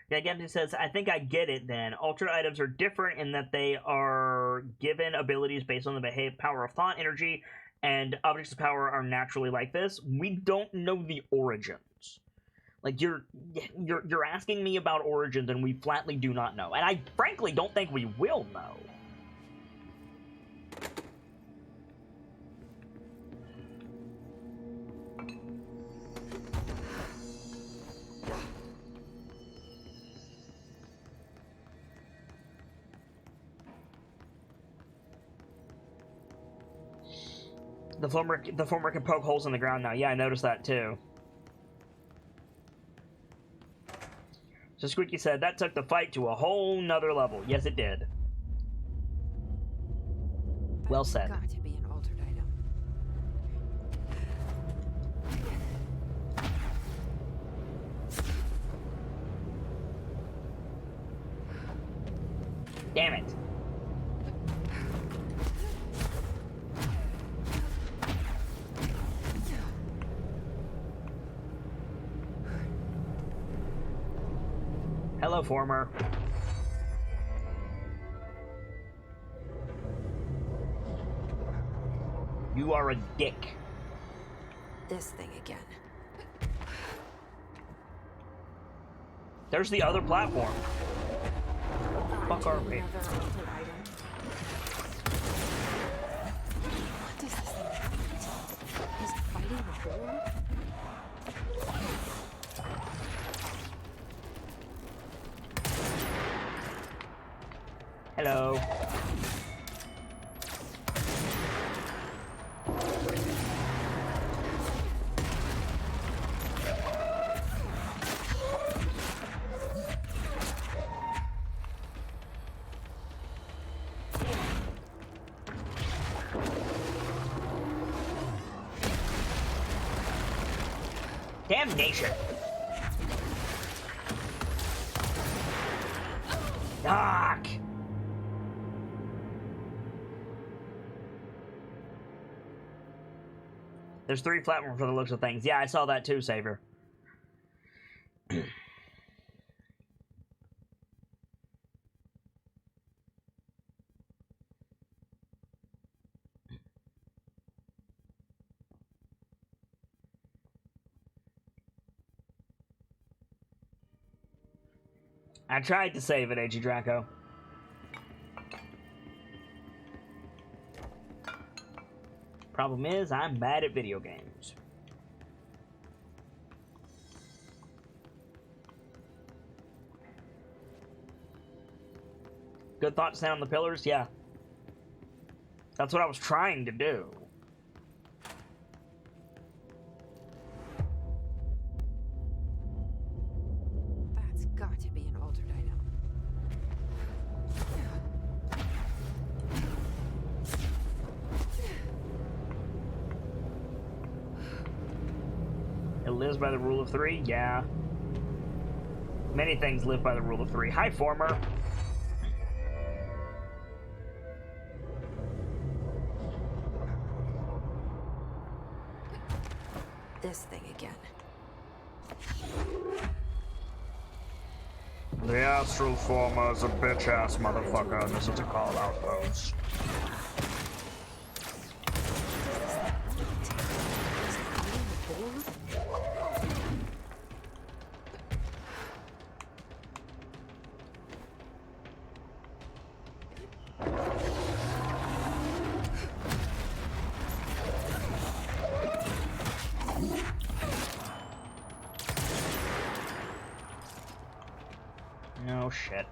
Yeah, Gempsy says, I think I get it then. Altered items are different in that they are given abilities based on the power of thought, energy, and objects of power are naturally like this. We don't know the origins. Like, you're asking me about origins, and we flatly do not know. And I frankly don't think we will know. The former can poke holes in the ground now. Yeah, I noticed that too. So Squeaky said, that took the fight to a whole nother level. Yes, it did. Well said. Got to be an altered item. Damn it. Hello, former. You are a dick. This thing again. There's the other platform. Fuck are we? Another altered item. What does this thing want? He's fighting the horde? Hello. Damnation. Fuck. There's 3 platforms for the looks of things. Yeah, I saw that too, Savior. I tried to save it, AG Draco. Problem is, I'm bad at video games. Good thought to stand on the pillars? Yeah. That's what I was trying to do. That's got to be an altered item. It lives by the rule of 3? Yeah. Many things live by the rule of 3. Hi, former. This thing again. The astral former is a bitch-ass motherfucker, and this is a call-out post. No shit.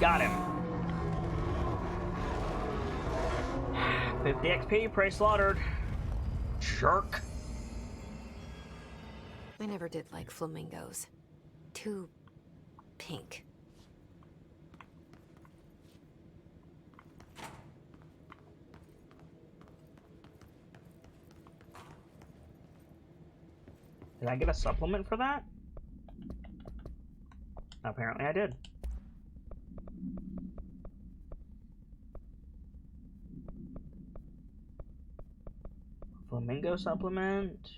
Got him. 50 XP, prey slaughtered. Jerk. I never did like flamingos. Too pink. Did I get a supplement for that? Apparently I did. Flamingo supplement.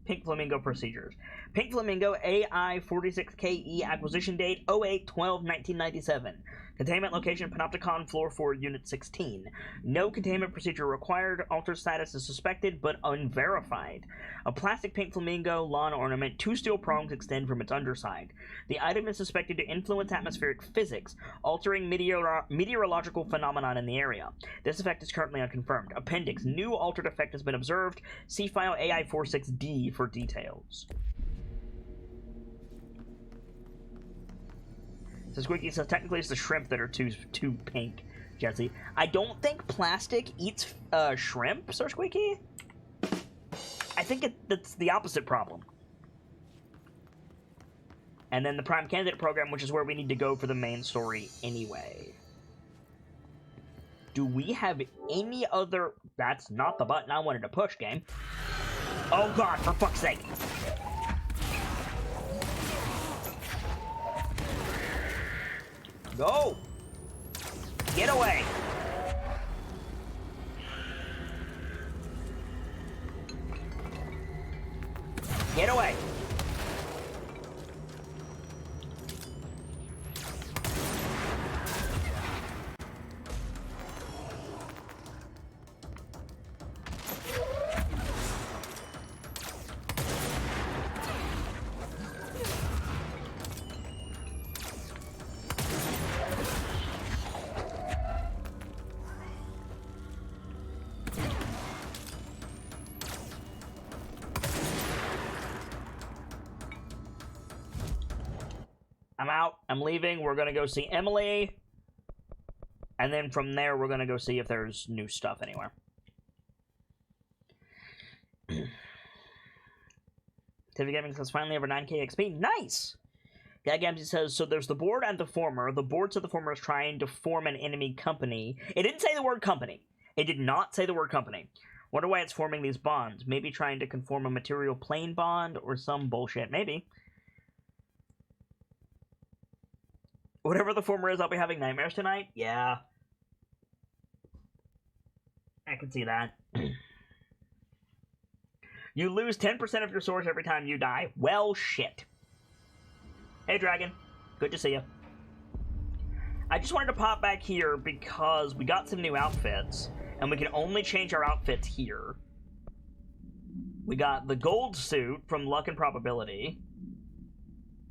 Pink flamingo procedures. Pink Flamingo AI-46KE, acquisition date 08/12/1997. Containment location Panopticon floor 4, unit 16. No containment procedure required. Altered status is suspected but unverified. A plastic pink flamingo lawn ornament, 2 steel prongs extend from its underside. The item is suspected to influence atmospheric physics, altering meteorological phenomenon in the area. This effect is currently unconfirmed. Appendix: new altered effect has been observed. See file AI-46D for details. So Squeaky says technically it's the shrimp that are too pink, Jesse. I don't think plastic eats shrimp, Sir Squeaky. I think that's the opposite problem. And then the Prime Candidate program, which is where we need to go for the main story anyway. Do we have any other... That's not the button I wanted to push, game. Oh god, for fuck's sake. Go! Get away! Get away! I'm out. I'm leaving. We're going to go see Emily. And then from there, we're going to go see if there's new stuff anywhere. TV Gaming says, finally over 9k XP. Nice! Yeah, Gamsey says, so there's the board and the former. The board said the former is trying to form an enemy company. It didn't say the word company. It did not say the word company. Wonder why it's forming these bonds. Maybe trying to conform a material plane bond or some bullshit. Maybe. Whatever the former is, I'll be having nightmares tonight. Yeah. I can see that. You lose 10% of your source every time you die. Well, shit. Hey, Dragon. Good to see you. I just wanted to pop back here because we got some new outfits, and we can only change our outfits here. We got the gold suit from Luck and Probability,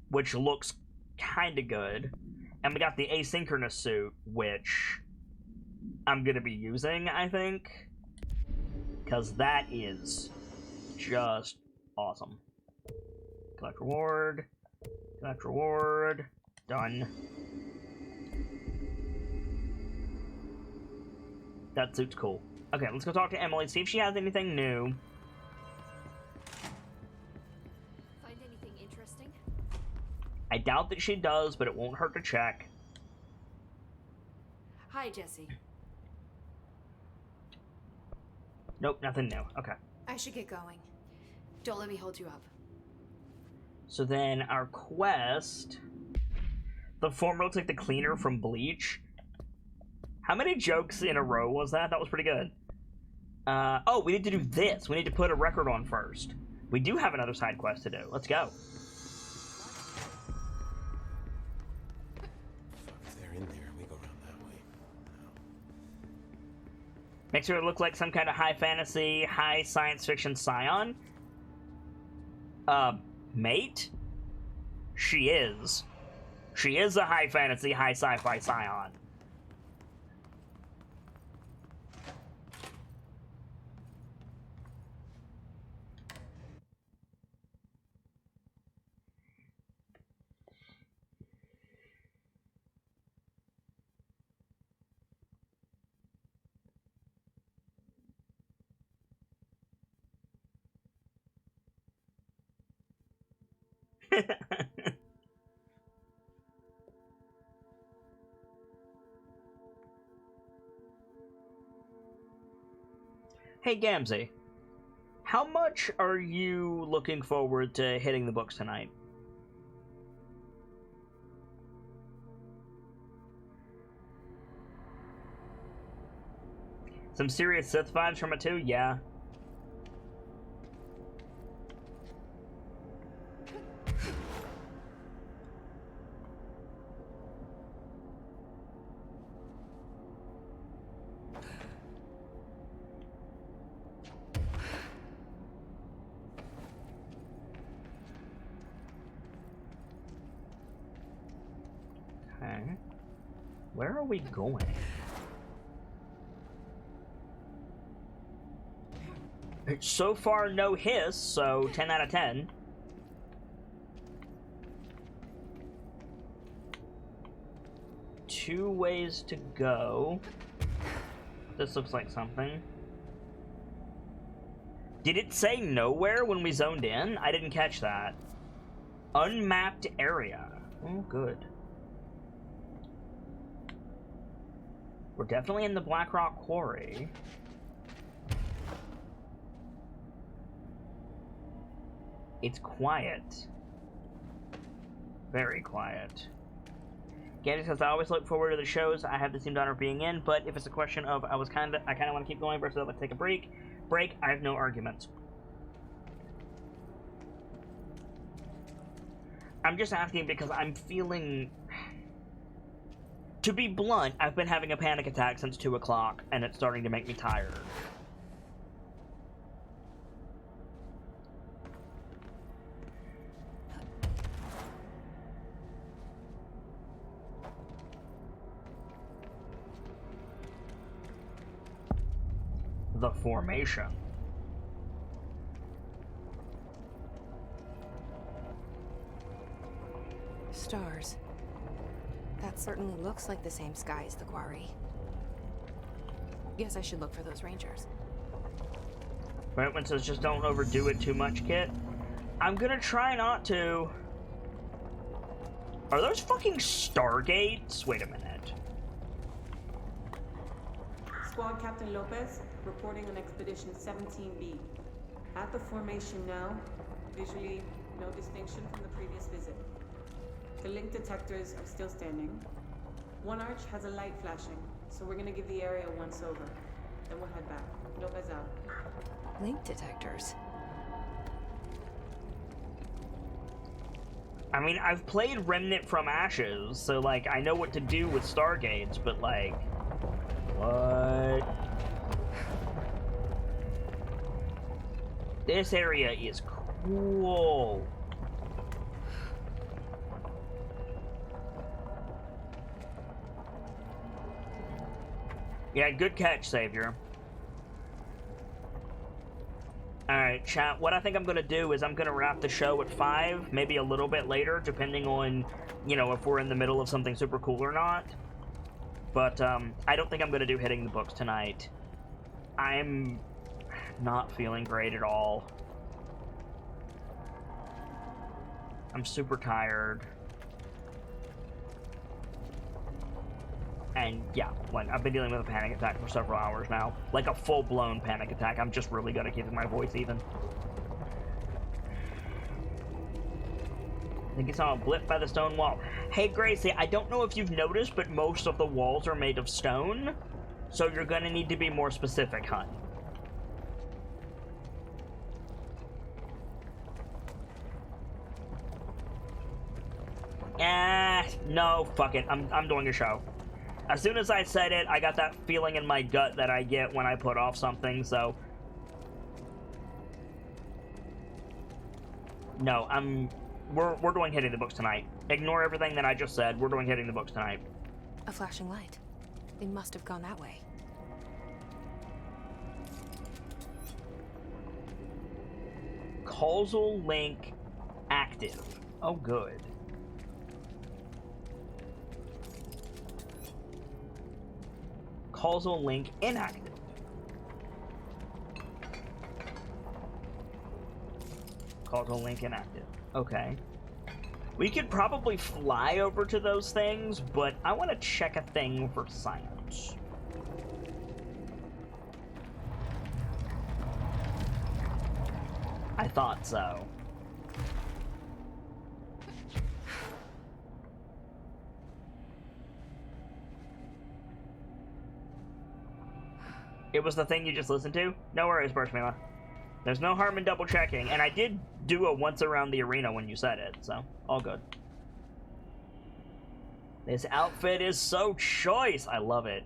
which looks kind of good. And we got the asynchronous suit, which I'm going to be using, I think. Because that is just awesome. Collect reward. Collect reward. Done. That suit's cool. Okay, let's go talk to Emily, see if she has anything new. Find anything interesting? I doubt that she does, but it won't hurt to check. Hi, Jesse. Nope, nothing new. Okay. I should get going. Don't let me hold you up. So then our quest... The former looks like the cleaner from Bleach. How many jokes in a row was that? That was pretty good. Oh, we need to do this. We need to put a record on first. We do have another side quest to do. Let's go. If they're in there, we go around that way. Makes her look like some kind of high fantasy, high science fiction scion. Mate? She is. She is a high fantasy, high sci-fi scion. Hey, Gamzee. How much are you looking forward to hitting the books tonight? Some serious Sith vibes from it too? Yeah. Okay. Where are we going? So far, no hiss, so 10 out of 10. Two ways to go. This looks like something. Did it say nowhere when we zoned in? I didn't catch that. Unmapped area. Oh, good. We're definitely in the Blackrock Quarry. It's quiet. Very quiet. Gandhi says, I always look forward to the shows I have the same honor of being in, but if it's a question of I kind of want to keep going versus I'd like to take a break, I have no arguments. I'm just asking because I'm feeling... To be blunt, I've been having a panic attack since 2 o'clock, and it's starting to make me tired. The formation. Stars. That certainly looks like the same sky as the quarry. Guess I should look for those rangers. Brentman says, just don't overdo it too much, Kit. I'm gonna try not to. Are those fucking Stargates? Wait a minute. Squad Captain Lopez, reporting on Expedition 17B. At the formation now, visually no distinction from the previous visit. The link detectors are still standing. One arch has a light flashing, so we're gonna give the area a once over. Then we'll head back. Lopez out. Link detectors? I mean, I've played Remnant from Ashes, so, like, I know what to do with Stargates, but, like... What? This area is cool. Yeah, good catch, Savior. Alright, chat, what I think I'm gonna do is I'm gonna wrap the show at 5, maybe a little bit later, depending on, you know, if we're in the middle of something super cool or not. But, I don't think I'm gonna do hitting the books tonight. I'm not feeling great at all. I'm super tired. And yeah, like, I've been dealing with a panic attack for several hours now. Like a full-blown panic attack. I'm just really good at keeping my voice even. I think it's on a blip by the stone wall. Hey, Gracie, I don't know if you've noticed, but most of the walls are made of stone. So you're gonna need to be more specific, hun. No, fuck it. I'm doing a show. As soon as I said it, I got that feeling in my gut that I get when I put off something, so... No, we're doing hitting the books tonight. Ignore everything that I just said. We're doing hitting the books tonight. A flashing light. They must have gone that way. Causal link active. Oh, good. Causal link inactive. Causal link inactive. Okay. We could probably fly over to those things, but I want to check a thing for science. I thought so. It was the thing you just listened to? No worries, Birchmila. There's no harm in double checking, and I did do a once around the arena when you said it, so all good. This outfit is so choice! I love it.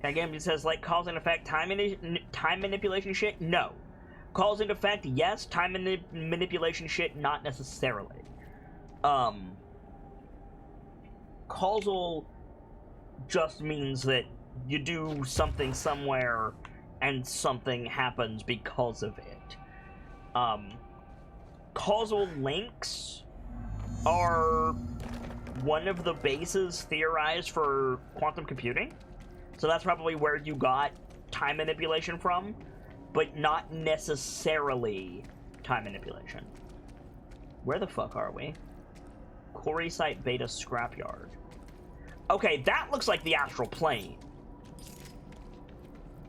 That game says, like, cause and effect time manipulation shit? No. Cause and effect, yes. Time manipulation shit, not necessarily. Causal just means that you do something somewhere and something happens because of it. Causal links are one of the bases theorized for quantum computing. So that's probably where you got time manipulation from, but not necessarily time manipulation. Where the fuck are we? Quarry Site Beta Scrapyard. Okay, that looks like the astral plane.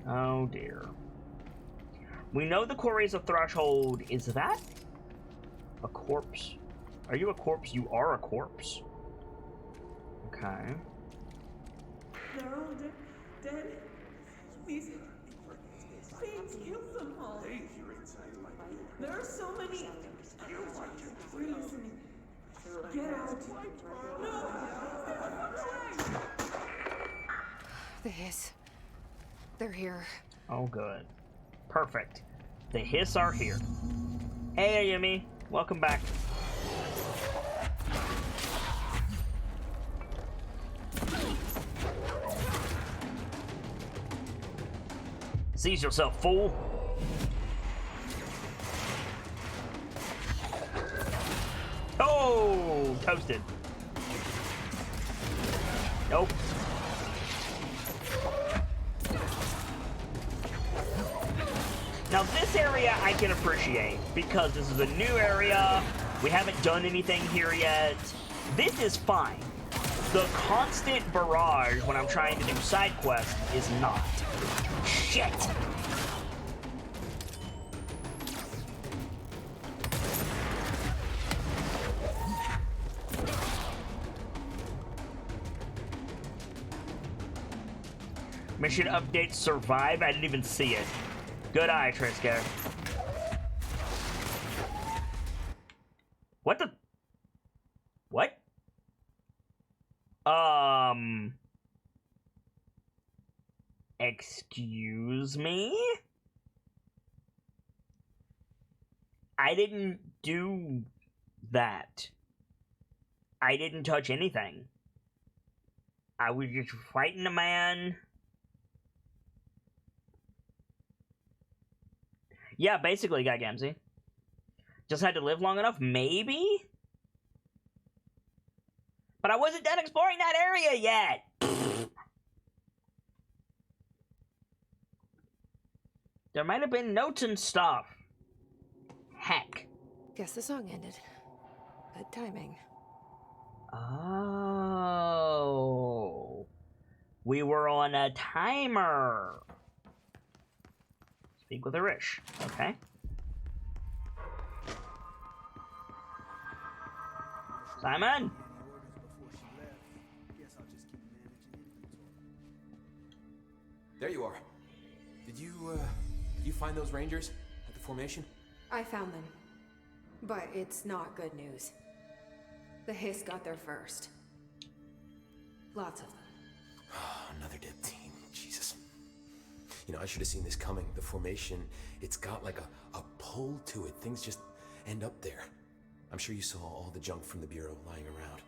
Oh dear. We know the Quarries of Threshold. Is that a corpse? Are you a corpse? You are a corpse. Okay. They're all dead. Please kill them all. There are so many. Please, get out. No. The Hiss. They're here. Oh, good. Perfect. The Hiss are here. Hey, Ayumi. Welcome back. Seize yourself, fool. Oh, toasted. Nope. Now this area I can appreciate because this is a new area. We haven't done anything here yet. This is fine. The constant barrage when I'm trying to do side quests is not. Shit! Mission update survive? I didn't even see it. Good eye, Triska. What the? What? Excuse me? I didn't do that. I didn't touch anything. I was just fighting a man. Yeah, basically, Guy Gamzee. Just had to live long enough, maybe? But I wasn't done exploring that area yet! There might have been notes and stuff. Heck. Guess the song ended. Good timing. Oh. We were on a timer. Speak with Arish. Okay. Simon? There you are. Did you find those Rangers at the formation? I found them. But it's not good news. The Hiss got there first. Lots of them. Another dead team. Jesus. You know, I should have seen this coming. The formation, it's got like a pull to it. Things just end up there. I'm sure you saw all the junk from the Bureau lying around.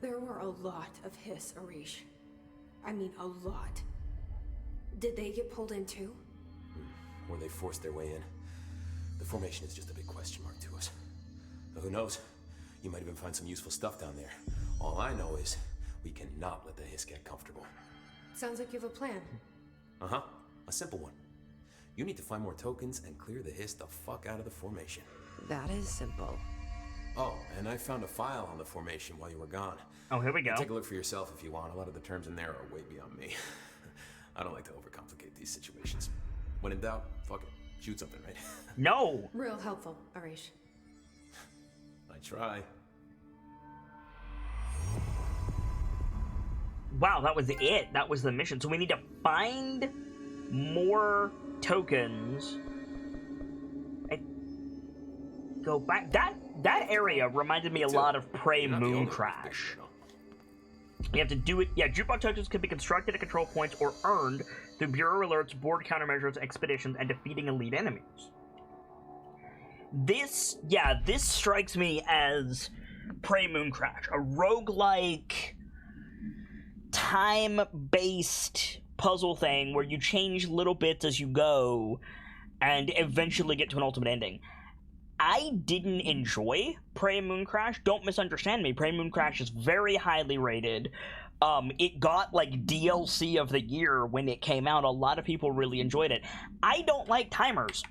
There were a lot of Hiss, Arish. I mean, a lot. Did they get pulled in too? Or they forced their way in. The formation is just a big question mark to us. But who knows? You might even find some useful stuff down there. All I know is we cannot let the Hiss get comfortable. Sounds like you have a plan. Uh-huh. A simple one. You need to find more tokens and clear the Hiss the fuck out of the formation. That is simple. Oh, and I found a file on the formation while you were gone. Oh, here we go. Take a look for yourself if you want. A lot of the terms in there are way beyond me. I don't like to overcomplicate these situations. When in doubt, fuck it. Shoot something, right? No! Real helpful, Arish. I try. Wow, that was it. That was the mission. So we need to find more tokens. Go back. That area reminded me a lot of Prey Moon Crash. You have to do it. Yeah, jukebox tokens can be constructed at control points or earned through bureau alerts, board countermeasures, expeditions, and defeating elite enemies. This strikes me as Prey Mooncrash, a roguelike, time-based puzzle thing where you change little bits as you go and eventually get to an ultimate ending. I didn't enjoy Prey Mooncrash. Don't misunderstand me. Prey Mooncrash is very highly rated. It got, like, DLC of the year when it came out. A lot of people really enjoyed it. I don't like timers.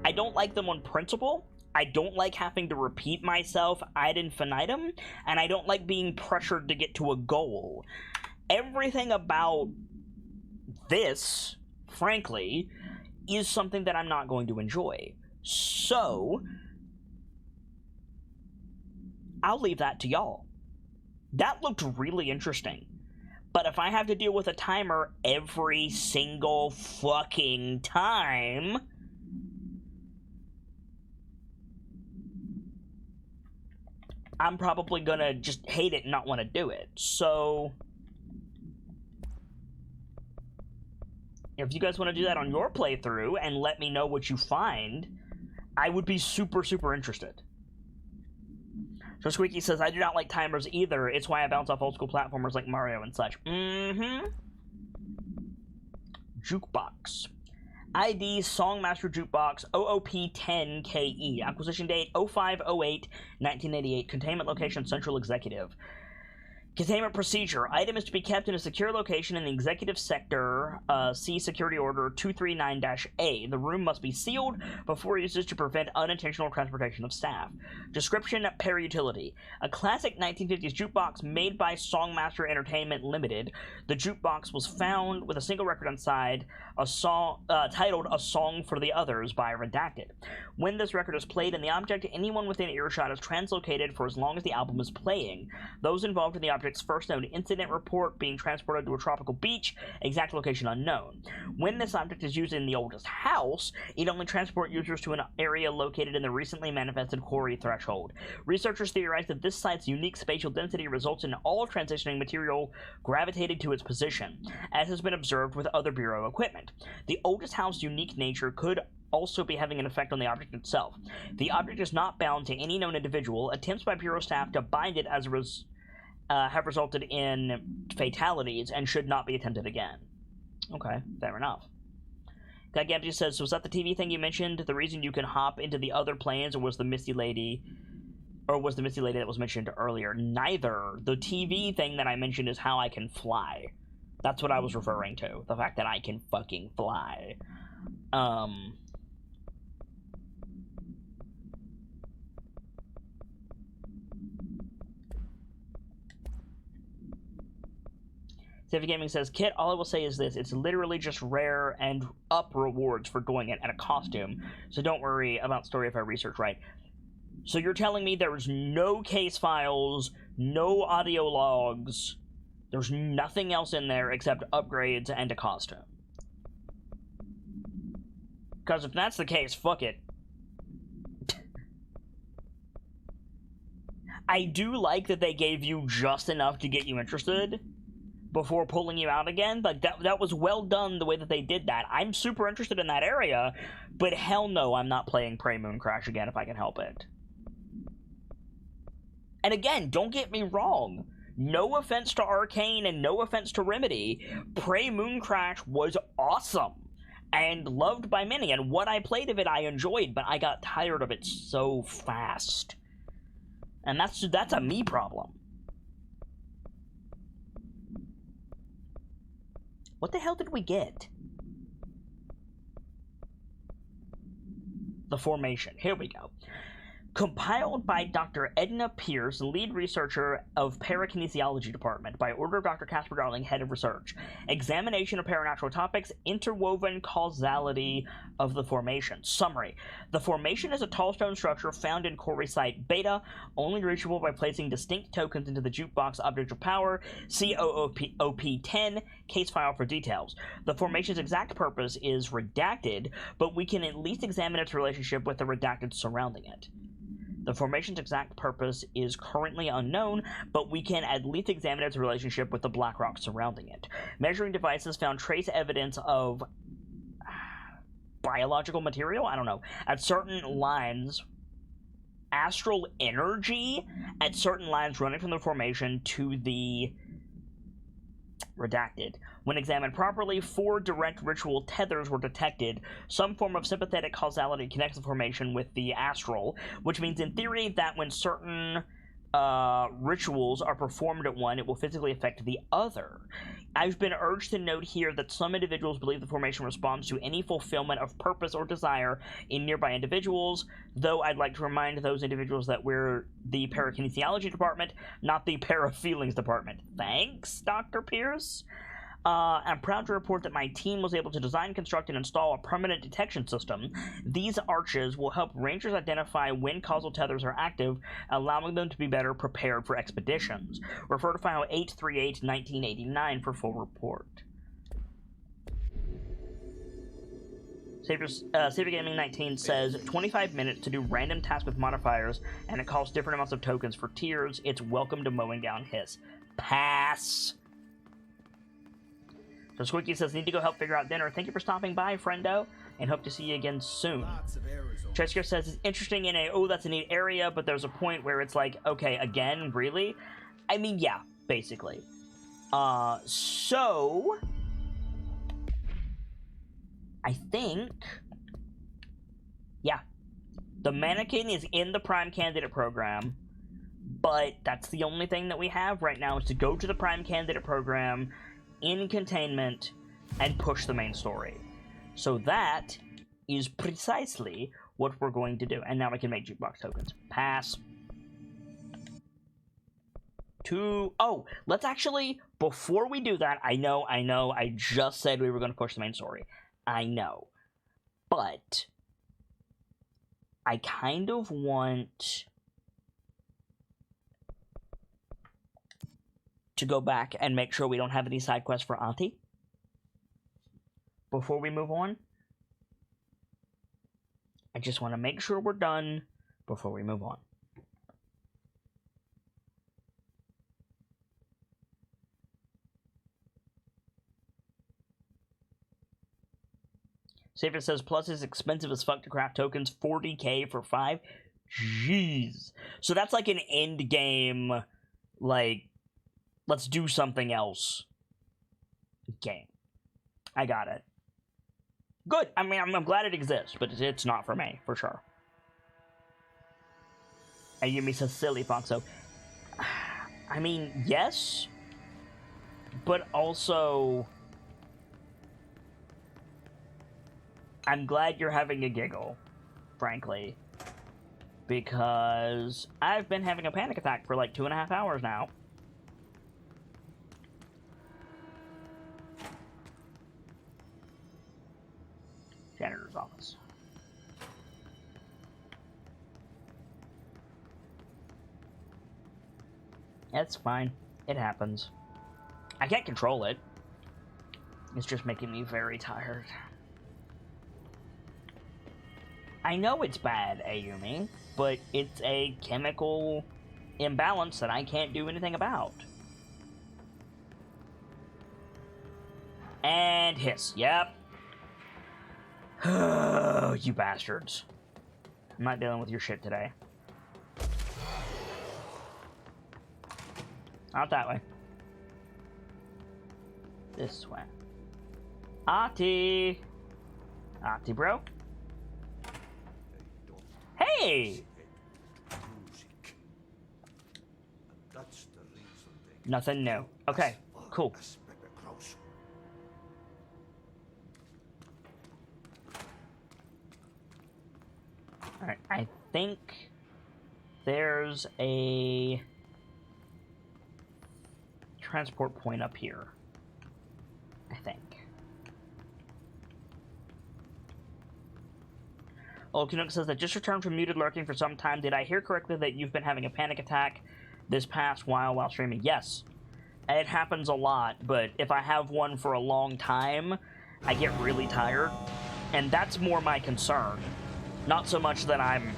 I don't like them on principle. I don't like having to repeat myself ad infinitum, and I don't like being pressured to get to a goal. Everything about this, frankly, is something that I'm not going to enjoy. So, I'll leave that to y'all. That looked really interesting. But if I have to deal with a timer every single fucking time, I'm probably gonna just hate it and not want to do it. So, if you guys want to do that on your playthrough and let me know what you find, I would be super, super interested. So Squeaky says, I do not like timers either. It's why I bounce off old school platformers like Mario and such. Jukebox. ID Songmaster Jukebox OOP10KE. Acquisition date 05/08/1988. Containment location Central Executive. Containment procedure. Item is to be kept in a secure location in the executive sector, see Security Order 239-A. The room must be sealed before used to prevent unintentional transportation of staff. Description, per-utility. A classic 1950s jukebox made by Songmaster Entertainment Limited. The jukebox was found with a single record inside, a song titled A Song for the Others by Redacted. When this record is played in the object, anyone within earshot is translocated for as long as the album is playing. Those involved in the object's first known incident report being transported to a tropical beach, exact location unknown. When this object is used in the oldest house, it only transports users to an area located in the recently manifested quarry threshold. Researchers theorize that this site's unique spatial density results in all transitioning material gravitating to its position, as has been observed with other Bureau equipment. The oldest house's unique nature could also be having an effect on the object itself. The object is not bound to any known individual. Attempts by Bureau staff to bind it as have resulted in fatalities and should not be attempted again. Okay, fair enough. Guy Gabsy says, so was that the TV thing you mentioned? The reason you can hop into the other planes, or was the Misty Lady that was mentioned earlier? Neither. The TV thing that I mentioned is how I can fly. That's what I was referring to. The fact that I can fucking fly. Civic Gaming says, Kit, all I will say is this. It's literally just rare and up rewards for doing it and a costume. So don't worry about story if I research right. So you're telling me there's no case files, no audio logs, there's nothing else in there except upgrades and a costume. Because if that's the case, fuck it. I do like that they gave you just enough to get you interested before pulling you out again. Like, that was well done the way that they did that. I'm super interested in that area, but hell no, I'm not playing Prey Mooncrash again if I can help it. And again, don't get me wrong. No offense to Arcane and no offense to Remedy, Prey Mooncrash was awesome and loved by many, and what I played of it I enjoyed, but I got tired of it so fast. And that's a me problem. What the hell did we get? The Formation. Here we go. Compiled by Dr. Edna Pierce, lead researcher of Parakinesiology Department, by order of Dr. Casper Darling, head of research. Examination of paranatural topics, interwoven causality of the Formation. Summary. The Formation is a tall stone structure found in Quarry Site Beta, only reachable by placing distinct tokens into the jukebox object of power, COOP10, case file for details. The Formation's exact purpose is redacted, but we can at least examine its relationship with the redacted surrounding it. The formation's exact purpose is currently unknown, but we can at least examine its relationship with the black rock surrounding it. Measuring devices found trace evidence of biological material? I don't know. At certain lines, astral energy at certain lines running from the formation to the redacted. When examined properly, 4 direct ritual tethers were detected. Some form of sympathetic causality connects the formation with the astral, which means in theory that when certain rituals are performed at one, it will physically affect the other. I've been urged to note here that some individuals believe the formation responds to any fulfillment of purpose or desire in nearby individuals, though I'd like to remind those individuals that we're the parakinesiology department, not the parafeelings department. Thanks, Dr. Pierce. I'm proud to report that my team was able to design, construct, and install a permanent detection system. These arches will help rangers identify when causal tethers are active, allowing them to be better prepared for expeditions. Refer to file 838-1989 for full report. Saber Gaming 19 says 25 minutes to do random tasks with modifiers, and it costs different amounts of tokens for tiers. It's welcome to mowing down Hiss. Pass. So Squeaky says, need to go help figure out dinner. Thank you for stopping by, friendo, and hope to see you again soon. Chesker says, it's interesting in a, oh, that's a neat area, but there's a point where it's like, okay, again, really? I mean, yeah, basically. So, I think, yeah, the mannequin is in the Prime Candidate program, but that's the only thing that we have right now is to go to the Prime Candidate program in containment and push the main story. So that is precisely what we're going to do. And now I can make jukebox tokens. Pass. Oh, let's actually, before we do that, I know, I just said we were going to push the main story. I know. But I kind of want to go back and make sure we don't have any side quests for Auntie before we move on. I just want to make sure we're done before we move on. Saver says, plus it's expensive as fuck to craft tokens, 40k for 5. Jeez. So that's like an end game, like, let's do something else game. I got it. Good. I mean, I'm glad it exists, but it's not for me, for sure. Ayumi says, silly, Foxo. I mean, yes, but also, I'm glad you're having a giggle, frankly, because I've been having a panic attack for like 2.5 hours now. Janitor's office. It's fine. It happens. I can't control it. It's just making me very tired. I know it's bad, Ayumi, but it's a chemical imbalance that I can't do anything about. And Hiss. Yep. Oh, you bastards. I'm not dealing with your shit today. Not that way. This way. Ahti! Ahti, bro. Hey! Nothing new. Okay, cool. Alright, I think there's a transport point up here. I think. Old Canuck says that just returned from muted lurking for some time. Did I hear correctly that you've been having a panic attack this past while streaming? Yes. It happens a lot, but if I have one for a long time, I get really tired. And that's more my concern. Not so much that I'm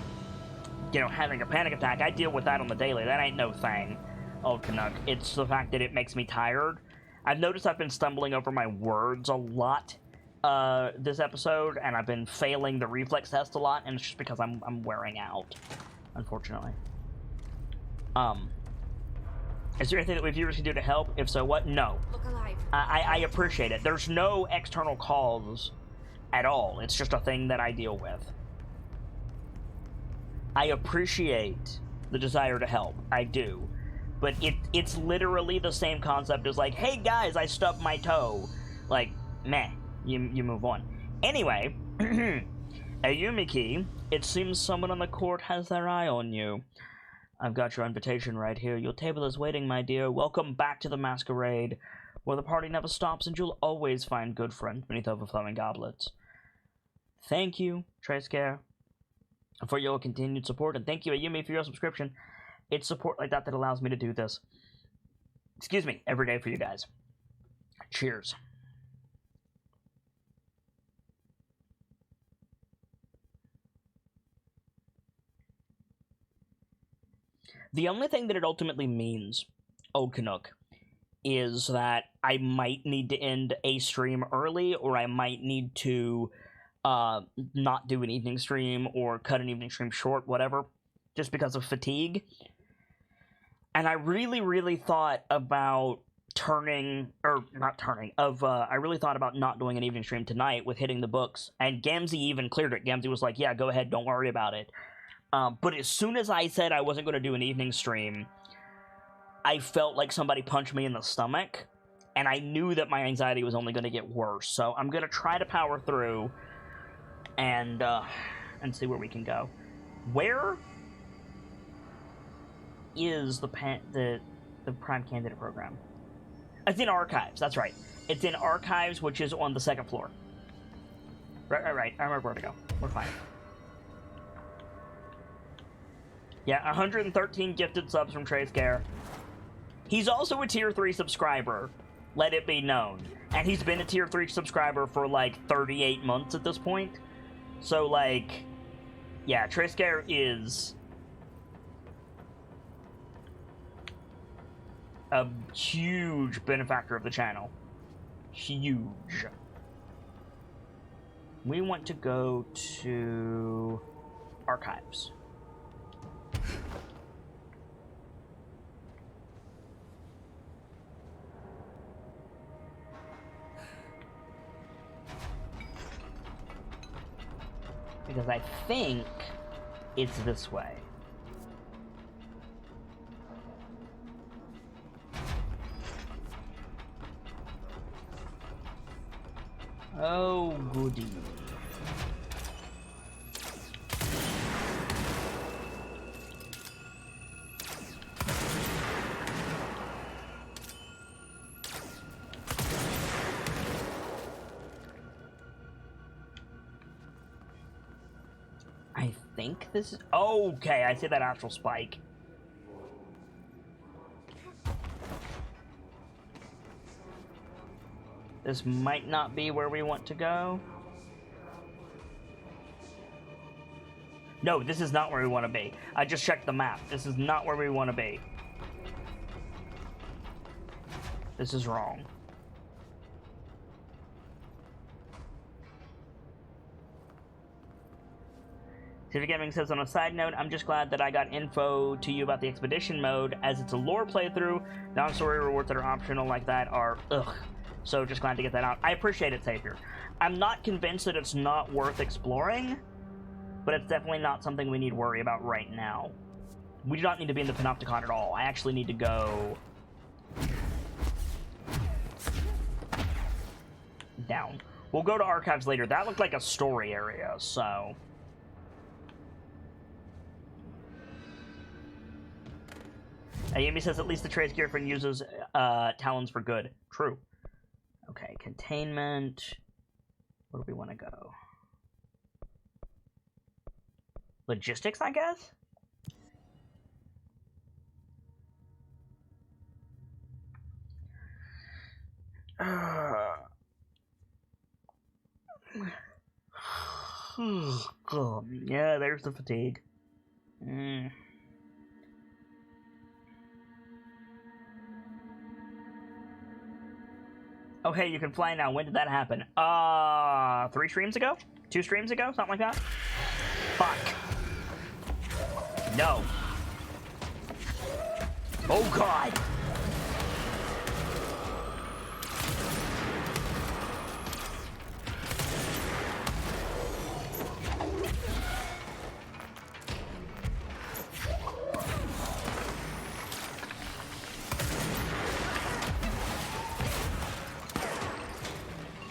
you know, having a panic attack. I deal with that on the daily. That ain't no thing, Old Canuck. It's the fact that it makes me tired. I've noticed I've been stumbling over my words a lot this episode, and I've been failing the reflex test a lot, and it's just because I'm wearing out, unfortunately. Is there anything that we viewers can do to help? If so, what? No. Look alive. I appreciate it. There's no external cause at all. It's just a thing that I deal with. I appreciate the desire to help. I do. But it's literally the same concept as like, hey guys, I stubbed my toe. Like, meh. You move on. Anyway, Ayumiki, it seems someone on the court has their eye on you. I've got your invitation right here. Your table is waiting, my dear. Welcome back to the masquerade, where the party never stops and you'll always find good friends beneath overflowing goblets. Thank you, Trescare, for your continued support, and thank you, Ayumi, for your subscription. It's support like that that allows me to do this. Excuse me, every day for you guys. Cheers. The only thing that it ultimately means, Old Canuck, is that I might need to end a stream early, or I might need to not do an evening stream, or cut an evening stream short, whatever, just because of fatigue. And I really thought about I really thought about not doing an evening stream tonight with hitting the books, and Gamzee even cleared it. Gamzee was like, yeah, go ahead, don't worry about it. But as soon as I said I wasn't going to do an evening stream, I felt like somebody punched me in the stomach, and I knew that my anxiety was only going to get worse. So I'm going to try to power through and see where we can go. Where is the Prime Candidate program? It's in Archives, that's right. It's in Archives, which is on the second floor. Right. I remember where to go. We're fine. Yeah, 113 gifted subs from Trescare. He's also a tier 3 subscriber, let it be known. And he's been a tier 3 subscriber for like 38 months at this point. So like, yeah, Trescare is a huge benefactor of the channel. Huge. We want to go to Archives. Because I think it's this way. Oh, goody. I think this is... Okay, I see that astral spike. This might not be where we want to go. No, this is not where we want to be. I just checked the map. This is not where we want to be. This is wrong. TV Gaming says, on a side note, I'm just glad that I got info to you about the expedition mode, as it's a lore playthrough. Non-story rewards that are optional like that are ugh. So just glad to get that out. I appreciate it, Savior. I'm not convinced that it's not worth exploring, but it's definitely not something we need to worry about right now. We do not need to be in the Panopticon at all. I actually need to go down. We'll go to Archives later. That looked like a story area, so... Ayumi says at least the Trace Gearfriend uses talons for good. True. Okay, containment. Where do we want to go? Logistics, I guess? Yeah, there's the fatigue. Oh, hey, you can fly now. When did that happen? 3 streams ago? 2 streams ago? Something like that? Fuck. No. Oh, God.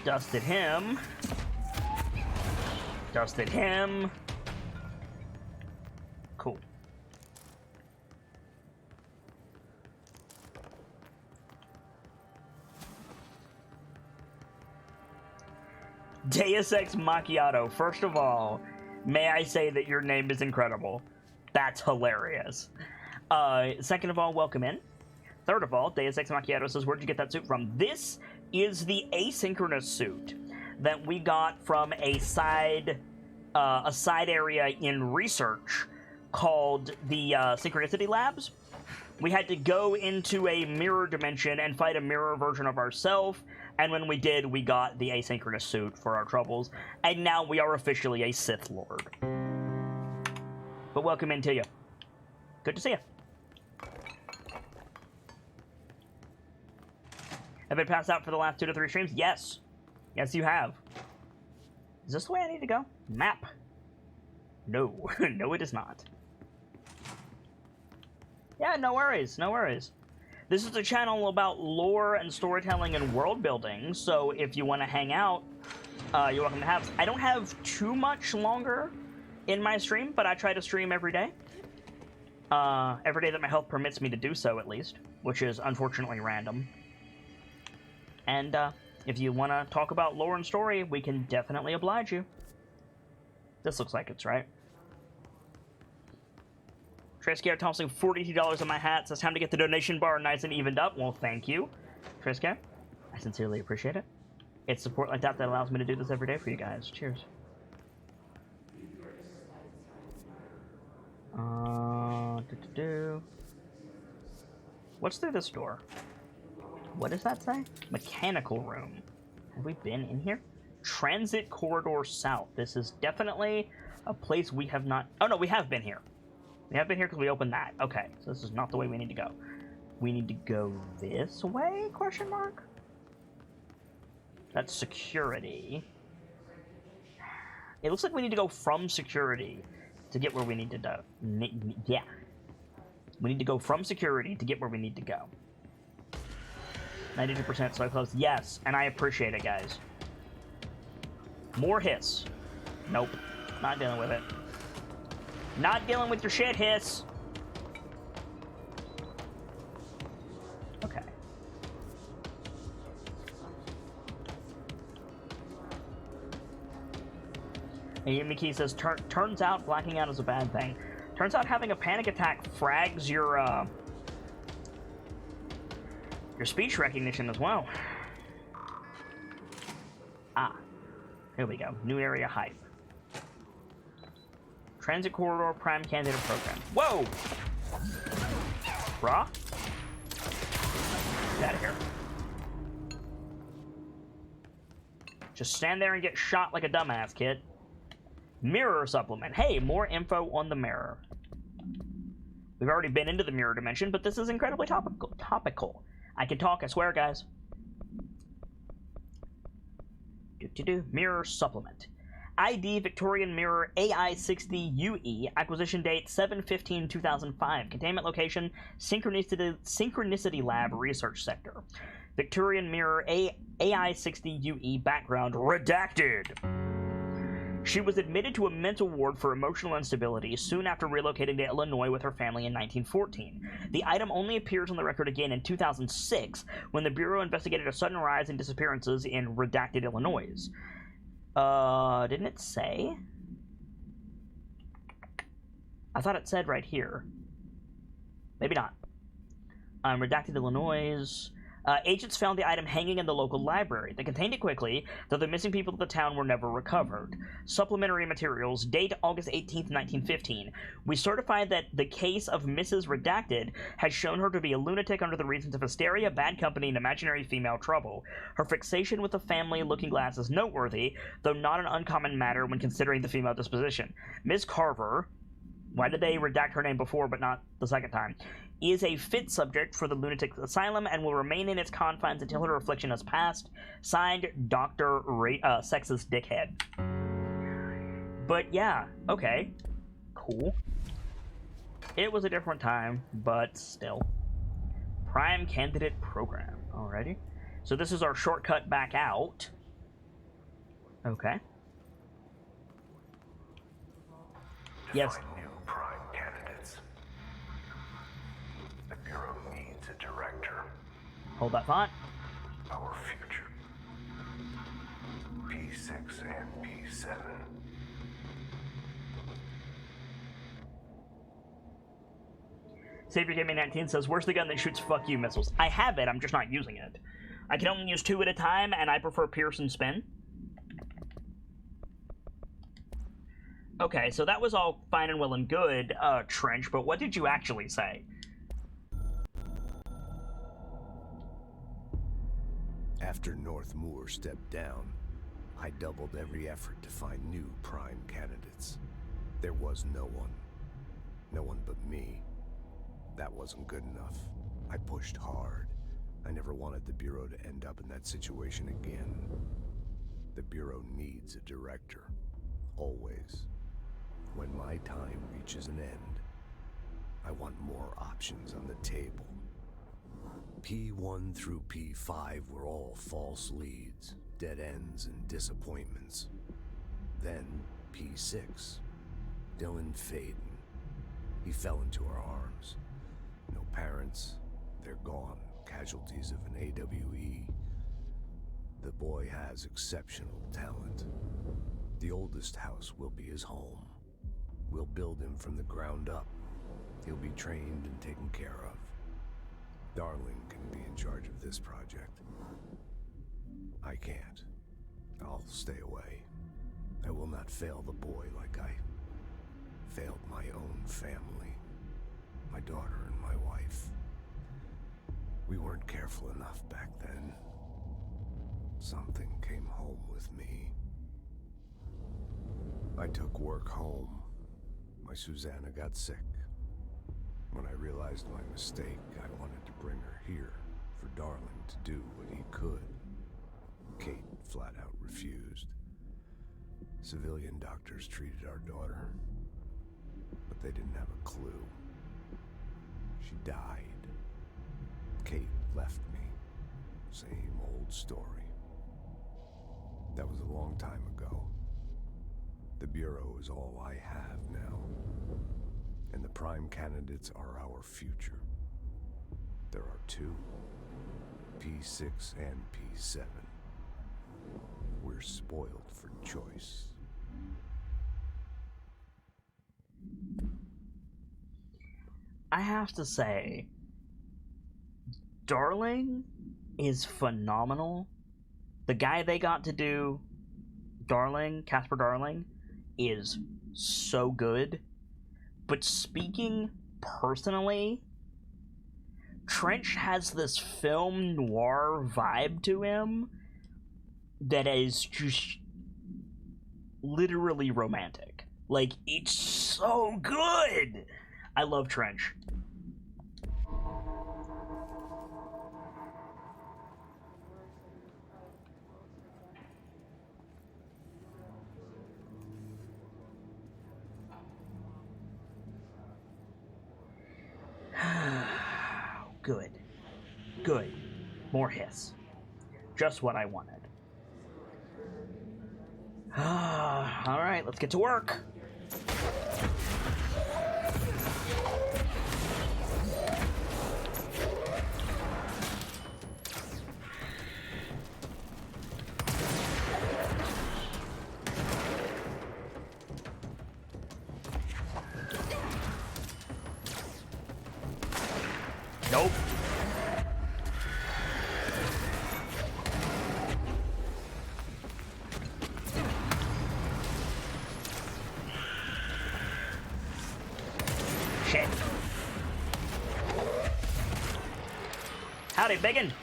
Dusted him. Dusted him. Cool. Deus Ex Macchiato, first of all, may I say that your name is incredible. That's hilarious. Second of all, welcome in. Third of all, Deus Ex Macchiato says, where'd you get that suit from? This is the asynchronous suit that we got from a side area in research called the Synchronicity Labs. We had to go into a mirror dimension and fight a mirror version of ourselves, and when we did, we got the asynchronous suit for our troubles, and now we are officially a Sith Lord. But welcome in to you. Good to see you. Have I passed out for the last 2 to 3 streams? Yes. Yes, you have. Is this the way I need to go? Map. No. No, it is not. Yeah, no worries. No worries. This is a channel about lore and storytelling and world building, so if you want to hang out, you're welcome to have. I don't have too much longer in my stream, but I try to stream every day. Every day that my health permits me to do so, at least, which is unfortunately random. And if you want to talk about lore and story, we can definitely oblige you. This looks like it's right. Trescare tossing $42 on my hat. So it's time to get the donation bar nice and evened up. Well, thank you, Trescare. I sincerely appreciate it. It's support like that that allows me to do this every day for you guys. Cheers. What's through this door? What does that say? Mechanical room. Have we been in here? Transit corridor south. This is definitely a place we have not... Oh, no, we have been here. We have been here because we opened that. Okay, so this is not the way we need to go. We need to go this way? Question mark? That's security. It looks like we need to go from security to get where we need to go. Yeah. We need to go from security to get where we need to go. 92% so close. Yes, and I appreciate it, guys. More hiss. Nope. Not dealing with it. Not dealing with your shit, hiss. Okay. And Mickey says, turns out blacking out is a bad thing. Turns out having a panic attack frags your speech recognition as well. Ah. Here we go. New area hype. Transit corridor prime candidate program. Whoa! Brah? Get out of here. Just stand there and get shot like a dumbass, kid. Mirror supplement. Hey, more info on the mirror. We've already been into the mirror dimension, but this is incredibly topical. I can talk, I swear, guys. Mirror supplement. ID Victorian Mirror AI60UE, acquisition date 7/15/2005, containment location Synchronicity Lab Research Sector. Victorian Mirror AI60UE background redacted. She was admitted to a mental ward for emotional instability soon after relocating to Illinois with her family in 1914. The item only appears on the record again in 2006 when the Bureau investigated a sudden rise in disappearances in redacted Illinois. Didn't it say? I thought it said right here. Maybe not. Redacted Illinois. Agents found the item hanging in the local library. They contained it quickly, though the missing people of the town were never recovered. Supplementary materials date August 18th, 1915. We certified that the case of Mrs. Redacted had shown her to be a lunatic under the reasons of hysteria, bad company, and imaginary female trouble. Her fixation with the family looking glass is noteworthy, though not an uncommon matter when considering the female disposition. Ms. Carver, why did they redact her name before but not the second time, is a fit subject for the lunatic asylum and will remain in its confines until her affliction has passed. Signed, Dr. Sexist Dickhead. But yeah, okay. Cool. It was a different time, but still. Prime Candidate Program. Alrighty. So this is our shortcut back out. Okay. Yes. New prime candidates. The Bureau needs a director. Hold that thought. Our future. P6 and P7. Savior Gaming 19 says, where's the gun that shoots fuck you missiles? I have it, I'm just not using it. I can only use 2 at a time, and I prefer Pierce and Spin. Okay, so that was all fine and well and good, Trench, but what did you actually say? After North Moore stepped down, I doubled every effort to find new prime candidates. There was no one. No one but me. That wasn't good enough. I pushed hard. I never wanted the Bureau to end up in that situation again. The Bureau needs a director. Always. When my time reaches an end, I want more options on the table. P1 through P5 were all false leads, dead ends, and disappointments. Then P6, Dylan Faden. He fell into our arms. No parents, they're gone, casualties of an AWE. The boy has exceptional talent. The oldest house will be his home. We'll build him from the ground up. He'll be trained and taken care of. Darling can be in charge of this project. I can't. I'll stay away. I will not fail the boy like I failed my own family. My daughter and my wife. We weren't careful enough back then. Something came home with me. I took work home. My Susanna got sick. When I realized my mistake, I wanted to bring her here for Darling to do what he could. Kate flat out refused. Civilian doctors treated our daughter, but they didn't have a clue. She died. Kate left me. Same old story. That was a long time ago. The Bureau is all I have now. And the prime candidates are our future. There are 2, P6 and P7. We're spoiled for choice. I have to say, Darling is phenomenal. The guy they got to do Darling, Casper Darling, is so good. But speaking personally, Trench has this film noir vibe to him that is just literally romantic. Like, it's so good! I love Trench. Good. Good. More hiss. Just what I wanted. Alright, let's get to work. Nope. shit. Howdy, biggin'.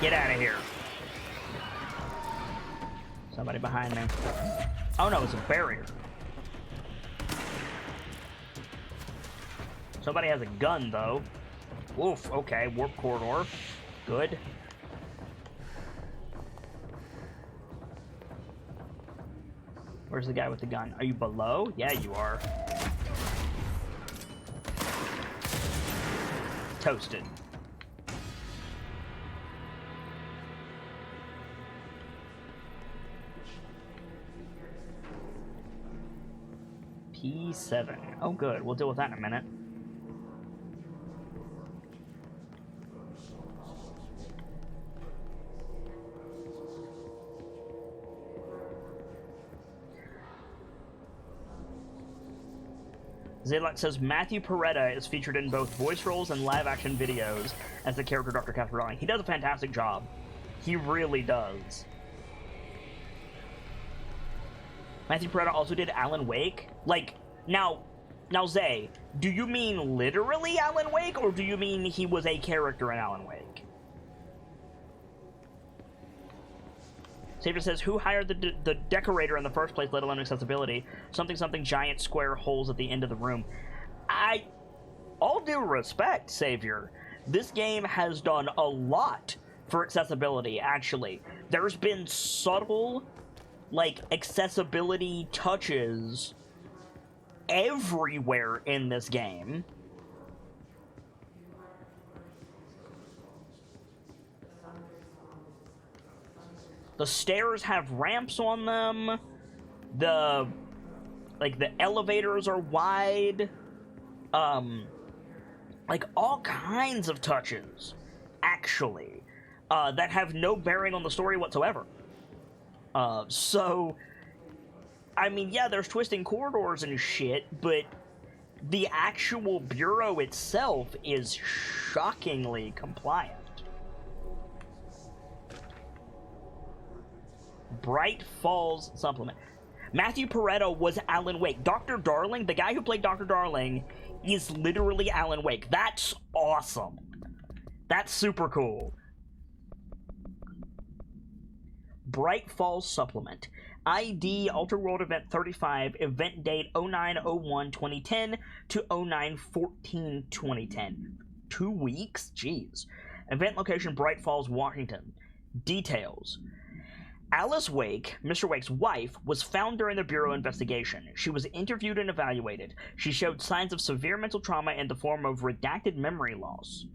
Get out of here. Somebody behind me. Oh no, it's a barrier. Somebody has a gun, though. Oof, okay, warp corridor. Good. Where's the guy with the gun? Are you below? Yeah, you are. Toasted. P7. Oh, good. We'll deal with that in a minute. Zaylock says Matthew Peretta is featured in both voice roles and live-action videos as the character Dr. Casper Darling. He does a fantastic job. He really does. Matthew Peretta also did Alan Wake. Like, now, Zay, do you mean literally Alan Wake, or do you mean he was a character in Alan Wake? Saber says, who hired the decorator in the first place, let alone accessibility? Something giant square holes at the end of the room. All due respect, Savior, this game has done a lot for accessibility, actually. There's been subtle, like, accessibility touches everywhere in this game. The stairs have ramps on them. The elevators are wide. Like, all kinds of touches, actually, that have no bearing on the story whatsoever. So, I mean, yeah, there's twisting corridors and shit, but the actual bureau itself is shockingly compliant. Bright Falls supplement. Matthew Peretta was Alan Wake. Dr. Darling, the guy who played Dr. Darling, is literally Alan Wake. That's awesome. That's super cool. Bright Falls supplement. ID Ultra World Event 35, event date 09/01/2010 to 09/14/2010. 2 weeks? Jeez. Event location Bright Falls, Washington. Details. Alice Wake, Mr. Wake's wife, was found during the Bureau investigation. She was interviewed and evaluated. She showed signs of severe mental trauma in the form of redacted memory loss.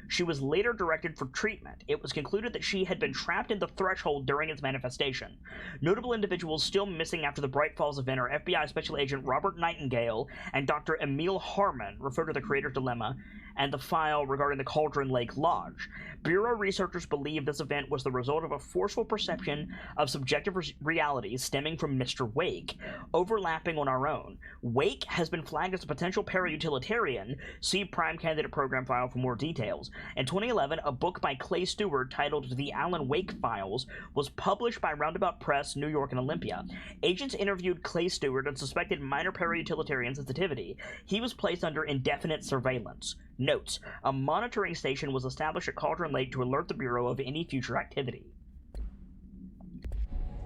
She was later directed for treatment. It was concluded that she had been trapped in the threshold during its manifestation. Notable individuals still missing after the Bright Falls event are FBI Special Agent Robert Nightingale and Dr. Emil Harmon, referred to the Creator's Dilemma, and the file regarding the Cauldron Lake Lodge. Bureau researchers believe this event was the result of a forceful perception of subjective realities stemming from Mr. Wake, overlapping on our own. Wake has been flagged as a potential para-utilitarian. See Prime Candidate Program file for more details. In 2011, a book by Clay Stewart titled The Alan Wake Files was published by Roundabout Press, New York, and Olympia. Agents interviewed Clay Stewart and suspected minor para-utilitarian sensitivity. He was placed under indefinite surveillance. Notes: a monitoring station was established at Cauldron Lake to alert the Bureau of any future activity.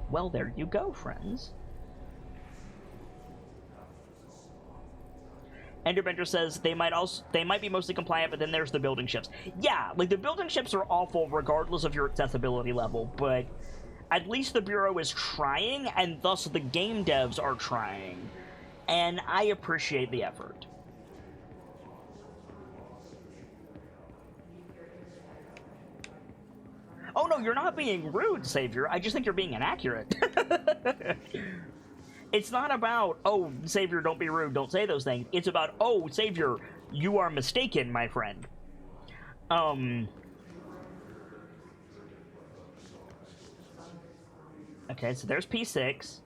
Well, there you go, friends. Enderbender says they might be mostly compliant, but then there's the building ships. Yeah, like, the building ships are awful regardless of your accessibility level, but at least the Bureau is trying, and thus the game devs are trying, and I appreciate the effort. Oh no, you're not being rude, Savior. I just think you're being inaccurate. It's not about, oh, Savior, don't be rude, don't say those things. It's about, oh, Savior, you are mistaken, my friend. Okay, so there's P6.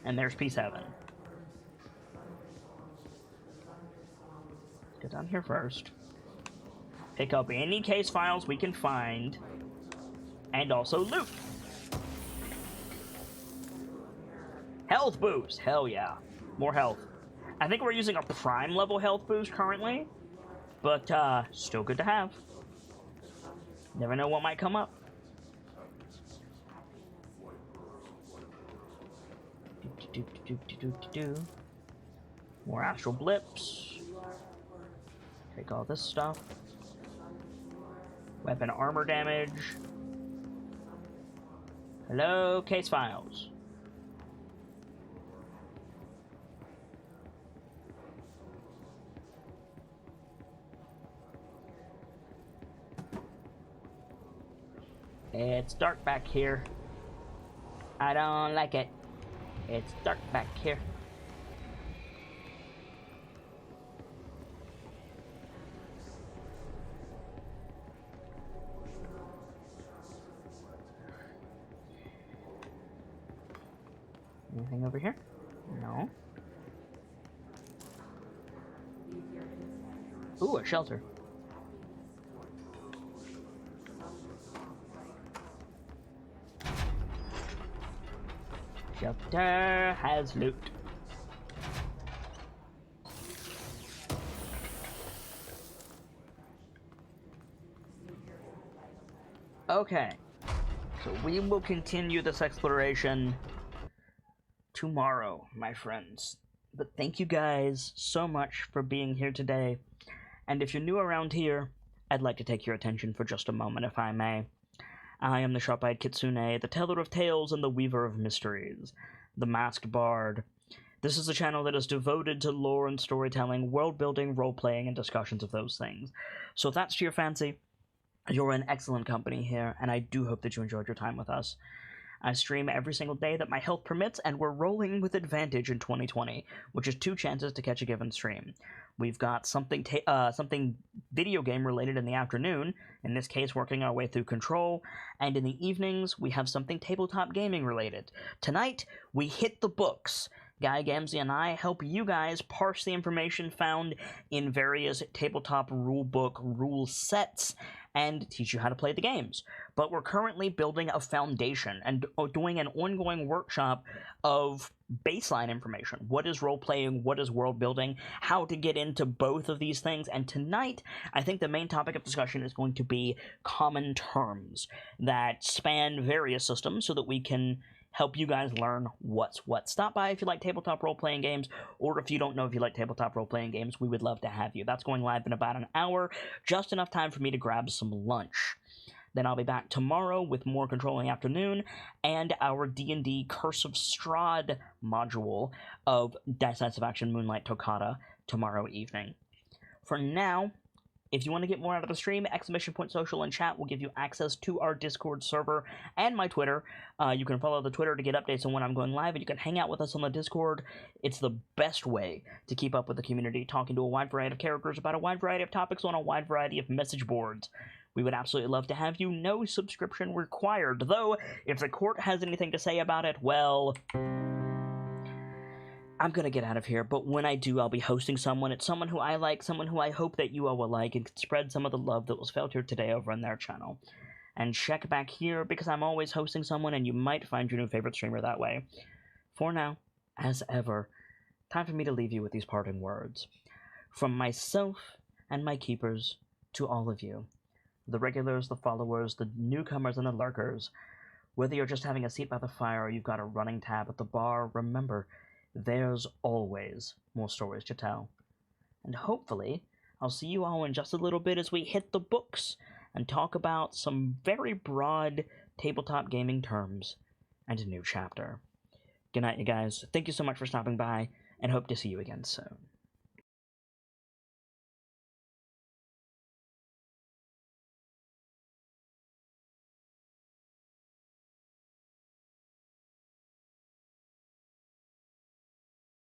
And there's P7. Let's get down here first. Pick up any case files we can find. And also loot. health boost. Hell yeah. More health. I think we're using a prime level health boost currently, but still good to have. Never know what might come up. More astral blips. Take all this stuff. Weapon armor damage. Hello, case files. It's dark back here. I don't like it. It's dark back here. Anything over here? No. Ooh, a shelter. Shelter has loot. Okay, so we will continue this exploration tomorrow, my friends. But thank you guys so much for being here today. And if you're new around here, I'd like to take your attention for just a moment, if I may. I am the Sharp-Eyed Kitsune, the teller of tales and the weaver of mysteries, the masked bard. This is a channel that is devoted to lore and storytelling, world-building, role-playing, and discussions of those things. So if that's to your fancy, you're in excellent company here, and I do hope that you enjoyed your time with us. I stream every single day that my health permits, and we're rolling with advantage in 2020, which is 2 chances to catch a given stream. We've got something video game related in the afternoon, in this case working our way through Control, and in the evenings we have something tabletop gaming related. Tonight, we hit the books. Guy Gamzee and I help you guys parse the information found in various tabletop rulebook rule sets and teach you how to play the games. But we're currently building a foundation and doing an ongoing workshop of baseline information. What is role-playing? What is world-building? How to get into both of these things. And tonight, I think the main topic of discussion is going to be common terms that span various systems so that we can help you guys learn what's what. Stop by if you like tabletop role-playing games, or if you don't know if you like tabletop role-playing games, we would love to have you. That's going live in about an hour, just enough time for me to grab some lunch. Then I'll be back tomorrow with more Control in the afternoon, and our D&D Curse of Strahd module of Decisive Action Moonlight Toccata tomorrow evening. For now, if you want to get more out of the stream, Exclamation Point Social and chat will give you access to our Discord server and my Twitter. You can follow the Twitter to get updates on when I'm going live, and you can hang out with us on the Discord. It's the best way to keep up with the community, talking to a wide variety of characters about a wide variety of topics on a wide variety of message boards. We would absolutely love to have you. No subscription required, though if the court has anything to say about it, well, I'm gonna get out of here, but when I do, I'll be hosting someone. It's someone who I like, someone who I hope that you all will like, and can spread some of the love that was felt here today over on their channel. And check back here, because I'm always hosting someone, and you might find your new favorite streamer that way. For now, as ever, time for me to leave you with these parting words. From myself and my keepers to all of you, the regulars, the followers, the newcomers, and the lurkers, whether you're just having a seat by the fire or you've got a running tab at the bar, remember, there's always more stories to tell. And hopefully, I'll see you all in just a little bit as we hit the books and talk about some very broad tabletop gaming terms and a new chapter. Good night, you guys. Thank you so much for stopping by, and hope to see you again soon.